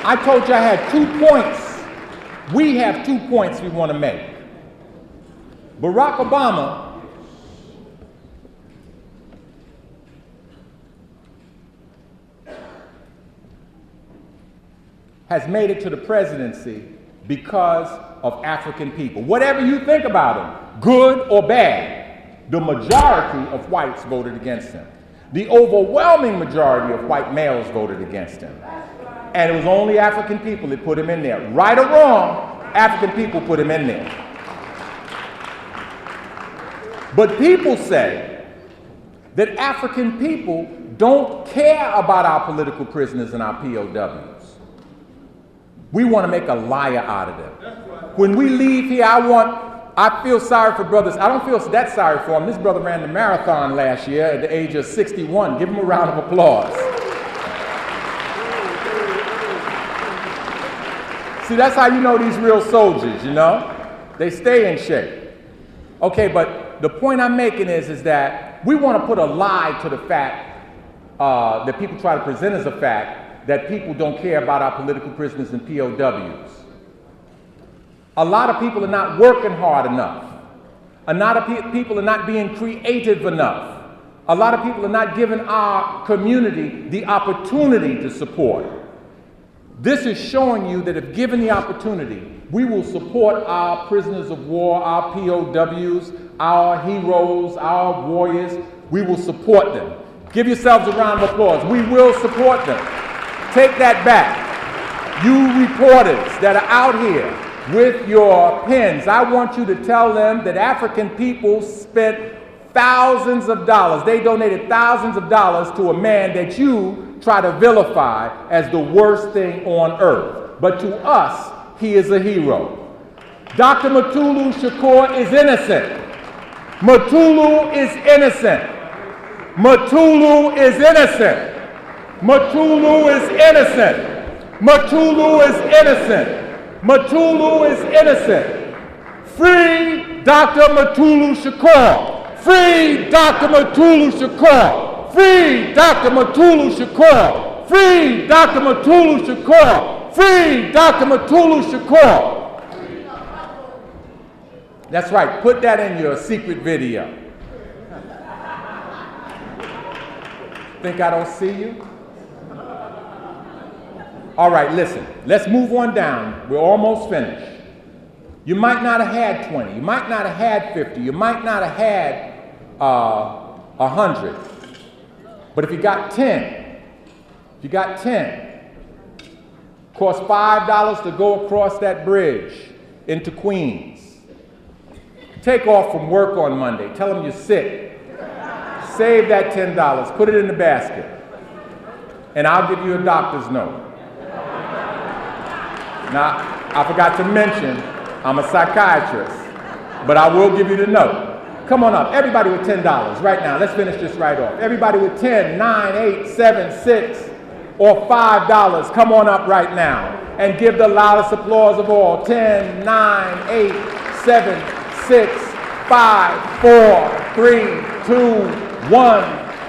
I told you I had 2 points. We have 2 points we want to make. Barack Obama has made it to the presidency because of African people. Whatever you think about him, good or bad, the majority of whites voted against him. The overwhelming majority of white males voted against him. And it was only African people that put him in there. Right or wrong, African people put him in there. But people say that African people don't care about our political prisoners and our POWs. We want to make a liar out of them. When we leave here, I feel sorry for brothers. I don't feel that sorry for him. This brother ran the marathon last year at the age of 61. Give him a round of applause. See, that's how you know these real soldiers, you know? They stay in shape. Okay, but the point I'm making is that we want to put a lie to the fact that people try to present as a fact that people don't care about our political prisoners and POWs. A lot of people are not working hard enough. A lot of people are not being creative enough. A lot of people are not giving our community the opportunity to support. This is showing you that if given the opportunity, we will support our prisoners of war, our POWs, our heroes, our warriors. We will support them. Give yourselves a round of applause. We will support them. Take that back. You reporters that are out here with your pens, I want you to tell them that African people spent thousands of dollars. They donated thousands of dollars to a man that you try to vilify as the worst thing on earth. But to us, he is a hero. Dr. Matulu Shakur is innocent. Matulu is innocent. Matulu is innocent. Matulu is innocent. Matulu is innocent. Matulu is innocent. Free Dr. Matulu Shakur. Free Dr. Matulu Shakur. Free Dr. Matulu Shakur. Free Dr. Matulu Shakur. Free Dr. Matulu Shakur. That's right. Put that in your secret video. Think I don't see you? All right, listen. Let's move on down. We're almost finished. You might not have had 20. You might not have had 50. You might not have had 100. But if you got 10, cost $5 to go across that bridge into Queens. Take off from work on Monday. Tell them you're sick. Save that $10. Put it in the basket. And I'll give you a doctor's note. Now, I forgot to mention, I'm a psychiatrist, but I will give you the note. Come on up, everybody with $10 right now. Let's finish this right off. Everybody with 10, 9, 8, 7, 6, or $5, come on up right now and give the loudest applause of all. 10, 9, 8, 7, 6, 5, 4, 3, 2, 1,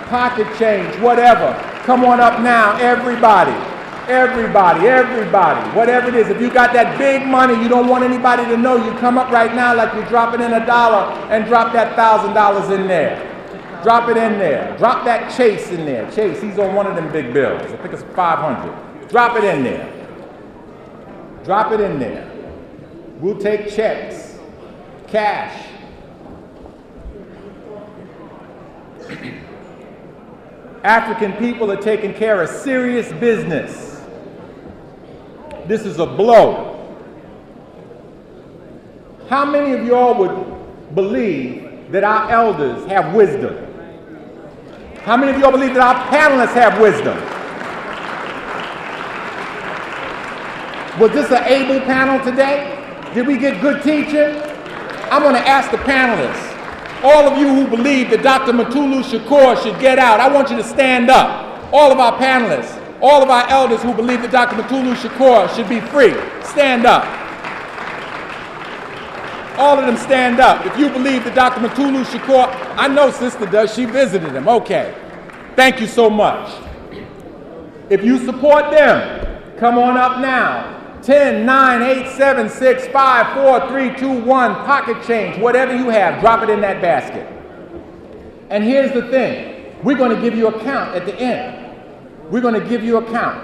pocket change, whatever. Come on up now, everybody. Everybody, whatever it is. If you got that big money, you don't want anybody to know, you come up right now like you're dropping in $1 and drop that $1,000 in there. Drop it in there. Drop that Chase in there. Chase, he's on one of them big bills. I think it's 500. Drop it in there. Drop it in there. We'll take checks, cash. African people are taking care of serious business. This is a blow. How many of y'all would believe that our elders have wisdom? How many of y'all believe that our panelists have wisdom? Was this an able panel today? Did we get good teaching? I'm going to ask the panelists, all of you who believe that Dr. Mutulu Shakur should get out, I want you to stand up. All of our panelists, all of our elders who believe that Dr. Mutulu Shakur should be free, stand up. All of them stand up. If you believe that Dr. Mutulu Shakur, I know Sister does, she visited him. Okay. Thank you so much. If you support them, come on up now. 10, 9, 8, 7, 6, 5, 4, 3, 2, 1, pocket change, whatever you have, drop it in that basket. And here's the thing. We're going to give you a count at the end. We're going to give you a count.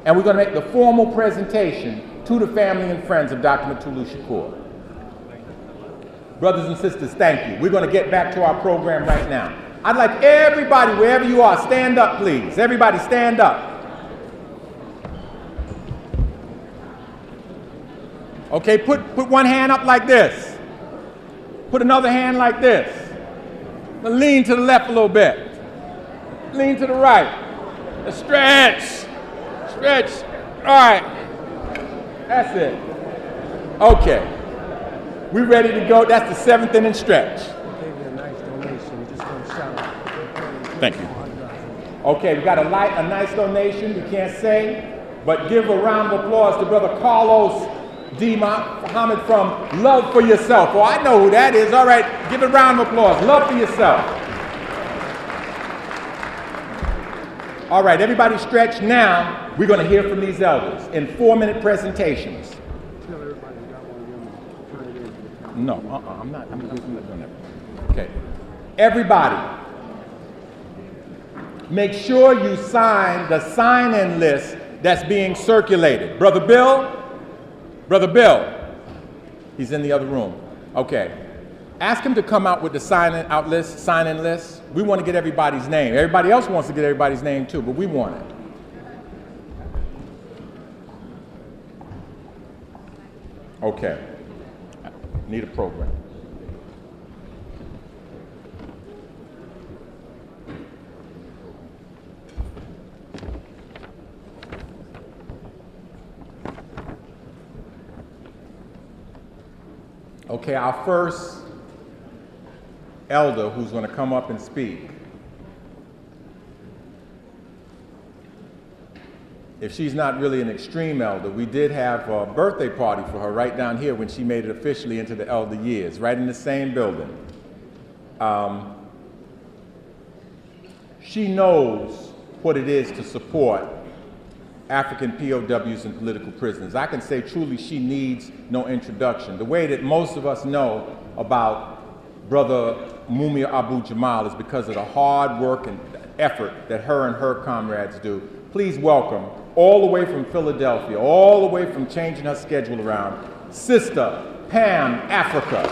And we're going to make the formal presentation to the family and friends of Dr. Mutulu Shakur. Brothers and sisters, thank you. We're going to get back to our program right now. I'd like everybody, wherever you are, stand up, please. Everybody stand up. Okay, put one hand up like this. Put another hand like this. Now lean to the left a little bit. Lean to the right. Now stretch. Stretch. All right. That's it. Okay. We ready to go? That's the 7th inning stretch. Thank you. Okay, we got a nice donation. We can't say, but give a round of applause to Brother Carlos D. Muhammad from Love for Yourself. Oh, I know who that is. All right, give a round of applause. Love for Yourself. All right, everybody stretch now. We're going to hear from these elders in 4-minute presentations. No, I'm not doing that. Okay. Everybody, make sure you sign the sign-in list that's being circulated. Brother Bill, he's in the other room. Okay. Ask him to come out with the sign-in list. We want to get everybody's name. Everybody else wants to get everybody's name too, but we want it. Okay. Need a program. Okay, our first elder who's going to come up and speak. If she's not really an extreme elder, we did have a birthday party for her right down here when she made it officially into the elder years, right in the same building. She knows what it is to support African POWs and political prisoners. I can say truly she needs no introduction. The way that most of us know about Brother Mumia Abu Jamal is because of the hard work and effort that her and her comrades do. Please welcome, all the way from Philadelphia, all the way from changing her schedule around, Sister Pam Africa.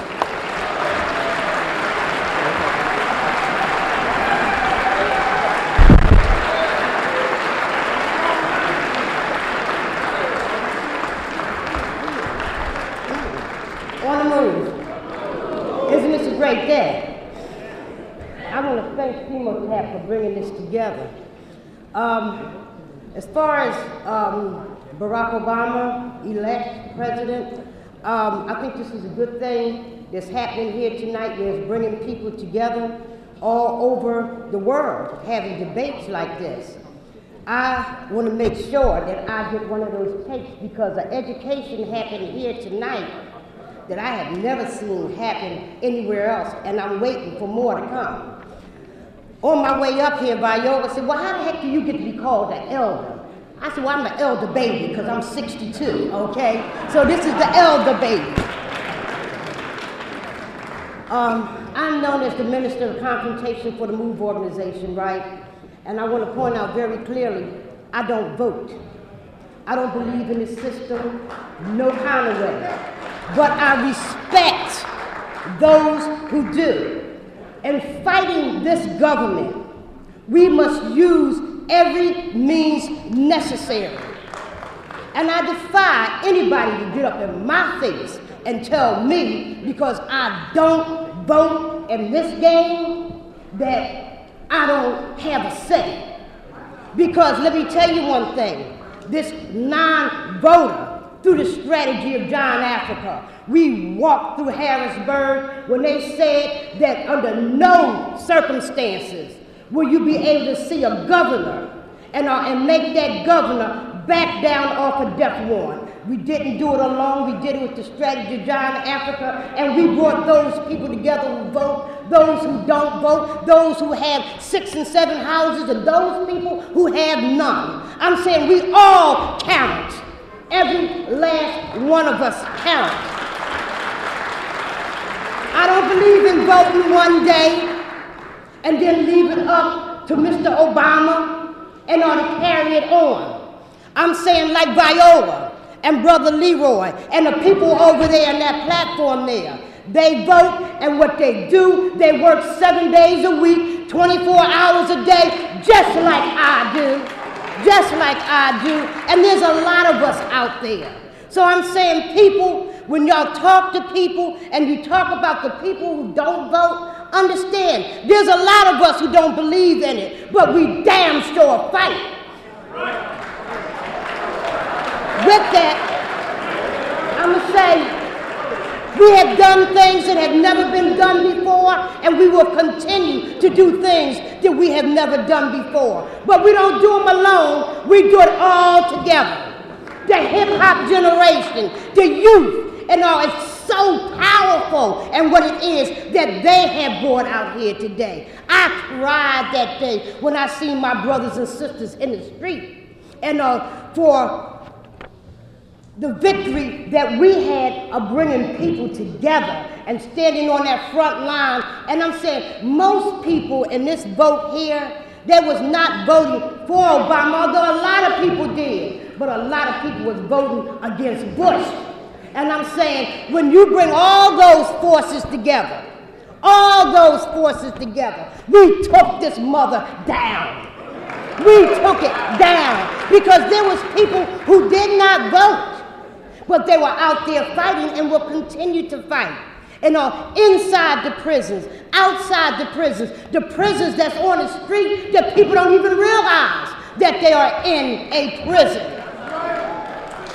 On the move. Isn't this a great day? I want to thank FEMA for bringing this together. As far as Barack Obama, elect president, I think this is a good thing that's happening here tonight, where it's bringing people together all over the world, having debates like this. I want to make sure that I get one of those tapes, because the education happened here tonight that I have never seen happen anywhere else, and I'm waiting for more to come. On my way up here, Viola said, well, how the heck do you get to be called an elder? I said, well, I'm an elder baby because I'm 62, okay? So this is the elder baby. I'm known as the Minister of Confrontation for the MOVE organization, right? And I want to point out very clearly, I don't vote. I don't believe in this system, no kind of way. But I respect those who do. In fighting this government, we must use every means necessary. And I defy anybody to get up in my face and tell me, because I don't vote in this game, that I don't have a say. Because let me tell you one thing, this non-voter through the strategy of John Africa. We walked through Harrisburg when they said that under no circumstances will you be able to see a governor and make that governor back down off a death warrant. We didn't do it alone. We did it with the strategy of John Africa, and we brought those people together who vote, those who don't vote, those who have 6 and 7 houses, and those people who have none. I'm saying we all count. Every last one of us counts. I don't believe in voting one day and then leave it up to Mr. Obama and ought to carry it on. I'm saying like Viola and Brother Leroy and the people over there in that platform there. They vote, and what they do, they work 7 days a week, 24 hours a day, just like I do. Just like I do, and there's a lot of us out there. So I'm saying, people, when y'all talk to people and you talk about the people who don't vote, understand, there's a lot of us who don't believe in it, but we damn sure fight. With that, I'm gonna say, we have done things that have never been done before, and we will continue to do things that we have never done before. But we don't do them alone, we do it all together. The hip-hop generation, the youth, and all, it's so powerful and what it is that they have brought out here today. I cried that day when I seen my brothers and sisters in the street, and for the victory that we had of bringing people together and standing on that front line. And I'm saying most people in this vote here, they was not voting for Obama, although a lot of people did, but a lot of people was voting against Bush. And I'm saying when you bring all those forces together, we took this mother down. We took it down because there was people who did not vote, but they were out there fighting and will continue to fight. And inside the prisons, outside the prisons that's on the street that people don't even realize that they are in a prison.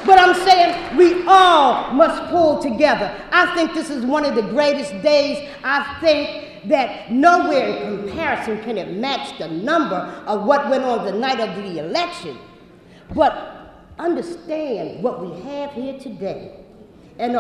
But I'm saying we all must pull together. I think this is one of the greatest days. I think that nowhere in comparison can it match the number of what went on the night of the election. But understand what we have here today. And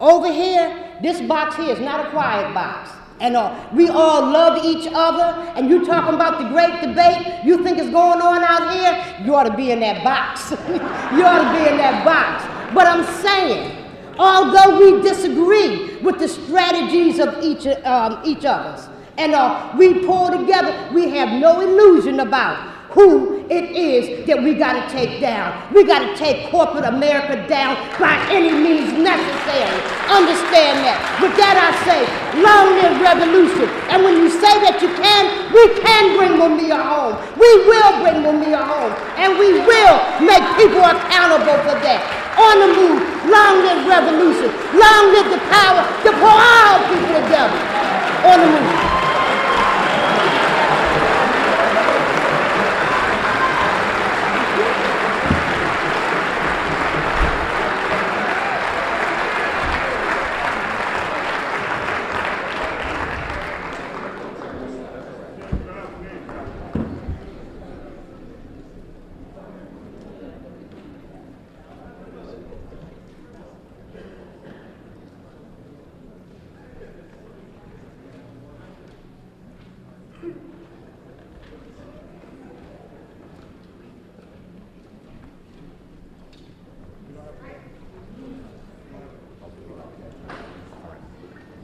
over here, this box here is not a quiet box. And we all love each other. And you talking about the great debate, you think it's going on out here, you ought to be in that box. You ought to be in that box. But I'm saying, although we disagree with the strategies of each of us, and we pull together, we have no illusion about who it is that we got to take down. We got to take corporate America down by any means necessary. Understand that. With that I say, long live revolution. And when you say that you can, we can bring Mumia home. We will bring Mumia home. And we will make people accountable for that. On the move, long live revolution. Long live the power to pull all people together. On the move.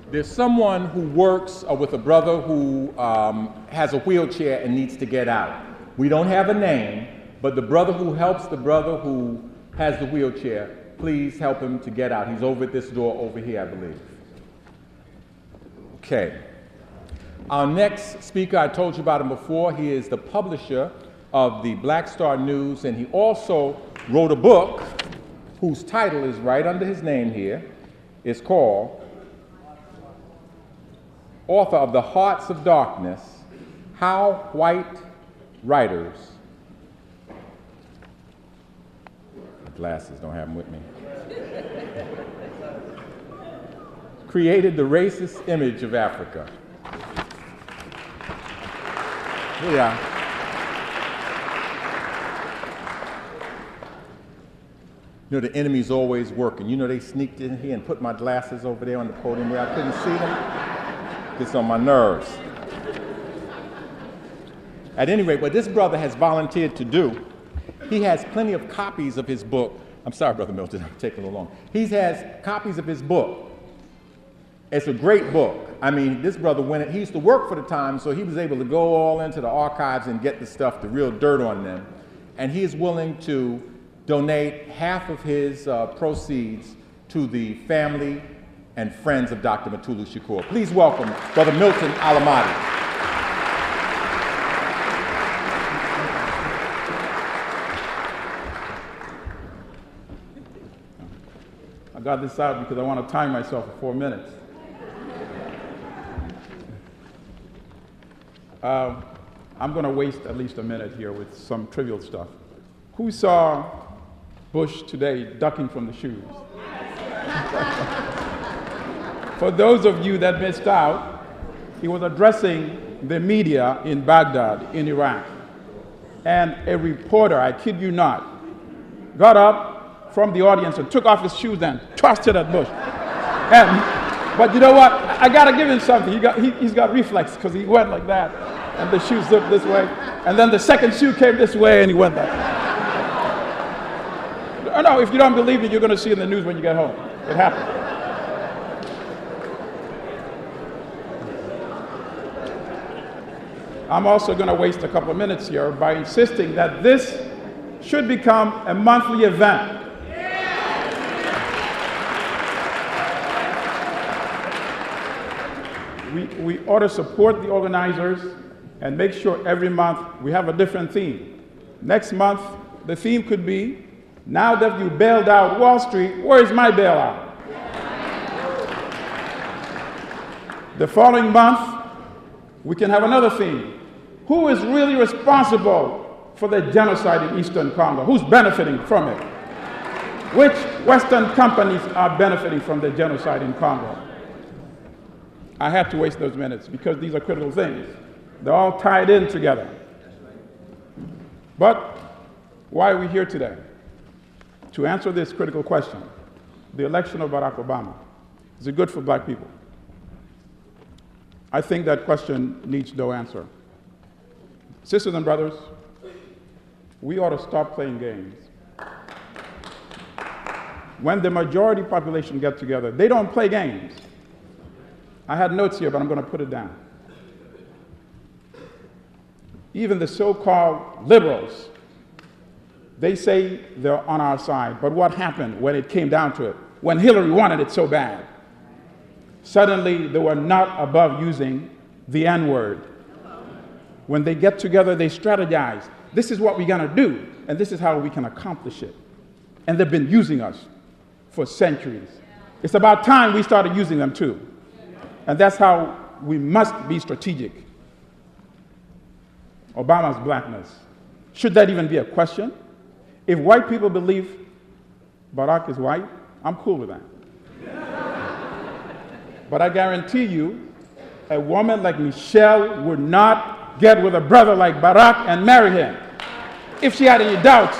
There's someone who works with a brother who has a wheelchair and needs to get out. We don't have a name, but the brother who helps the brother who has the wheelchair, please help him to get out. He's over at this door over here, I believe. Okay. Our next speaker, I told you about him before. He is the publisher of the Black Star News, and he also wrote a book whose title is right under his name here. It's called Author of The Hearts of Darkness, How White Writers glasses, don't have them with me. Created the racist image of Africa. Here we are. You know, the enemy's always working. You know, they sneaked in here and put my glasses over there on the podium where I couldn't see them. Gets on my nerves. At any rate, what this brother has volunteered to do, he has plenty of copies of his book. I'm sorry, Brother Milton, I'm taking a little long. He has copies of his book. It's a great book. I mean, this brother went, he used to work for the Times, so he was able to go all into the archives and get the stuff, the real dirt on them. And he is willing to donate half of his proceeds to the family and friends of Dr. Mutulu Shakur. Please welcome Brother Milton Alimadi. I got this out because I want to time myself for 4 minutes. I'm going to waste at least a minute here with some trivial stuff. Who saw Bush today ducking from the shoes? For those of you that missed out, he was addressing the media in Baghdad, in Iraq. And a reporter, I kid you not, got up from the audience and took off his shoes and tossed it at Bush. But you know what? I got to give him something. He's got reflex because he went like that. And the shoe zipped this way. And then the second shoe came this way and he went that way. No, if you don't believe it, you're going to see it in the news when you get home. It happened. I'm also going to waste a couple of minutes here by insisting that this should become a monthly event. We ought to support the organizers and make sure every month we have a different theme. Next month, the theme could be, now that you bailed out Wall Street, where is my bailout? The following month, we can have another theme. Who is really responsible for the genocide in Eastern Congo? Who's benefiting from it? Which Western companies are benefiting from the genocide in Congo? I had to waste those minutes because these are critical things. They're all tied in together. But why are we here today? To answer this critical question, the election of Barack Obama, is it good for black people? I think that question needs no answer. Sisters and brothers, we ought to stop playing games. When the majority population get together, they don't play games. I had notes here, but I'm going to put it down. Even the so-called liberals, they say they're on our side. But what happened when it came down to it? When Hillary wanted it so bad, suddenly they were not above using the N-word. When they get together, they strategize. This is what we're going to do, and this is how we can accomplish it. And they've been using us for centuries. It's about time we started using them too. And that's how we must be strategic. Obama's blackness. Should that even be a question? If white people believe Barack is white, I'm cool with that. But I guarantee you, a woman like Michelle would not get with a brother like Barack and marry him if she had any doubts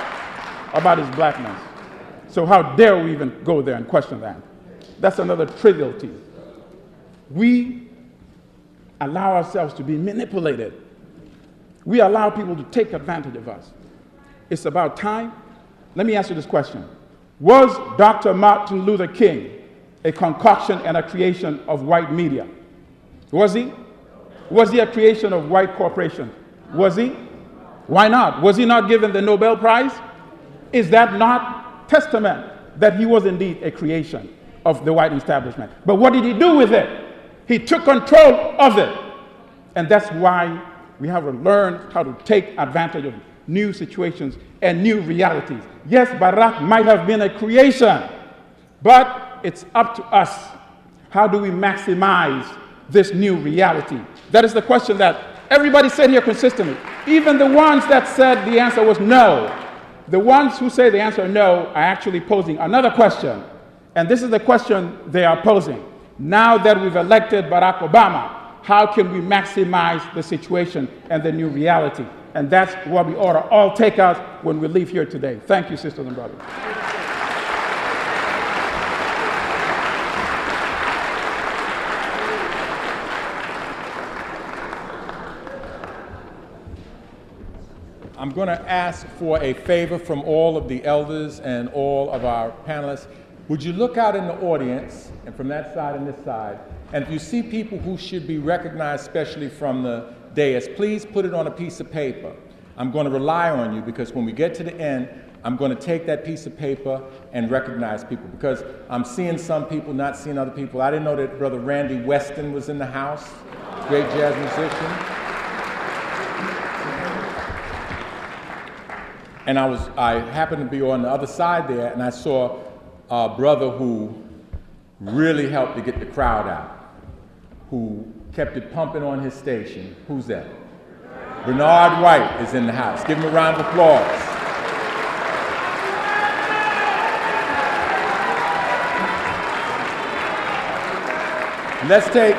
about his blackness. So how dare we even go there and question that? That's another triviality. We allow ourselves to be manipulated. We allow people to take advantage of us. It's about time. Let me ask you this question. Was Dr. Martin Luther King a concoction and a creation of white media? Was he? Was he a creation of white corporations? Was he? Why not? Was he not given the Nobel Prize? Is that not testament that he was indeed a creation of the white establishment? But what did he do with it? He took control of it. And that's why we have to learn how to take advantage of new situations and new realities. Yes, Barack might have been a creation, but it's up to us. How do we maximize this new reality? That is the question that everybody said here consistently. Even the ones that said the answer was no. The ones who say the answer no are actually posing another question. And this is the question they are posing. Now that we've elected Barack Obama, how can we maximize the situation and the new reality? And that's what we ought to all take out when we leave here today. Thank you, sisters and brothers. I'm going to ask for a favor from all of the elders and all of our panelists. Would you look out in the audience, and from that side and this side, and if you see people who should be recognized, especially from the dais, please put it on a piece of paper. I'm going to rely on you because when we get to the end, I'm going to take that piece of paper and recognize people because I'm seeing some people, not seeing other people. I didn't know that Brother Randy Weston was in the house, great jazz musician. And I happened to be on the other side there, and I saw a brother who really helped to get the crowd out, who kept it pumping on his station. Who's that? Bernard White is in the house. Give him a round of applause. Let's take.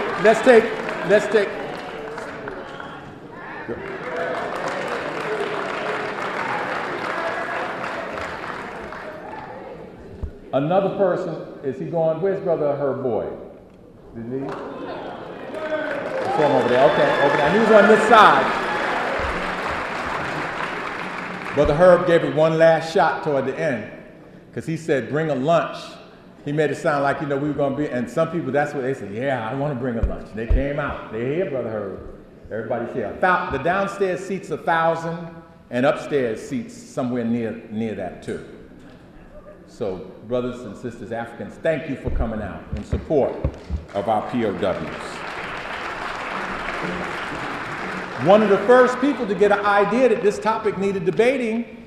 Another person, is he going? Where's Brother Herb Boyd? Did he? I saw him over there. Okay, over there. He was on this side. Brother Herb gave it one last shot toward the end because he said, bring a lunch. He made it sound like, we were going to be, and some people, that's what they said, yeah, I want to bring a lunch. They came out. They're here, Brother Herb. Everybody's here. The downstairs seats 1,000 and upstairs seats somewhere near that too. So, brothers and sisters, Africans, thank you for coming out in support of our POWs. One of the first people to get an idea that this topic needed debating,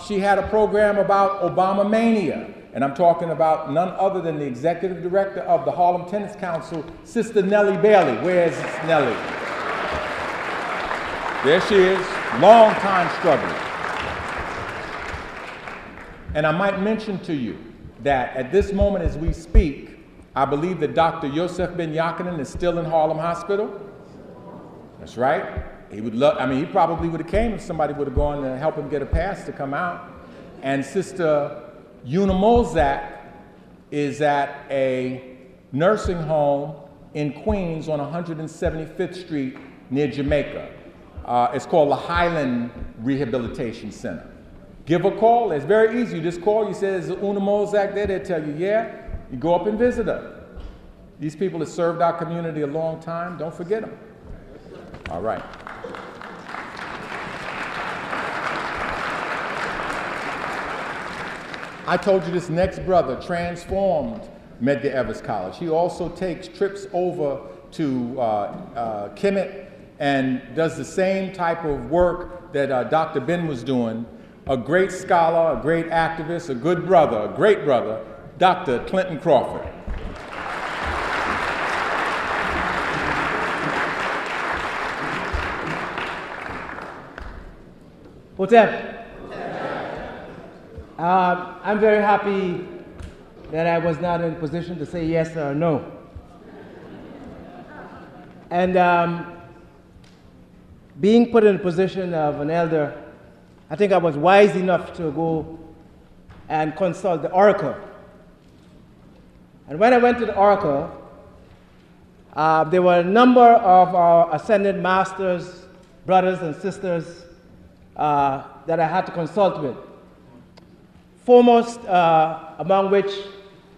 she had a program about Obama mania. And I'm talking about none other than the executive director of the Harlem Tennis Council, Sister Nellie Bailey. Where's Nellie? There she is, long time struggling. And I might mention to you that at this moment as we speak, I believe that Dr. Yosef Ben Yakinen is still in Harlem Hospital. That's right. He probably would have came if somebody would have gone to help him get a pass to come out. And Sister Una Mozak is at a nursing home in Queens on 175th Street near Jamaica. It's called the Highland Rehabilitation Center. Give a call. It's very easy. You just call. You say, is Una Mozak there? They'll tell you, yeah. You go up and visit her. These people have served our community a long time. Don't forget them. All right. I told you this next brother transformed Medgar Evers College. He also takes trips over to Kemet and does the same type of work that Dr. Ben was doing. A great scholar, a great activist, a good brother, a great brother, Dr. Clinton Crawford. What's up? I'm very happy that I was not in a position to say yes or no. And being put in a position of an elder, I think I was wise enough to go and consult the Oracle. And when I went to the Oracle, there were a number of our ascended masters, brothers and sisters that I had to consult with. Foremost among which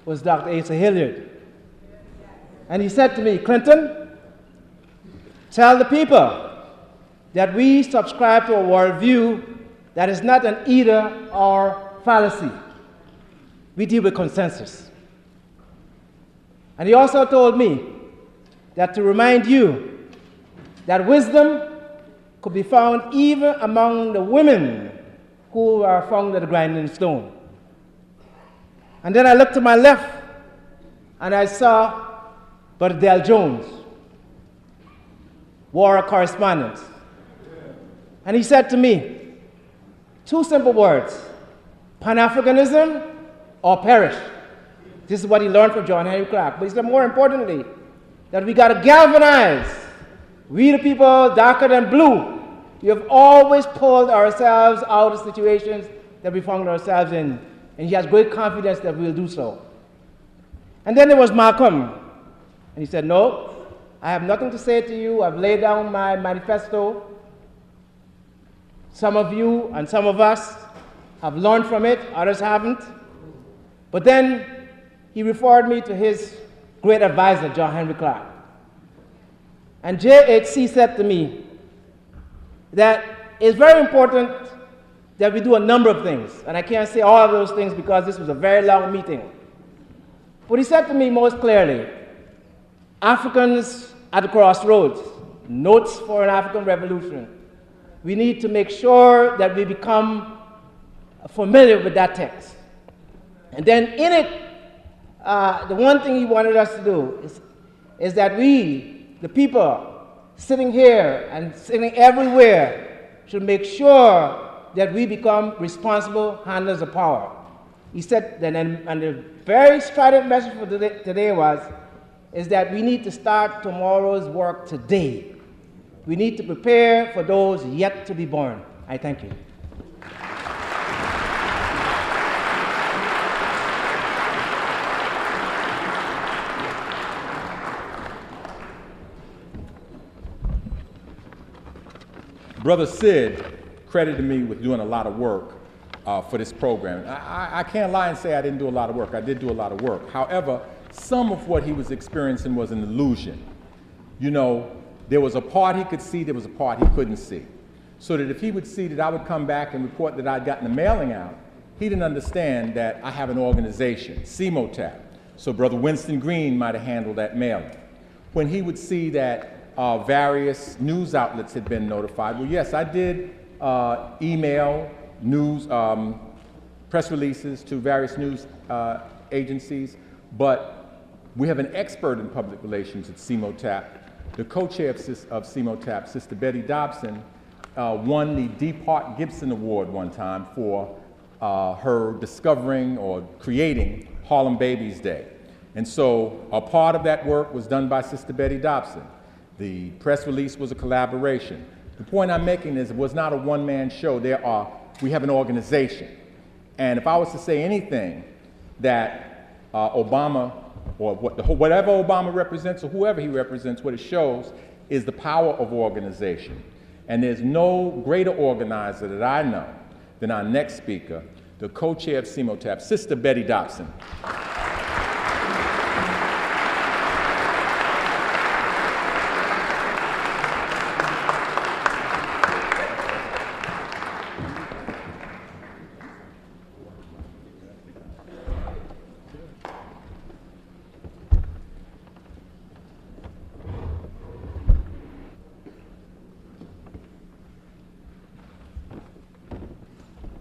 was Dr. Asa Hilliard. And he said to me, Clinton, tell the people that we subscribe to a worldview that is not an either or fallacy. We deal with consensus. And he also told me that to remind you that wisdom could be found even among the women who are found at the grinding stone. And then I looked to my left and I saw Brother Del Jones, war correspondent. And he said to me, Two simple words: Pan-Africanism or perish. This is what he learned from John Henry Clark. But he said, more importantly, that we got to galvanize. We, the people darker than blue, we have always pulled ourselves out of situations that we found ourselves in. And he has great confidence that we'll do so. And then there was Malcolm. And he said, no, I have nothing to say to you. I've laid down my manifesto. Some of you and some of us have learned from it, others haven't. But then he referred me to his great advisor, John Henry Clark. And JHC said to me that it's very important that we do a number of things. And I can't say all of those things because this was a very long meeting. But he said to me most clearly, Africans at the crossroads, notes for an African revolution. We need to make sure that we become familiar with that text. And then in it, the one thing he wanted us to do is that we, the people sitting here and sitting everywhere, should make sure that we become responsible handlers of power. He said that, and the very strident message for today is that we need to start tomorrow's work today. We need to prepare for those yet to be born. I thank you. Brother Sid credited me with doing a lot of work for this program. I can't lie and say I didn't do a lot of work. I did do a lot of work. However, some of what he was experiencing was an illusion. You know, there was a part he could see, there was a part he couldn't see. So that if he would see that I would come back and report that I'd gotten the mailing out, he didn't understand that I have an organization, CMOTAP. So Brother Winston Green might have handled that mailing. When he would see that various news outlets had been notified, well, yes, I did email news, press releases to various news agencies, but we have an expert in public relations at CMOTAP. The co-chair of CMOTAP, Sister Betty Dobson, won the D. Park Gibson Award one time for her discovering or creating Harlem Babies Day. And so a part of that work was done by Sister Betty Dobson. The press release was a collaboration. The point I'm making is it was not a one-man show. We have an organization. And if I was to say anything that Obama, or whatever Obama represents, or whoever he represents, what it shows is the power of organization. And there's no greater organizer that I know than our next speaker, the co-chair of CMOTAP, Sister Betty Dobson.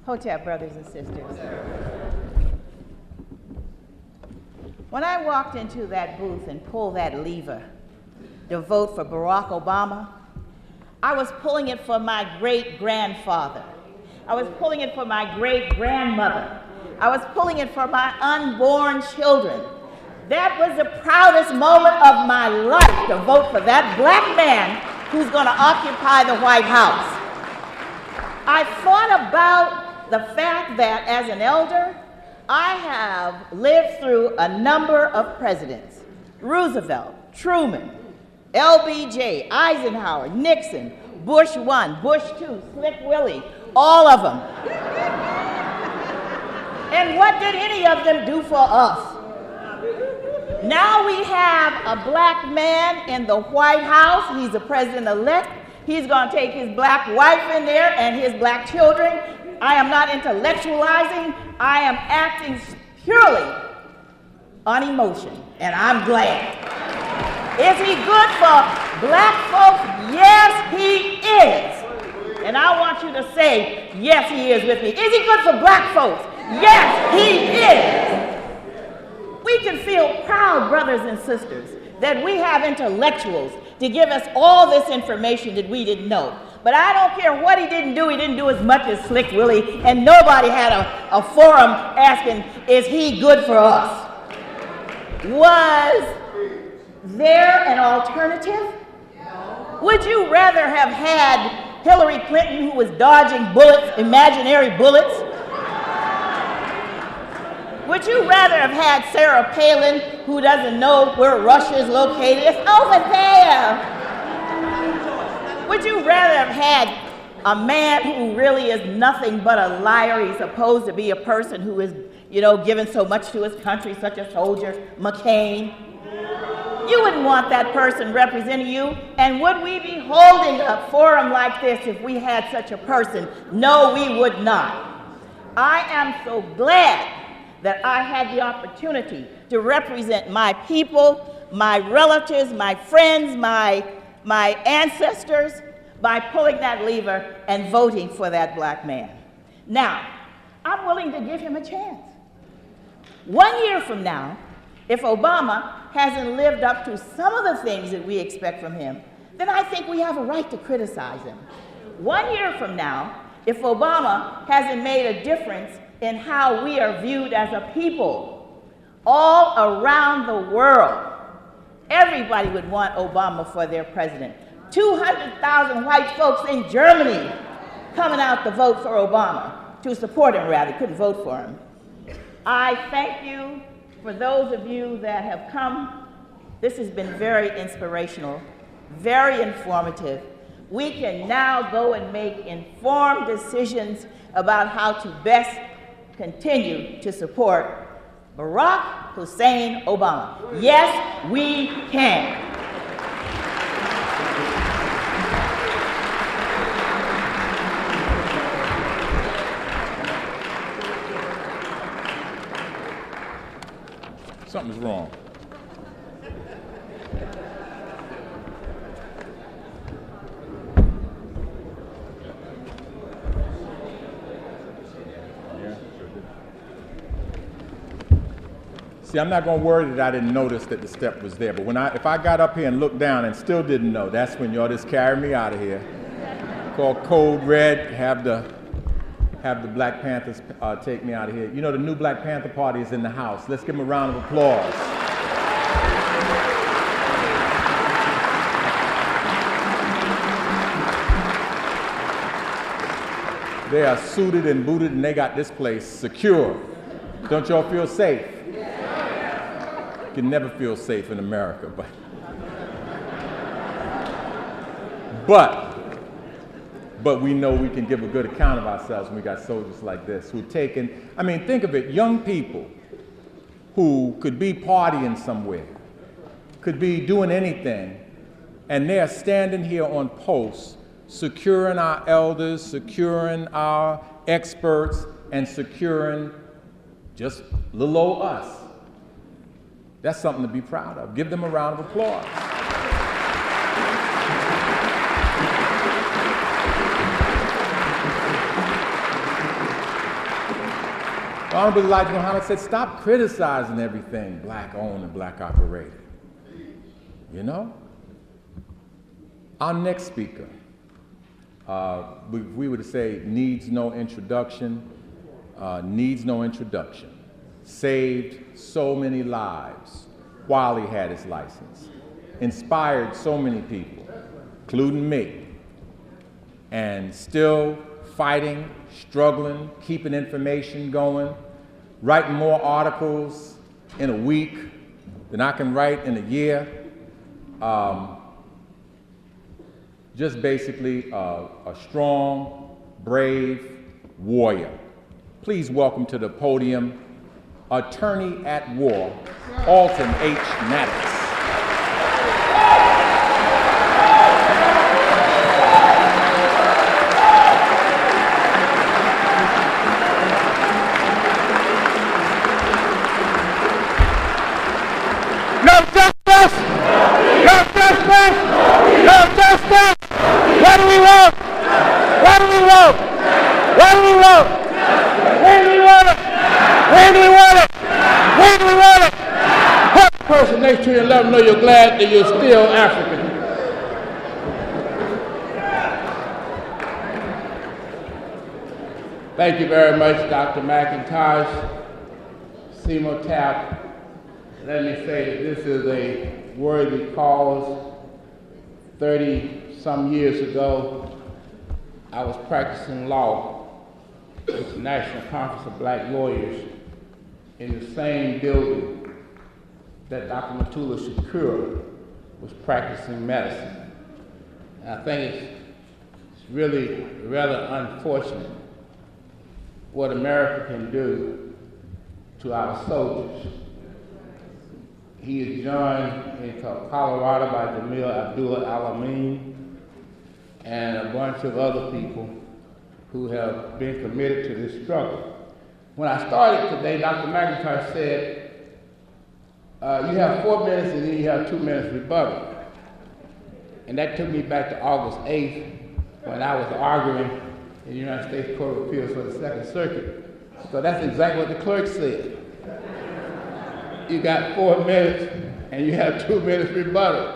Hotep brothers and sisters. When I walked into that booth and pulled that lever to vote for Barack Obama, I was pulling it for my great-grandfather. I was pulling it for my great-grandmother. I was pulling it for my unborn children. That was the proudest moment of my life, to vote for that black man who's going to occupy the White House. I thought about the fact that as an elder, I have lived through a number of presidents: Roosevelt, Truman, LBJ, Eisenhower, Nixon, Bush 1, Bush 2, Slick Willie, all of them. And what did any of them do for us? Now we have a black man in the White House. He's the president-elect. He's going to take his black wife in there and his black children. I am not intellectualizing. I am acting purely on emotion, and I'm glad. Is he good for black folks? Yes, he is. And I want you to say, yes, he is with me. Is he good for black folks? Yes, he is. We can feel proud, brothers and sisters, that we have intellectuals to give us all this information that we didn't know. But I don't care what he didn't do as much as Slick Willie, and nobody had a forum asking, is he good for us? Was there an alternative? Would you rather have had Hillary Clinton, who was dodging bullets, imaginary bullets? Would you rather have had Sarah Palin, who doesn't know where Russia is located? It's over there. Would you rather have had a man who really is nothing but a liar? He's supposed to be a person who is, given so much to his country, such a soldier, McCain. You wouldn't want that person representing you. And would we be holding a forum like this if we had such a person? No, we would not. I am so glad that I had the opportunity to represent my people, my relatives, my friends, my ancestors, by pulling that lever and voting for that black man. Now, I'm willing to give him a chance. 1 year from now, if Obama hasn't lived up to some of the things that we expect from him, then I think we have a right to criticize him. 1 year from now, if Obama hasn't made a difference in how we are viewed as a people all around the world, everybody would want Obama for their president. 200,000 white folks in Germany coming out to vote for Obama, to support him rather, couldn't vote for him. I thank you for those of you that have come. This has been very inspirational, very informative. We can now go and make informed decisions about how to best continue to support Barack Hussein Obama. Yes, we can. Something's wrong. See, I'm not going to worry that I didn't notice that the step was there, but if I got up here and looked down and still didn't know, that's when y'all just carry me out of here. Call Code Red, have the Black Panthers take me out of here. You know, the new Black Panther Party is in the house. Let's give them a round of applause. They are suited and booted, and they got this place secure. Don't y'all feel safe? You can never feel safe in America, but we know we can give a good account of ourselves when we got soldiers like this who taken, I mean, think of it, young people who could be partying somewhere, could be doing anything, and they are standing here on post, securing our elders, securing our experts, and securing just little old us. That's something to be proud of. Give them a round of applause. Honorable Elijah Muhammad said, stop criticizing everything black owned and black operated. You know? Our next speaker, we would say needs no introduction, saved so many lives while he had his license, inspired so many people, including me, and still fighting, struggling, keeping information going, writing more articles in a week than I can write in a year. Just basically a strong, brave warrior. Please welcome to the podium, attorney at war, Alton H. Maddox. Next to you and let them know you're glad that you're still African. Thank you very much, Dr. McIntosh. Seymour Tapp, let me say that this is a worthy cause. 30-some years ago, I was practicing law with the National Conference of Black Lawyers in the same building that Dr. Mutulu Shakur was practicing medicine. And I think it's really rather unfortunate what America can do to our soldiers. He is joined in Colorado by Abdul Hafiz and a bunch of other people who have been committed to this struggle. When I started today, Dr. McIntosh said, you have 4 minutes and then you have 2 minutes rebuttal. And that took me back to August 8th when I was arguing in the United States Court of Appeals for the Second Circuit. So that's exactly what the clerk said. You got 4 minutes and you have 2 minutes rebuttal.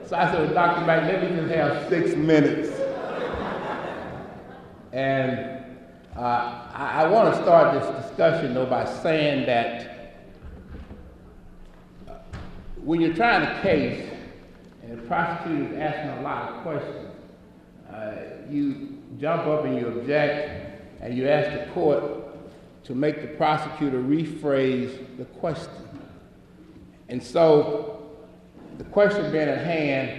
So I said, well, Dr. Mike, let me just have 6 minutes. And I want to start this discussion, though, by saying that when you're trying a case and the prosecutor is asking a lot of questions, you jump up and you object and you ask the court to make the prosecutor rephrase the question. And so, the question being at hand,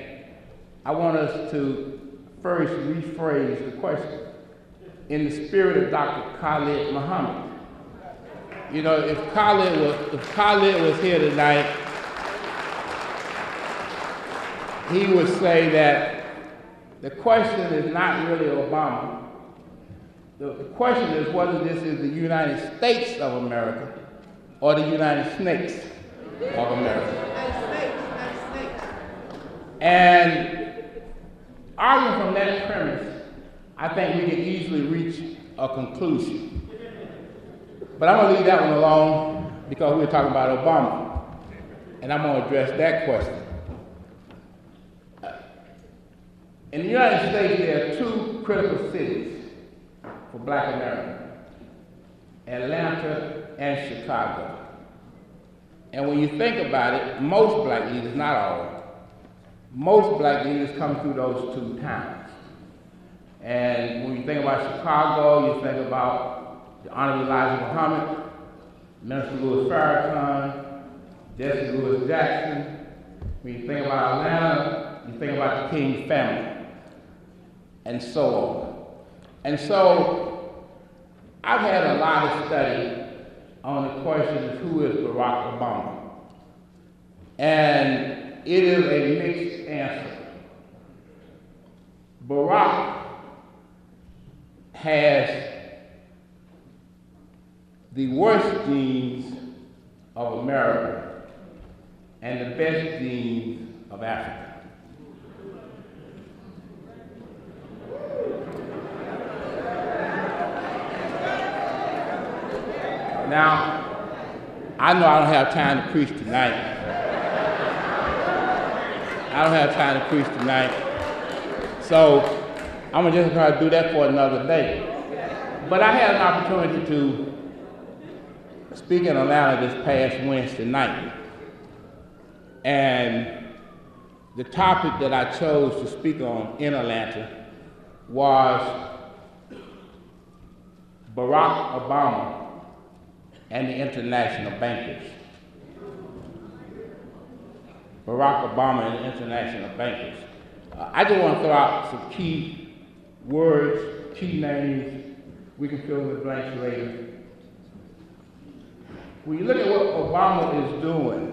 I want us to first rephrase the question in the spirit of Dr. Khalid Muhammad. You know, if Khalid was here tonight, he would say that the question is not really Obama. The question is whether this is the United States of America or the United Snakes of America. And arguing from that premise, I think we can easily reach a conclusion. But I'm going to leave that one alone because we're talking about Obama. And I'm going to address that question. In the United States, there are 2 critical cities for Black America, Atlanta and Chicago. And when you think about it, most Black leaders, not all, most Black leaders come through those 2 towns. And when you think about Chicago, you think about the Honorable Elijah Muhammad, Minister Louis Farrakhan, Jesse Louis Jackson. When you think about Atlanta, you think about the King family, and so on. And so, I've had a lot of study on the question of who is Barack Obama. And it is a mixed answer. Barack has the worst genes of America and the best genes of Africa. Now, I know I don't have time to preach tonight. I don't have time to preach tonight. So, I'm gonna just try to do that for another day. But I had an opportunity to speak in Atlanta this past Wednesday night. And the topic that I chose to speak on in Atlanta was Barack Obama and the international bankers. Barack Obama and the international bankers. I just want to throw out some key words, key names. We can fill in the blanks later. When you look at what Obama is doing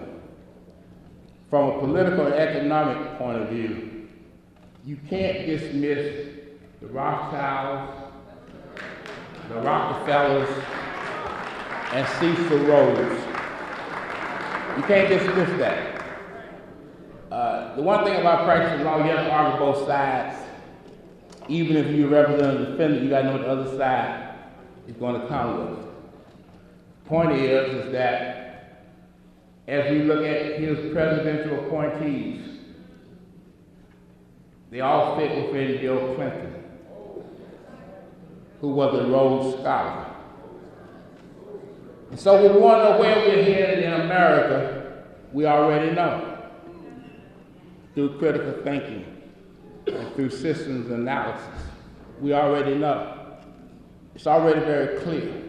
from a political and economic point of view, you can't dismiss the Rothschilds, the Rockefellers, and Cecil Rhodes. You can't dismiss that. The one thing about practicing law, you have to argue both sides. Even if you represent a defendant, you got to know what the other side is going to come with. Point is that as we look at his presidential appointees, they all fit within Bill Clinton. who was a Rhodes Scholar. And so we want to know where we're headed in America, we already know. Through critical thinking and through systems analysis, we already know. It's already very clear.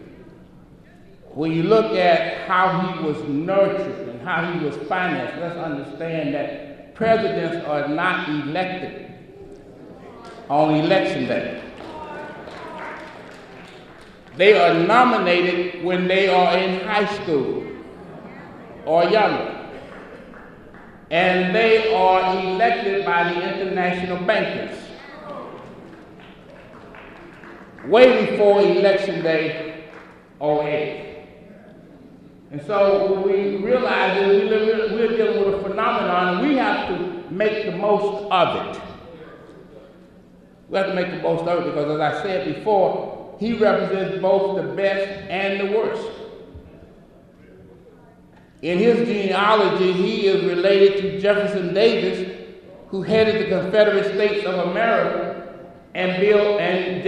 When you look at how he was nurtured and how he was financed, let's understand that presidents are not elected on election day. They are nominated when they are in high school or younger. And they are elected by the international bankers way before Election Day 08. And so we realize that we're dealing with a phenomenon, and we have to make the most of it. We have to make the most of it because, as I said before, he represents both the best and the worst. In his genealogy, he is related to Jefferson Davis, who headed the Confederate States of America, and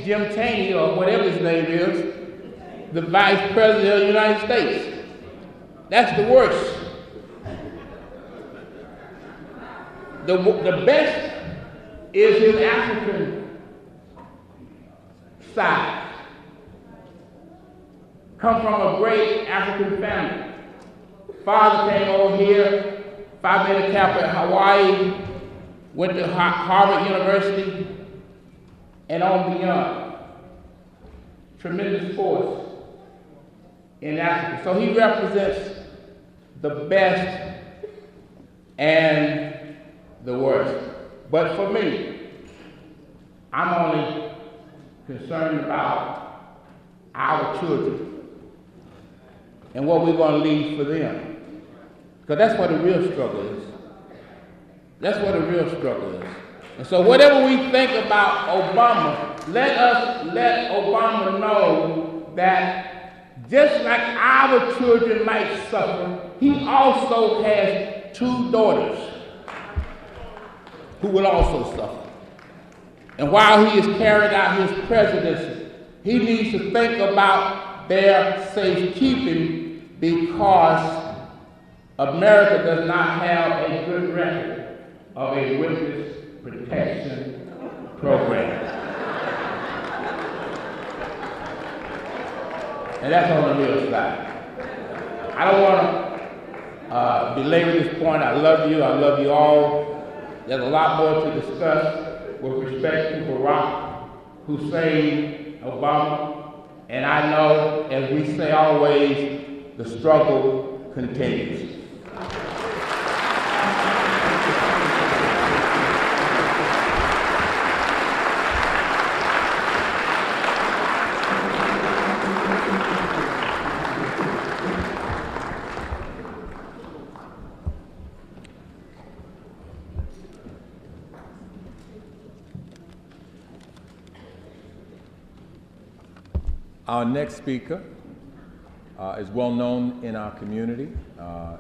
Jim Chaney, or whatever his name is, the Vice President of the United States. That's the worst. The best is his African side. Come from a great African family. Father came over here, Phi Beta Kappa in Hawaii, went to Harvard University, and on beyond. Tremendous force in Africa. So he represents the best and the worst. But for me, I'm only concerned about our children and what we're going to leave for them. Because that's what the real struggle is. That's what the real struggle is. And so whatever we think about Obama, let Obama know that just like our children might suffer, he also has 2 daughters who will also suffer. And while he is carrying out his presidency, he needs to think about their safekeeping because America does not have a good record of a witness protection program. And that's on the real side. I don't want to belabor this point. I love you all. There's a lot more to discuss with respect to Barack Hussein Obama. And I know, as we say always, the struggle continues. Our next speaker is well known in our community,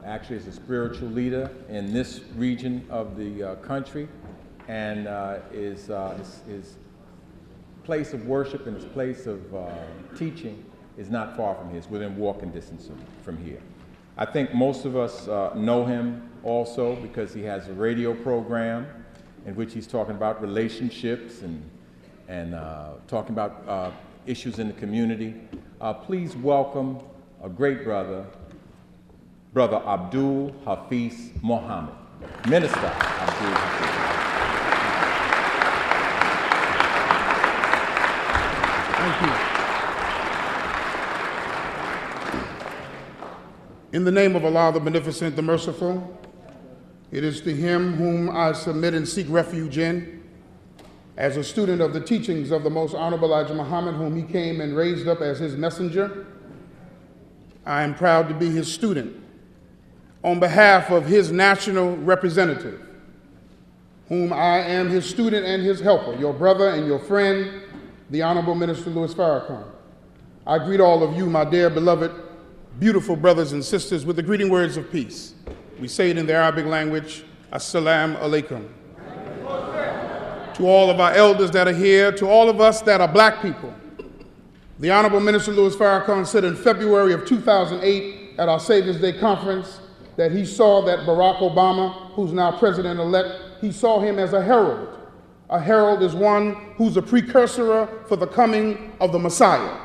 actually is a spiritual leader in this region of the country, and his place of worship and his place of teaching is not far from here. It's within walking distance from here. I think most of us know him also because he has a radio program in which he's talking about relationships and talking about issues in the community. Please welcome a great brother, Brother Abdul Hafiz Muhammad, Minister Abdul Hafiz. Thank you. In the name of Allah, the Beneficent, the Merciful, it is to Him whom I submit and seek refuge in, as a student of the teachings of the Most Honorable Elijah Muhammad, whom he came and raised up as his messenger. I am proud to be his student. On behalf of his national representative, whom I am his student and his helper, your brother and your friend, the Honorable Minister Louis Farrakhan, I greet all of you, my dear, beloved, beautiful brothers and sisters, with the greeting words of peace. We say it in the Arabic language, Assalamu alaikum. To all of our elders that are here, to all of us that are black people, The Honorable Minister Louis Farrakhan said in February of 2008 at our Savior's Day conference that he saw that Barack Obama, who's now president-elect, he saw him as a herald. A herald is one who's a precursor for the coming of the Messiah.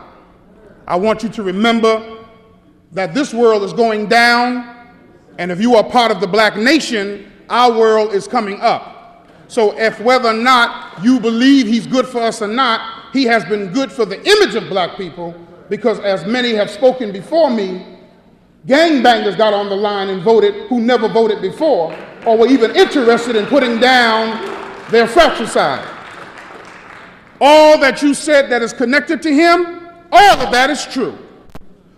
I want you to remember that this world is going down, and if you are part of the black nation, our world is coming up. So if whether or not you believe he's good for us or not, he has been good for the image of black people, because as many have spoken before me, gangbangers got on the line and voted who never voted before or were even interested in putting down their fratricide. All that you said that is connected to him, all of that is true.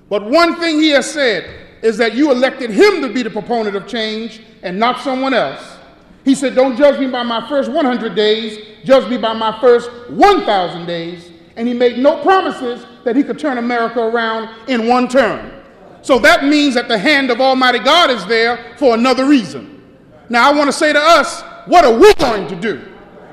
But one thing he has said is that you elected him to be the proponent of change and not someone else. He said, don't judge me by my first 100 days, judge me by my first 1,000 days. And he made no promises that he could turn America around in one term. So that means that the hand of Almighty God is there for another reason. Now I want to say to us, what are we going to do?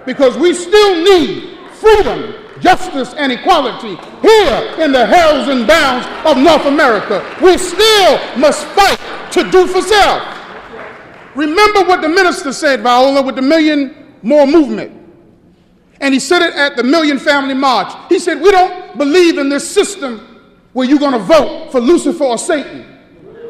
Because we still need freedom, justice, and equality here in the hells and bounds of North America. We still must fight to do for self. Remember what the minister said, Viola, with the Million More movement. And he said it at the Million Family March. He said, we don't believe in this system where you're going to vote for Lucifer or Satan.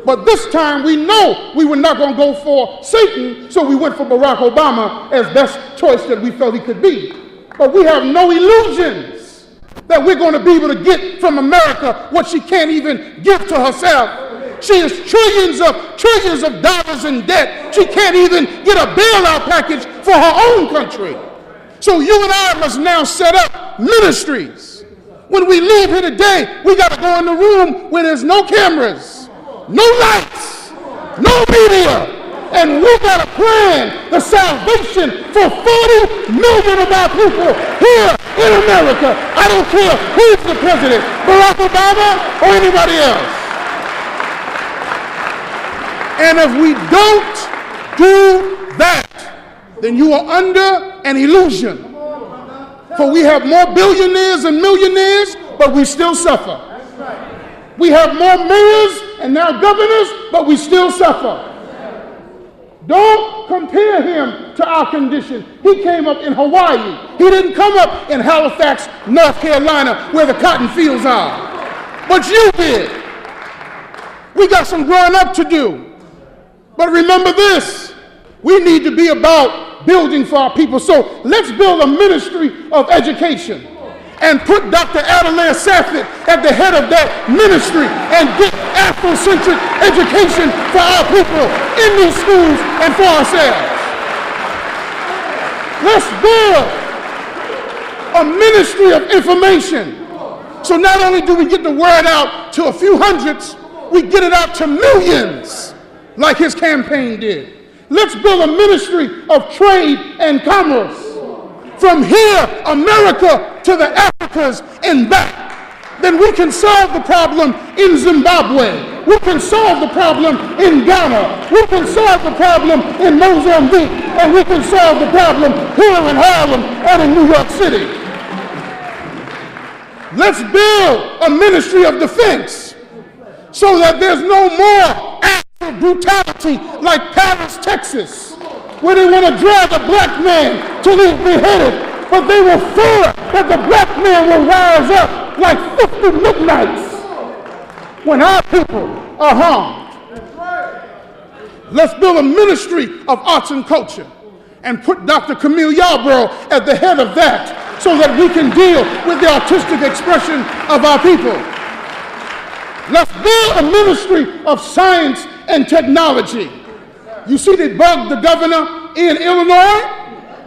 But this time we know we were not going to go for Satan, so we went for Barack Obama as best choice that we felt he could be. But we have no illusions that we're going to be able to get from America what she can't even give to herself. She is trillions of dollars in debt. She can't even get a bailout package for her own country. So you and I must now set up ministries. When we leave here today, we got to go in the room where there's no cameras, no lights, no media, and we got to plan the salvation for 40 million of our people here in America. I don't care who's the president, Barack Obama or anybody else. And if we don't do that, then you are under an illusion. For we have more billionaires and millionaires, but we still suffer. We have more mayors and now governors, but we still suffer. Don't compare him to our condition. He came up in Hawaii. He didn't come up in Halifax, North Carolina, where the cotton fields are. But you did. We got some growing up to do. But remember this, we need to be about building for our people. So let's build a ministry of education and put Dr. Adelaide Sanford at the head of that ministry and get Afrocentric education for our people in these schools and for ourselves. Let's build a ministry of information. So not only do we get the word out to a few hundreds, we get it out to millions, like his campaign did. Let's build a ministry of trade and commerce. From here, America, to the Africas and back. Then we can solve the problem in Zimbabwe. We can solve the problem in Ghana. We can solve the problem in Mozambique. And we can solve the problem here in Harlem and in New York City. Let's build a ministry of defense so that there's no more brutality like Paris, Texas, where they want to drag a black man till he's beheaded, but they will fear that the black man will rise up like 50 midnights when our people are harmed. Let's build a ministry of arts and culture and put Dr. Camille Yarborough at the head of that so that we can deal with the artistic expression of our people. Let's build a ministry of science and technology. You see, they bugged the governor in Illinois,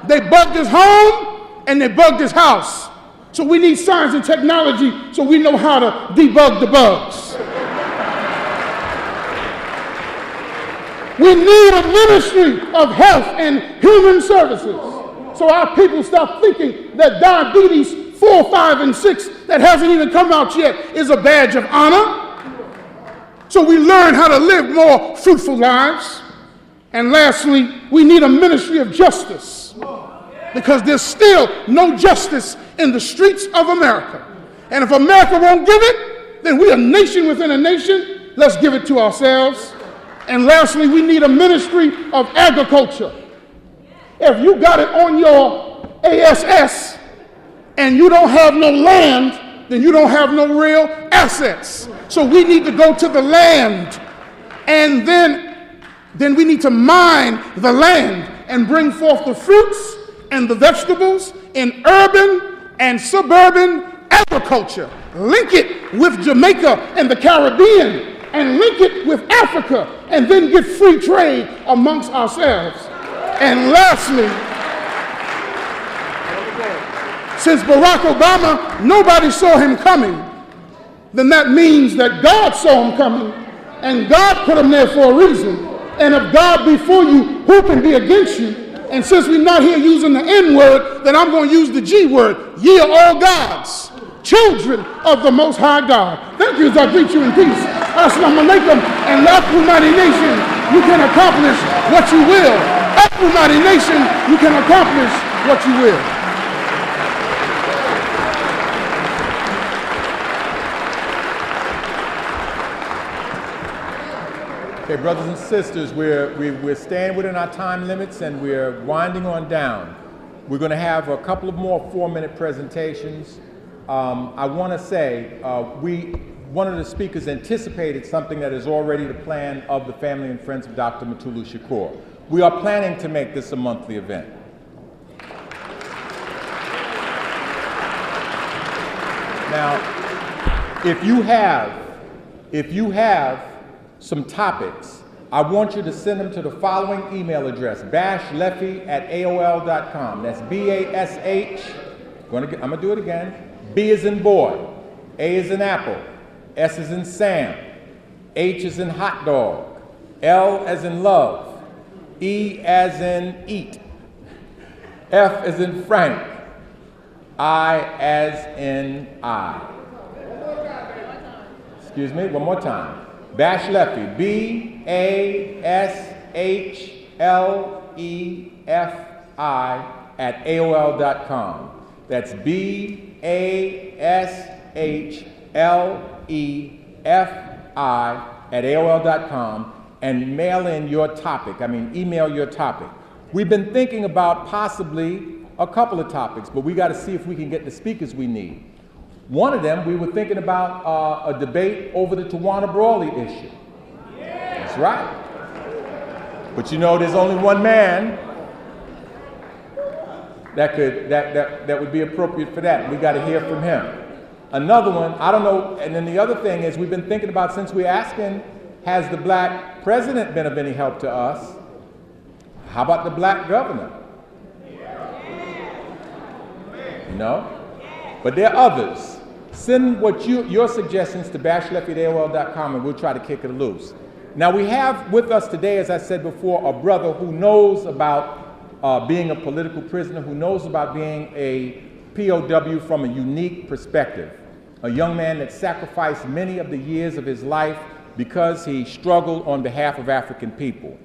they bugged his home, and they bugged his house. So we need science and technology so we know how to debug the bugs. We need a ministry of health and human services so our people stop thinking that diabetes 4, 5, and 6 that hasn't even come out yet is a badge of honor. So we learn how to live more fruitful lives. And lastly, we need a ministry of justice because there's still no justice in the streets of America. And if America won't give it, then we're a nation within a nation. Let's give it to ourselves. And lastly, we need a ministry of agriculture. If you got it on your ASS and you don't have no land, then you don't have no real assets. So we need to go to the land, and then we need to mine the land and bring forth the fruits and the vegetables in urban and suburban agriculture. Link it with Jamaica and the Caribbean, and link it with Africa, and then get free trade amongst ourselves. And lastly, since Barack Obama, nobody saw him coming, then that means that God saw him coming, and God put him there for a reason. And if God be for you, who can be against you? And since we're not here using the N word, then I'm going to use the G word. Ye are all gods, children of the Most High God. Thank you as I greet you in peace. Assalamu alaikum. And Alton Mighty Nation, you can accomplish what you will. Alton Mighty Nation, you can accomplish what you will. Okay, brothers and sisters, we're staying within our time limits and we're winding on down. We're going to have a couple of more 4-minute presentations. I want to say one of the speakers anticipated something that is already the plan of the family and friends of Dr. Mutulu Shakur. We are planning to make this a monthly event. Now, if you have some topics, I want you to send them to the following email address, bashlefi@aol.com. That's B-A-S-H, I'm gonna do it again, B as in boy, A as in apple, S as in Sam, H as in hot dog, L as in love, E as in eat, F as in Frank, I as in I. Excuse me, one more time. Bashlefi, B-A-S-H-L-E-F-I @AOL.com. That's B-A-S-H-L-E-F-I @AOL.com, and mail in your topic. Email your topic. We've been thinking about possibly a couple of topics, but we got to see if we can get the speakers we need. One of them, we were thinking about a debate over the Tawana Brawley issue. That's right. But you know, there's only one man that would be appropriate for that. We got to hear from him. Another one, I don't know, and then the other thing is we've been thinking about, since we're asking, has the black president been of any help to us? How about the black governor? You know? But there are others. Send your suggestions to bashlefi@aol.com and we'll try to kick it loose. Now we have with us today, as I said before, a brother who knows about being a political prisoner, who knows about being a POW from a unique perspective. A young man that sacrificed many of the years of his life because he struggled on behalf of African people.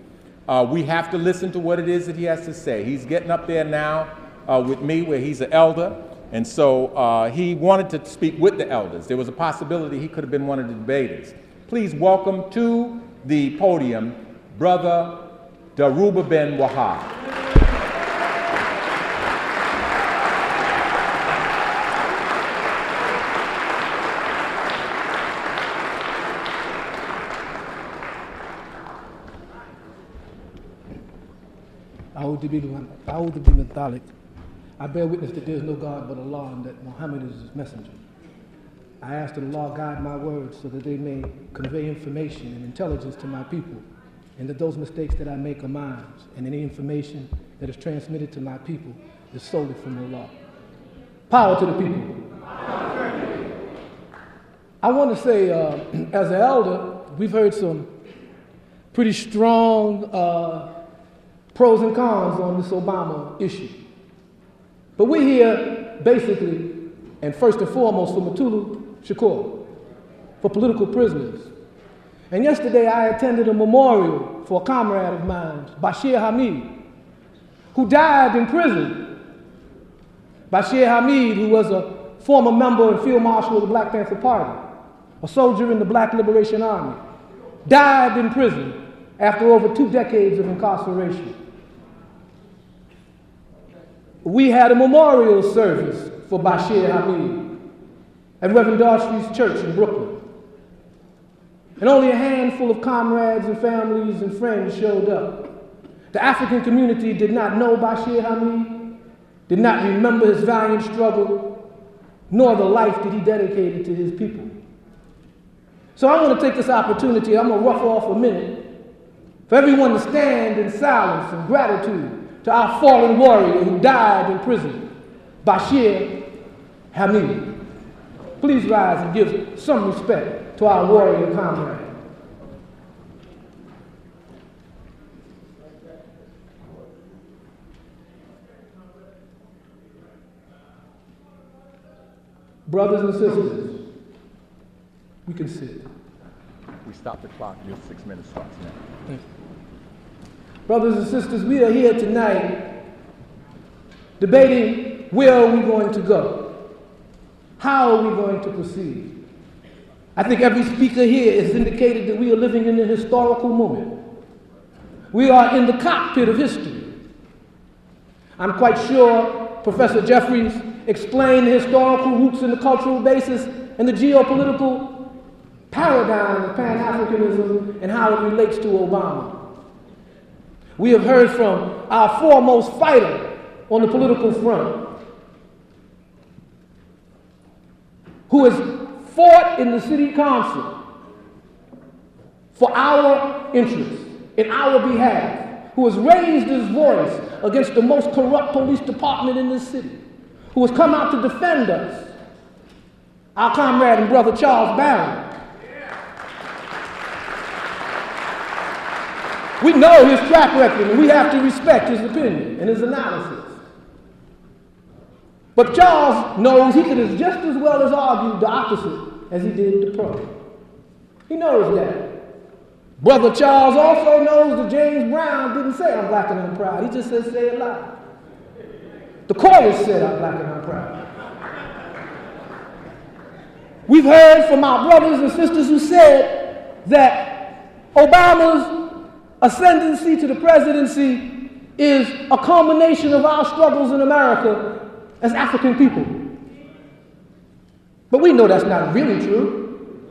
We have to listen to what it is that he has to say. He's getting up there now with me where he's an elder. And so he wanted to speak with the elders. There was a possibility he could have been one of the debaters. Please welcome to the podium, Brother Daruba Ben Wahab. I bear witness that there is no God but Allah and that Muhammad is his messenger. I ask that Allah guide my words so that they may convey information and intelligence to my people, and that those mistakes that I make are mine, and any information that is transmitted to my people is solely from Allah. Power to the people. I want to say, as an elder, we've heard some pretty strong pros and cons on this Obama issue. But we're here basically, and first and foremost, for Mutulu Shakur, for political prisoners. And yesterday I attended a memorial for a comrade of mine, Bashir Hamid, who died in prison. Bashir Hamid, who was a former member and field marshal of the Black Panther Party, a soldier in the Black Liberation Army, died in prison after over 2 decades of incarceration. We had a memorial service for Bashir Hamid at Reverend Darcy's church in Brooklyn. And only a handful of comrades and families and friends showed up. The African community did not know Bashir Hamid, did not remember his valiant struggle, nor the life that he dedicated to his people. So I'm going to take this opportunity, I'm going to rough off a minute, for everyone to stand in silence and gratitude to our fallen warrior who died in prison, Bashir Hamid. Please rise and give some respect to our warrior comrade. Brothers and sisters, we can sit. We stop the clock. Your 6 minutes starts now. Thank you. Brothers and sisters, we are here tonight debating where are we going to go? How are we going to proceed? I think every speaker here has indicated that we are living in a historical moment. We are in the cockpit of history. I'm quite sure Professor Jeffries explained the historical roots and the cultural basis and the geopolitical paradigm of Pan-Africanism and how it relates to Obama. We have heard from our foremost fighter on the political front, who has fought in the city council for our interests, in our behalf, who has raised his voice against the most corrupt police department in this city, who has come out to defend us, our comrade and brother Charles Barron. We know his track record, and we have to respect his opinion and his analysis. But Charles knows he could have just as well as argued the opposite as he did the pro. He knows that. Brother Charles also knows that James Brown didn't say I'm black and I'm proud. He just said say it loud. The chorus said I'm black and I'm proud. We've heard from our brothers and sisters who said that Obama's ascendancy to the presidency is a culmination of our struggles in America as African people. But we know that's not really true.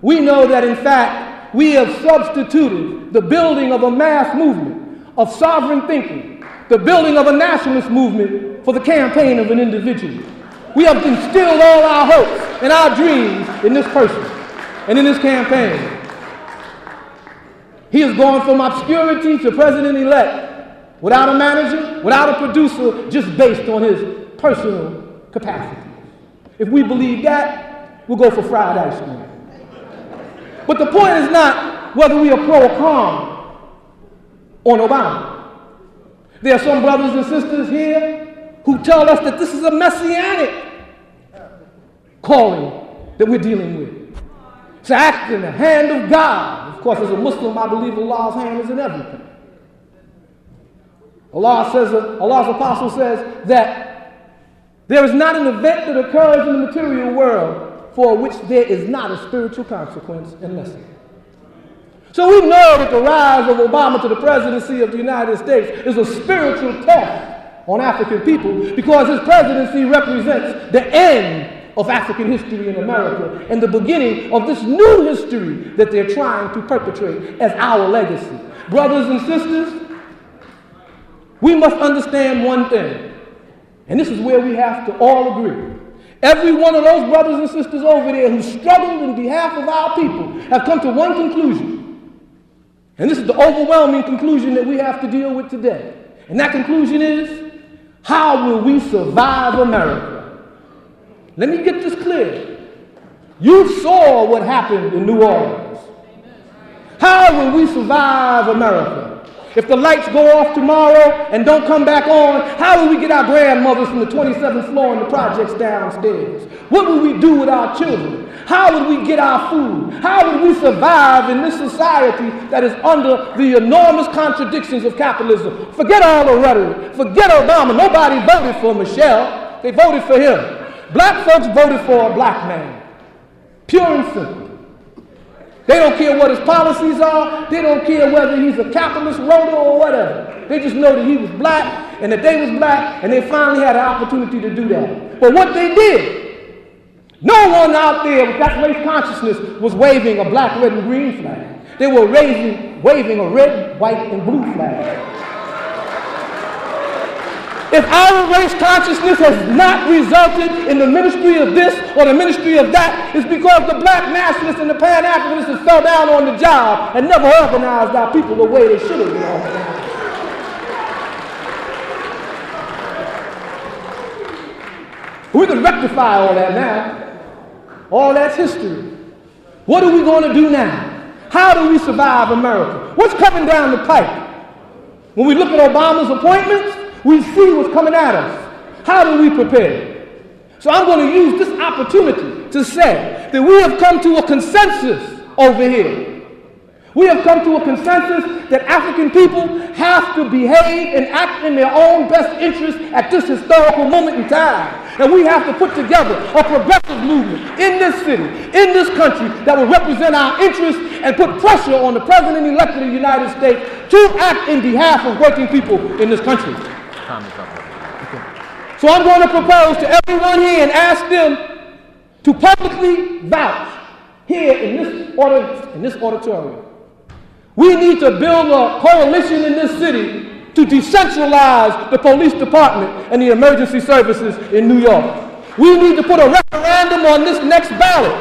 We know that, in fact, we have substituted the building of a mass movement of sovereign thinking, the building of a nationalist movement, for the campaign of an individual. We have instilled all our hopes and our dreams in this person and in this campaign. He has gone from obscurity to president-elect without a manager, without a producer, just based on his personal capacity. If we believe that, we'll go for fried ice cream. But the point is not whether we are pro or con on Obama. There are some brothers and sisters here who tell us that this is a messianic calling that we're dealing with. It's an act in the hand of God. Of course, as a Muslim, I believe Allah's hand is in everything. Allah's apostle says that there is not an event that occurs in the material world for which there is not a spiritual consequence and lesson. So we know that the rise of Obama to the presidency of the United States is a spiritual test on African people, because his presidency represents the end of African history in America and the beginning of this new history that they're trying to perpetrate as our legacy. Brothers and sisters, we must understand one thing, and this is where we have to all agree. Every one of those brothers and sisters over there who struggled in behalf of our people have come to one conclusion, and this is the overwhelming conclusion that we have to deal with today. And that conclusion is, how will we survive America? Let me get this clear. You saw what happened in New Orleans. How will we survive America? If the lights go off tomorrow and don't come back on, how will we get our grandmothers from the 27th floor in the projects downstairs? What will we do with our children? How would we get our food? How would we survive in this society that is under the enormous contradictions of capitalism? Forget all the rhetoric. Forget Obama. Nobody voted for Michelle. They voted for him. Black folks voted for a black man, pure and simple. They don't care what his policies are. They don't care whether he's a capitalist roller or whatever. They just know that he was black and that they was black, and they finally had an opportunity to do that. But what they did, no one out there with that race consciousness was waving a black, red, and green flag. They were waving a red, white, and blue flag. If our race consciousness has not resulted in the ministry of this or the ministry of that, it's because the black nationalists and the Pan Africanists fell down on the job and never organized our people the way they should have been organized. We can rectify all that now. All that's history. What are we going to do now? How do we survive America? What's coming down the pike? When we look at Obama's appointments, we see what's coming at us. How do we prepare? So I'm going to use this opportunity to say that we have come to a consensus over here. We have come to a consensus that African people have to behave and act in their own best interest at this historical moment in time. And we have to put together a progressive movement in this city, in this country, that will represent our interests and put pressure on the President-elect of the United States to act in behalf of working people in this country. So I'm going to propose to everyone here and ask them to publicly vouch here in this auditorium. We need to build a coalition in this city to decentralize the police department and the emergency services in New York. We need to put a referendum on this next ballot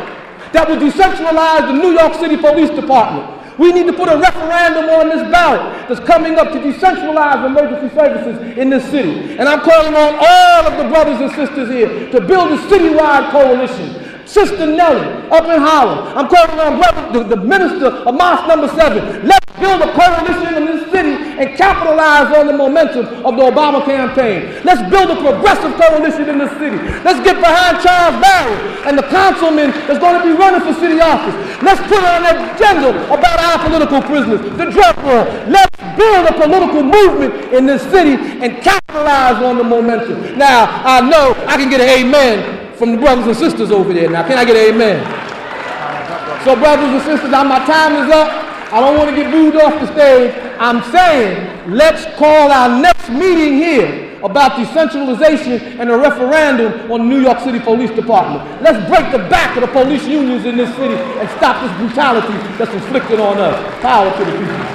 that will decentralize the New York City Police Department. We need to put a referendum on this ballot that's coming up to decentralize emergency services in this city. And I'm calling on all of the brothers and sisters here to build a citywide coalition. Sister Nellie up in Harlem. I'm calling on the minister of Mosque number 7. Let's build a coalition in this city and capitalize on the momentum of the Obama campaign. Let's build a progressive coalition in this city. Let's get behind Charles Barron and the councilman that's going to be running for city office. Let's put on an agenda about our political prisoners, the drug war. Let's build a political movement in this city and capitalize on the momentum. Now, I know I can get an amen from the brothers and sisters over there. Now, can I get an amen? So, brothers and sisters, my time is up. I don't want to get booed off the stage. I'm saying, let's call our next meeting here about decentralization and a referendum on the New York City Police Department. Let's break the back of the police unions in this city and stop this brutality that's inflicted on us. Power to the people.